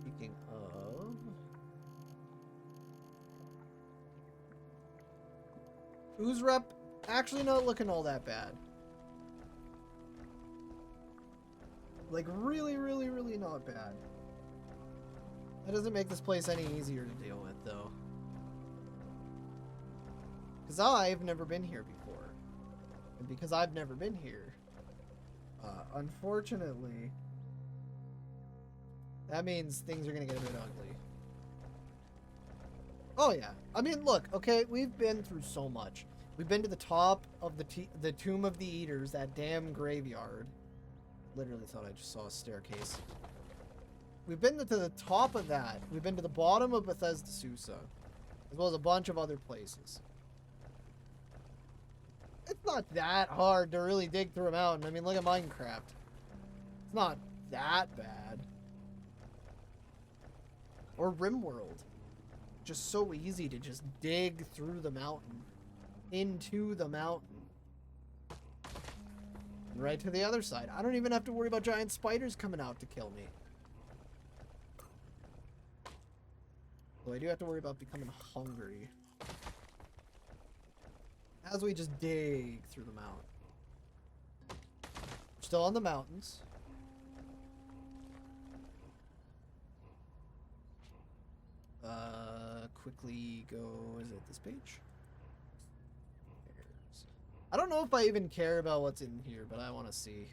Speaking of... ooze rep, actually not looking all that bad. Like, really, really, really not bad. That doesn't make this place any easier to deal with, though. Because I've never been here before. And because I've never been here, unfortunately, that means things are going to get a bit ugly. Oh, yeah. I mean, look, okay, we've been through so much. We've been to the top of the Tomb of the Eaters, that damn graveyard. Literally thought I just saw a staircase. We've been to the top of that. We've been to the bottom of Bethesda Susa, as well as a bunch of other places. It's not that hard to really dig through a mountain. I mean, look at Minecraft. It's not that bad. Or RimWorld. Just so easy to just dig through the mountain. Into the mountain. Right to the other side. I don't even have to worry about giant spiders coming out to kill me. Though I do have to worry about becoming hungry. As we just dig through the mountain. We're still on the mountains. Quickly go, is it this page? I don't know if I even care about what's in here, but I want to see.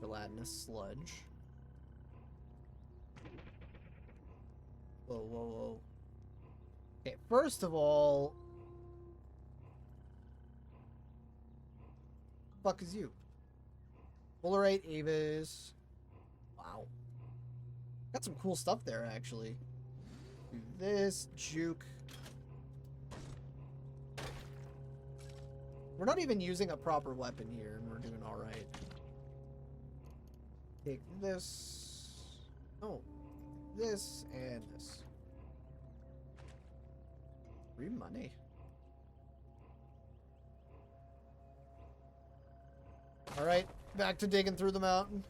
Gelatinous sludge. Whoa, whoa, whoa. Okay, first of all... fuck is you? Polarite Avis. Wow. Got some cool stuff there, actually. Do this, juke. We're not even using a proper weapon here, and we're doing alright. Take this. Oh. This and this. Free money. Alright, back to digging through the mountain.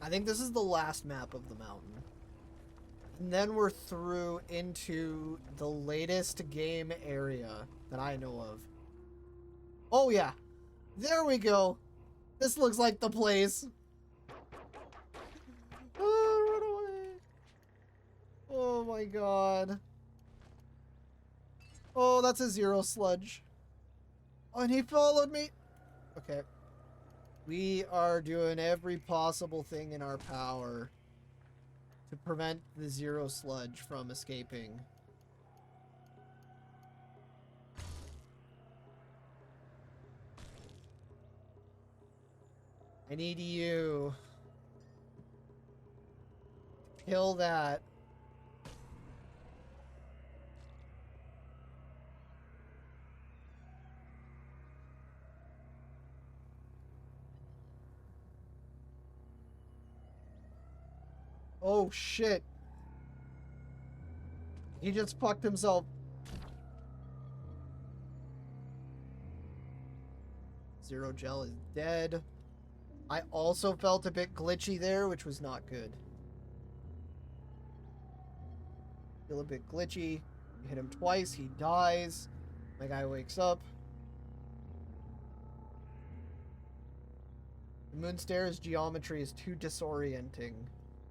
I think this is the last map of the mountain. And then we're through into the latest game area that I know of. Oh yeah, there we go. This looks like the place. Oh, run away. Oh my god. Oh, that's a zero sludge. Oh, and he followed me. Okay. We are doing every possible thing in our power to prevent the zero sludge from escaping. I need you. Kill that. Oh shit. He just fucked himself. Zero gel is dead. I also felt a bit glitchy there, which was not good. Feel a bit glitchy. You hit him twice, he dies. My guy wakes up. The Moon Stair's geometry is too disorienting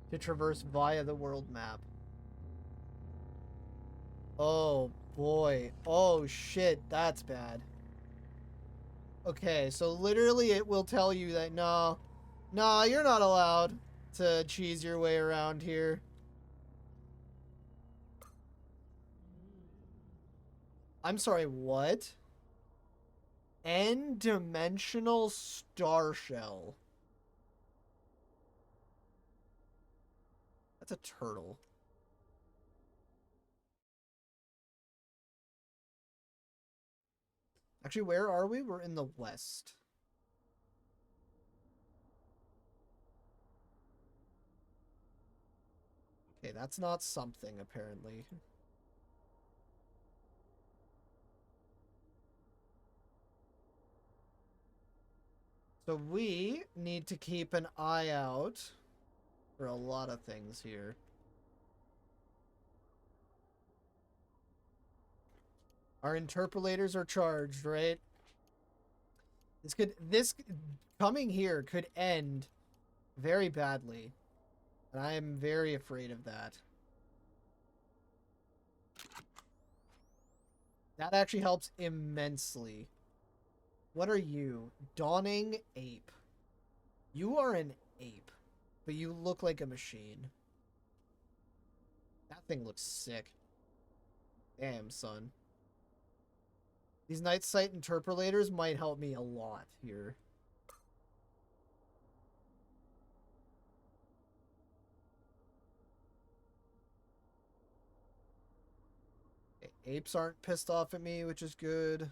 to traverse via the world map. Oh boy. Oh shit, that's bad. Okay, so literally it will tell you that no, you're not allowed to cheese your way around here. I'm sorry, what? N-dimensional star shell. That's a turtle. Actually, where are we? We're in the west. Okay, that's not something, apparently. So we need to keep an eye out for a lot of things here. Our interpolators are charged, right? This coming here could end very badly. And I am very afraid of that. That actually helps immensely. What are you? Dawning ape. You are an ape, but you look like a machine. That thing looks sick. Damn, son. These night sight interpolators might help me a lot here. Apes aren't pissed off at me, which is good.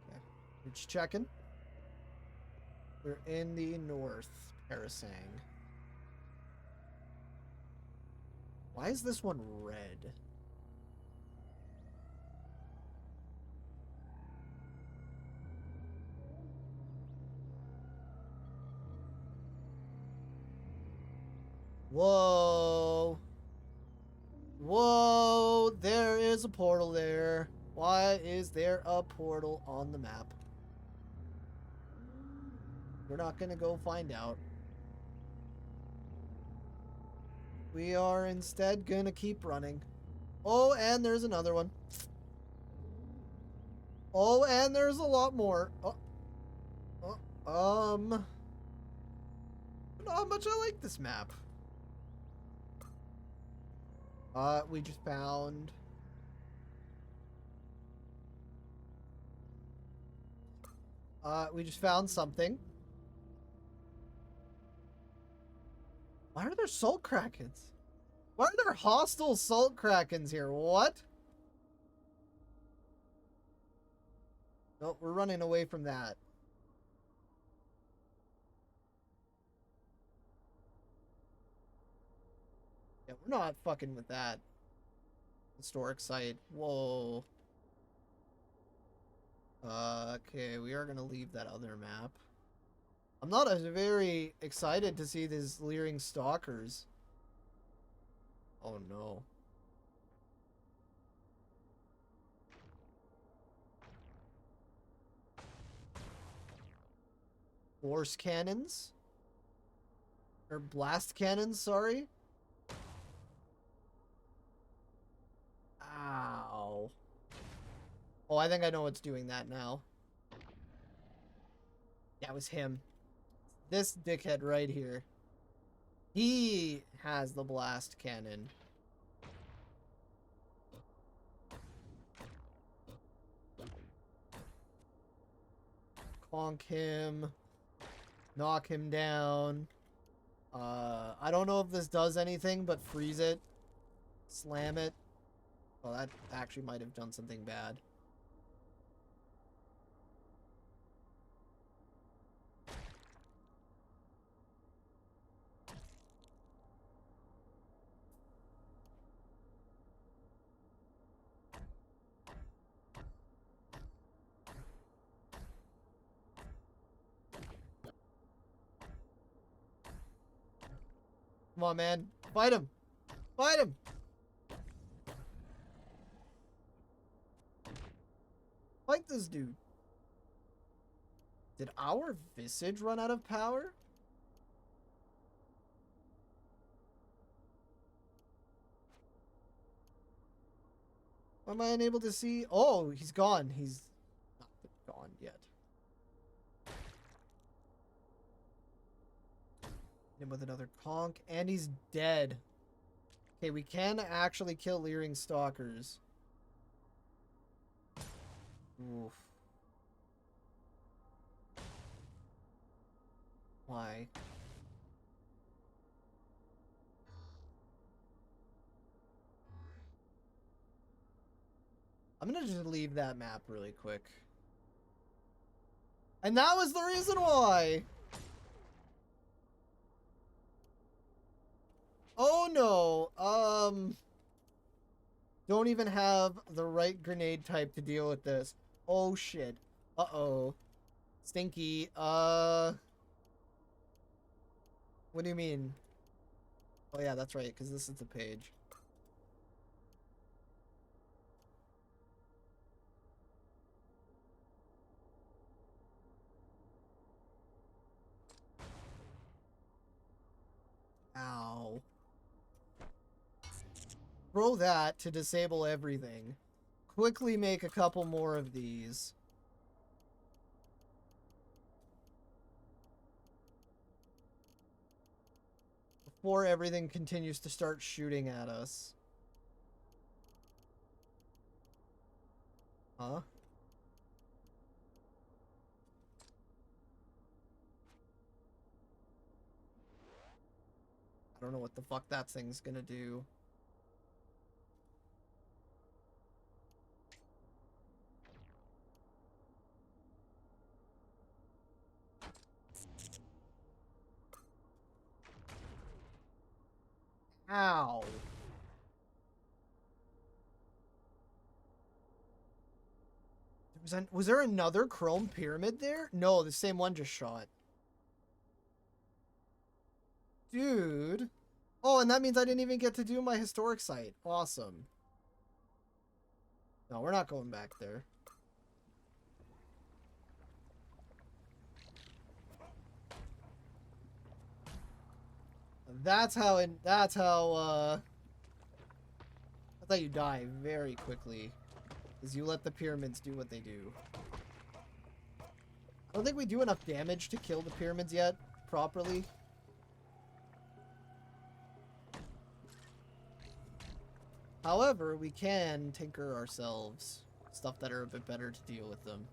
Okay, we're just checking. We're in the north, Parasang. Why is this one red? Whoa. Whoa, there is a portal there. Why is there a portal on the map? We're not gonna go find out. We are instead gonna keep running. Oh, and there's another one. Oh, and there's a lot more. Not how much I like this map. We just found... we just found something. Why are there salt krakens? Why are there hostile salt krakens here? What? Oh, we're running away from that. We're not fucking with that. Historic site. Whoa. Okay, we are gonna leave that other map. I'm not as very excited to see these leering stalkers. Oh no. Force cannons? Or blast cannons, sorry. Ow. Oh, I think I know what's doing that now. Yeah, it was him. This dickhead right here. He has the blast cannon. Conk him. Knock him down. I don't know if this does anything, but freeze it. Slam it. Well, that actually might have done something bad. Come on, man. Fight him. Fight him. Fight this dude. Did our visage run out of power? Why am I unable to see? Oh, he's gone. He's not gone yet. Hit him with another conk, and he's dead. Okay, we can actually kill leering stalkers. Oof. Why? I'm gonna just leave that map really quick. And that was the reason why! Oh no! Don't even have the right grenade type to deal with this. Oh shit. Uh-oh. Stinky. What do you mean? Oh yeah, that's right, because this is the page. Ow. Throw that to disable everything. Quickly make a couple more of these. Before everything continues to start shooting at us. Huh? I don't know what the fuck that thing's gonna do. Ow. Was there another chrome pyramid there? No, the same one just shot. Dude. Oh, and that means I didn't even get to do my historic site. Awesome. No, we're not going back there. That's how you die very quickly. Is you let the pyramids do what they do. I don't think we do enough damage to kill the pyramids yet, properly. However, we can tinker ourselves. Stuff that are a bit better to deal with them.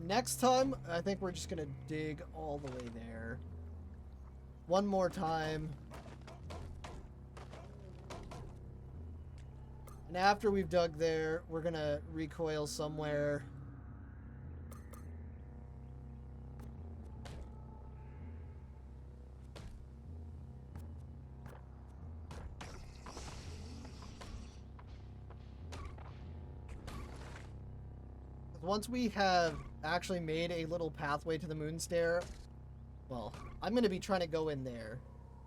next time, I think we're just gonna dig all the way there. One more time. And after we've dug there, we're gonna recoil somewhere. Once we have actually made a little pathway to the Moon Stair, well, I'm going to be trying to go in there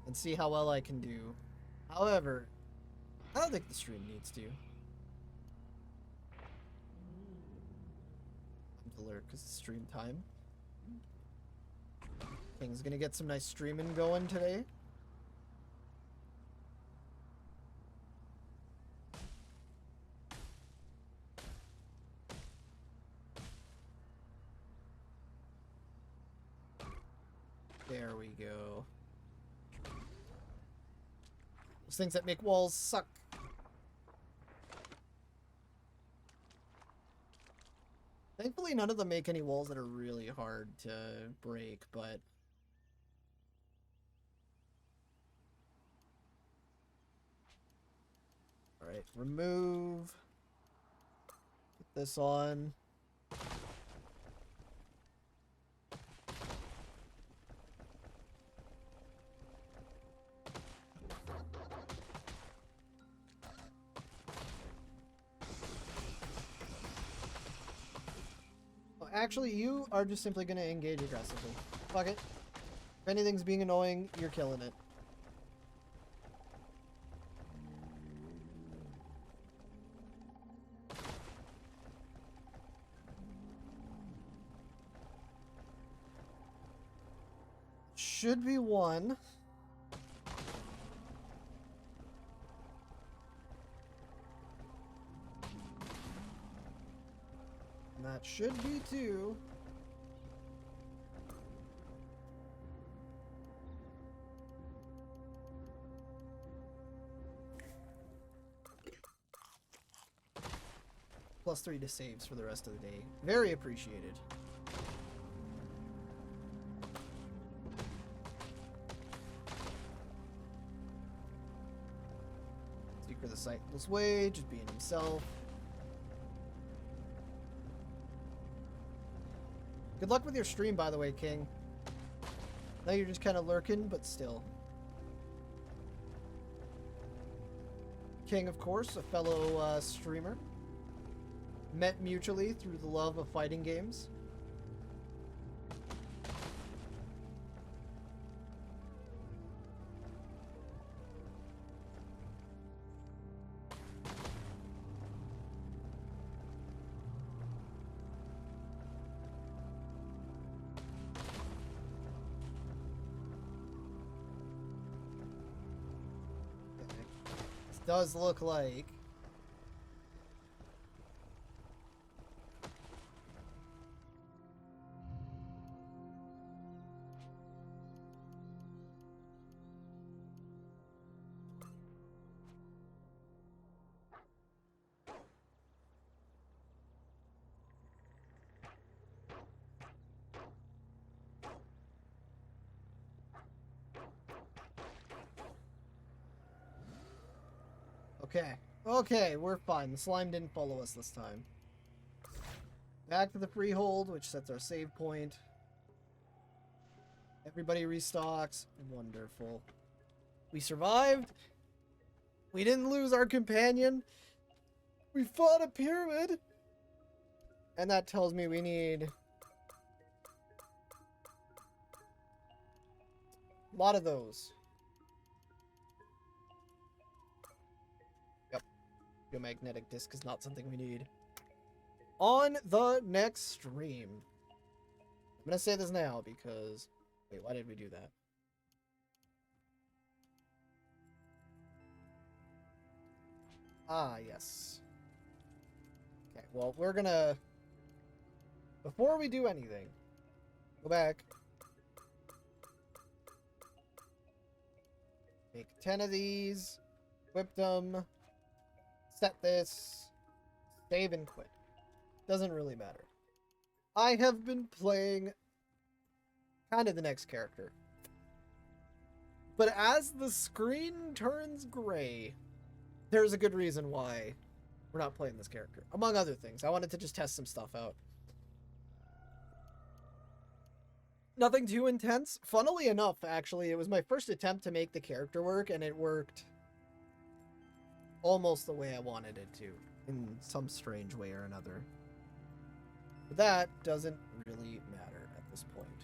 and see how well I can do. However, I don't think the stream needs to. I'm to lurk because it's stream time. King's going to get some nice streaming going today. There we go. Those things that make walls suck. Thankfully, none of them make any walls that are really hard to break, but... Alright, remove. Put this on. Actually, you are just simply going to engage aggressively. Fuck it. If anything's being annoying, you're killing it. Should be one. That should be two. +3 to saves for the rest of the day. Very appreciated. Seeker the Sightless Way, just being himself. Good luck with your stream, by the way, King. Now you're just kind of lurking, but still. King, of course, a fellow streamer. Met mutually through the love of fighting games. Does look like Okay, we're fine. The slime didn't follow us this time. Back to the freehold, which sets our save point. Everybody restocks. Wonderful. We survived. We didn't lose our companion. We fought a pyramid. And that tells me we need a lot of those. Magnetic disc is not something we need. On the next stream. I'm gonna say this now because... Wait, why did we do that? Ah, yes. Okay, well, we're gonna... Before we do anything, go back. Make 10 of these. Equip them. Set this, save and quit. Doesn't really matter. I have been playing kind of the next character. But as the screen turns gray, there's a good reason why we're not playing this character. Among other things, I wanted to just test some stuff out. Nothing too intense. Funnily enough, actually, it was my first attempt to make the character work, and it worked almost the way I wanted it to, in some strange way or another. But that doesn't really matter at this point.